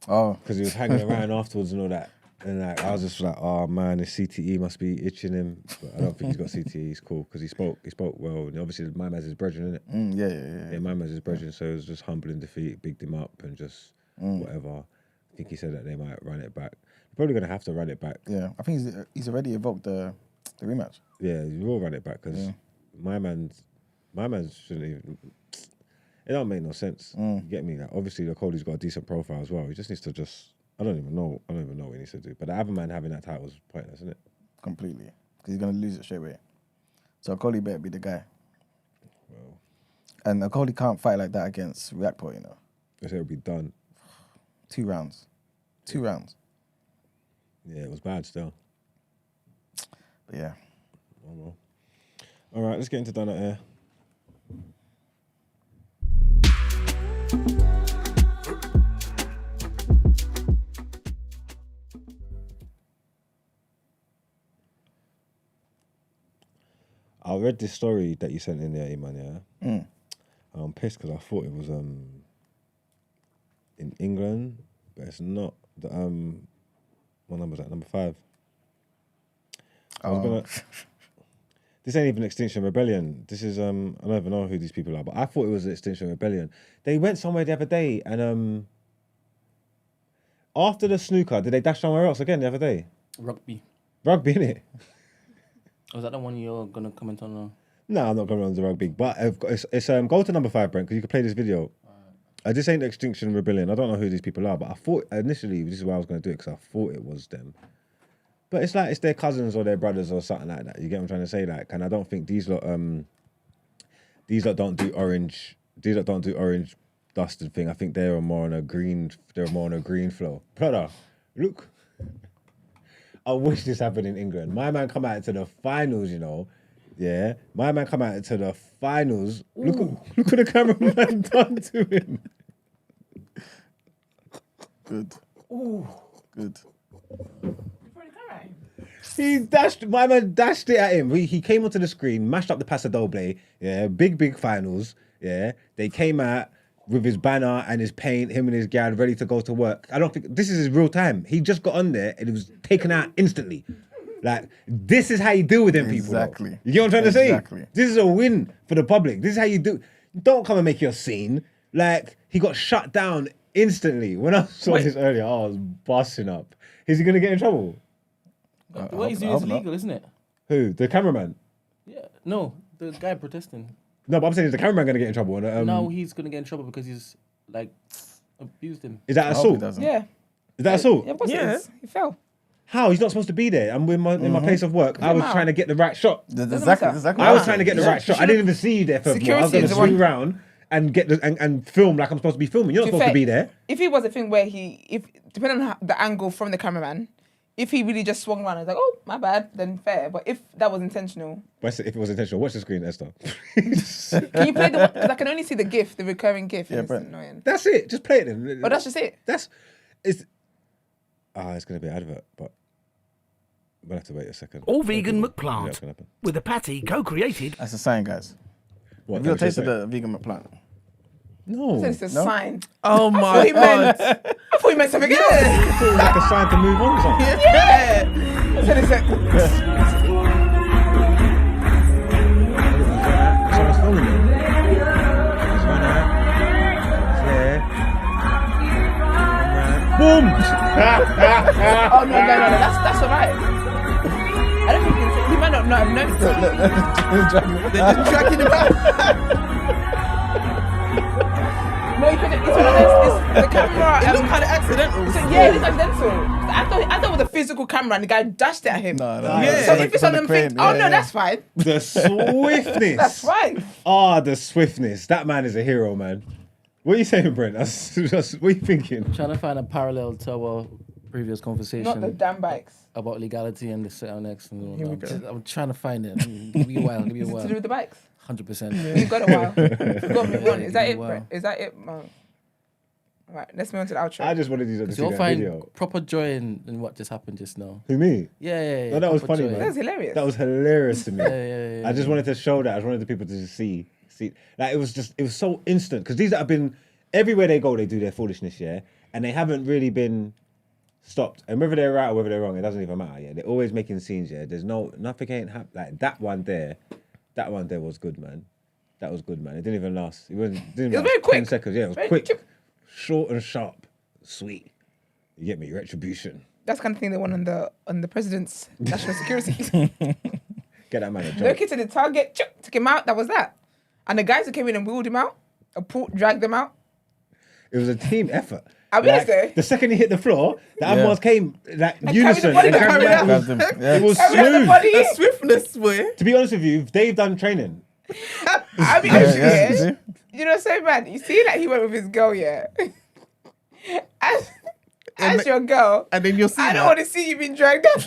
Oh, because he was hanging around afterwards and all that. And like, I was just like, oh man, his CTE must be itching him. But I don't think he's got CTE. He's cool because he spoke well. And obviously, my man's his brethren, isn't it? Yeah, my man's his brethren. So it was just humbling defeat, bigged him up, and just whatever. I think he said that they might run it back. They're probably gonna have to run it back. Yeah, I think he's already evoked the rematch. Yeah, he will run it back because my man's shouldn't even. It don't make no sense. You get me? Like, obviously, the Cody's got a decent profile as well. He just needs to just. I don't even know what he needs to do. But the other man having that title is pointless, isn't it? Completely, because he's gonna lose it straight away. So Cody better be the guy. Well, and Cody can't fight like that against Reactpo, you know. They say it'll be done. 2 rounds. 2 rounds. Yeah, it was bad still. But yeah. Oh, well. All right, let's get into Done Out Ere. I read this story that you sent in there, Eamonn, yeah? I'm pissed because I thought it was in England, but it's not. What number is that? Number 5. I was gonna... This ain't even Extinction Rebellion. This is, I don't even know who these people are, but I thought it was Extinction Rebellion. They went somewhere the other day and after the snooker, did they dash somewhere else again the other day? Rugby, innit? Was that the one you're going to comment on now? No, I'm not going on the rugby, but it's go to number 5, Brent, because you can play this video. This ain't Extinction Rebellion. I don't know who these people are, but I thought initially this is why I was going to do it because I thought it was them. But it's like it's their cousins or their brothers or something like that. You get what I'm trying to say? Like, and I don't think these lot don't do orange. These lot don't do orange dusted thing. I think they're more on a green. They're more on a green flow. Brother, look. I wish this happened in England. My man come out to the finals, you know. Yeah, my man come out to the finals. Look what the cameraman done to him. Good. Ooh. Good. My man dashed it at him. He came onto the screen, mashed up the Paso Doble. Yeah, big finals. Yeah, they came out with his banner and his paint, him and his gal ready to go to work. I don't think this is his real time. He just got on there and it was taken out instantly. Like, this is how you deal with them people. Exactly. Though. You get what I'm trying to say? Exactly. This is a win for the public. This is how you do. Don't come and make your scene. Like, he got shut down instantly. When I saw this earlier, I was busting up. Is he going to get in trouble? What he's doing is illegal, isn't it? Who? The cameraman? Yeah. No, the guy protesting. No, but I'm saying, is the cameraman going to get in trouble? No, he's going to get in trouble because he's, like, abused him. Is that assault? Yeah. Is that assault? Yeah, of course it is. He fell. How? He's not supposed to be there. I'm in my place of work. I was trying to get the right shot. Exactly. I was trying to get the right shot. I didn't even see you there. I was going to swing around and get and film like I'm supposed to be filming. You're not supposed to be there. If it was a thing where depending on the angle from the cameraman, if he really just swung around and was like, oh, my bad, then fair. But if that was intentional. But if it was intentional, watch the screen, Esther. Can you play the one? Because I can only see the GIF, the recurring GIF. Yeah, but annoying. That's it. Just play it then. But that's just it. It's going to be an advert, but we'll have to wait a second. All vegan McPlant with a patty co-created. That's a sign, guys. What? Have you tasted the vegan McPlant? No. It's a sign. Oh my God. I thought you meant something else. I thought it was like a sign to move on or something. Yeah. I said it's Someone's filming it. It's one out. It's there. Boom! Oh, no. That's all right. I don't think he might not have noticed it. They're just tracking him out. No, you couldn't. It's one of those. It's the camera. It looked kind of accidental. So, yeah, it looked accidental. I thought it was a physical camera and the guy dashed it at him. No. Yeah. So if it's on them things, that's fine. The swiftness. That's fine. The swiftness. That man is a hero, man. What are you saying, Brent? What are you thinking? Trying to find a parallel to our previous conversation. Not the damn bikes. About legality and the sit on X. And Here we go. I'm trying to find it. Give me a while. Is it to do with the bikes? 100%. You've got a while. Go on, move on. Is that it, Wow. Brent? Is that it, man? All right, let's move on to the outro. I just wanted you to see You'll that find video. proper joy in what just happened just now. Who, me? Yeah. No, that was proper funny, joy. man. That was hilarious. That was hilarious to me. Yeah. I just wanted to show that. I just wanted the people to just see. Like, it was so instant. Because these that have been, everywhere they go, they do their foolishness, yeah? And they haven't really been stopped. And whether they're right or whether they're wrong, it doesn't even matter, yeah? They're always making scenes, yeah? There's nothing ain't happening. Like, that one there was good, man. That was good, man. It didn't even last. It was very quick. 10 seconds, yeah. It was Very quick. quick. Short and sharp. Sweet. You get me? Retribution. That's the kind of thing they want on the president's national security. Get that man a job. Look into the target, took him out. That was that. And the guys who came in and wheeled him out, dragged them out. It was a team effort. I mean, The second he hit the floor, the other ones came like And unison. carried the and body, carried carried it. Grabbed him. Yeah. It was Carried the smooth. body. The swiftness, boy. To be honest with you, they've done training. I mean, actually, you know what I'm saying, man? You see that he went with his girl, yeah? As your girl, And then you'll see I don't that. want to see you being dragged out.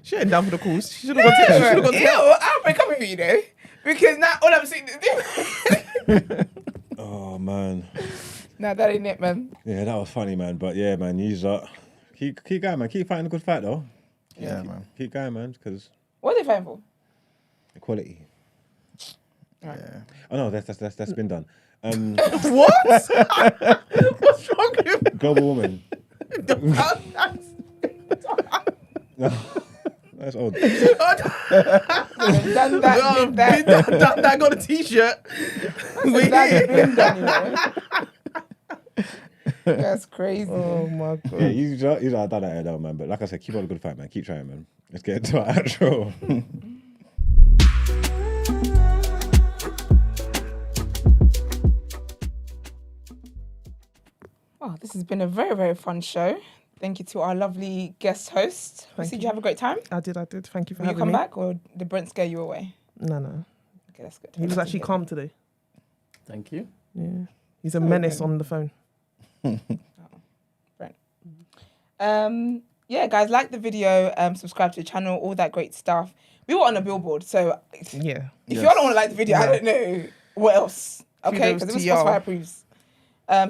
She ain't down for the cause. She should have gone to hell. I'll break up with you, though. Because now all I'm seeing is Oh man, No, that ain't it, man. yeah, that was funny, man. But yeah, man, use that. Keep going, man. Keep fighting a good fight, though. Yeah, man. Keep going, man, because What are they fighting for? equality. Right. Yeah. Oh no, that's been done. What? What's wrong with Global woman. him? That's old. Done that, did that. That got a t-shirt. We're here. Been done, you know? That's crazy. Oh my god. Yeah, you done that though, man. But like I said, keep on a good fight, man. Keep trying, man. Let's get into our outro. Well, this has been a very, very fun show. Thank you to our lovely guest host. Did you have a great time? I did. Thank you for Will you having come me. back or did Brent scare you away? No. Okay, that's good. He was actually calm today. Thank you. Yeah. He's a menace on the phone. Brent. Yeah, guys, like the video, subscribe to the channel, all that great stuff. We were on a billboard, so Yeah. if y'all don't want to like the video, I don't know what else. Okay, Kudos because it was to y'all. Spotify approves.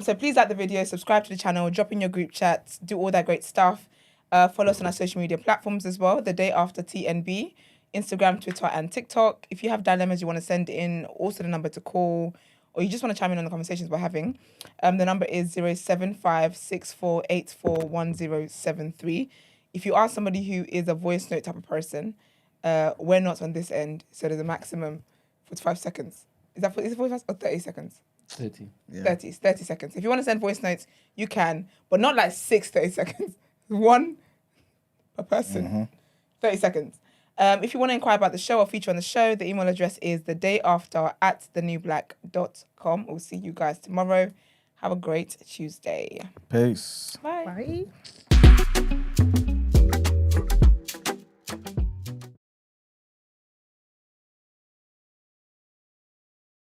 So please like the video, subscribe to the channel, drop in your group chats, do all that great stuff. Follow us on our social media platforms as well, The Day After TNB, Instagram, Twitter, and TikTok. If you have dilemmas you want to send in, also the number to call, or you just want to chime in on the conversations we're having, the number is 07564841073. If you are somebody who is a voice note type of person, we're not on this end, so there's a maximum 45 seconds. Is it 45 or 30 seconds? 30. Yeah. 30 seconds. If you want to send voice notes, you can, but not like 30 seconds. One per person. 30 seconds. If you want to inquire about the show or feature on the show, the email address is thedayafter@thenewblack.com. We'll see you guys tomorrow. Have a great Tuesday. Peace. Bye. Bye.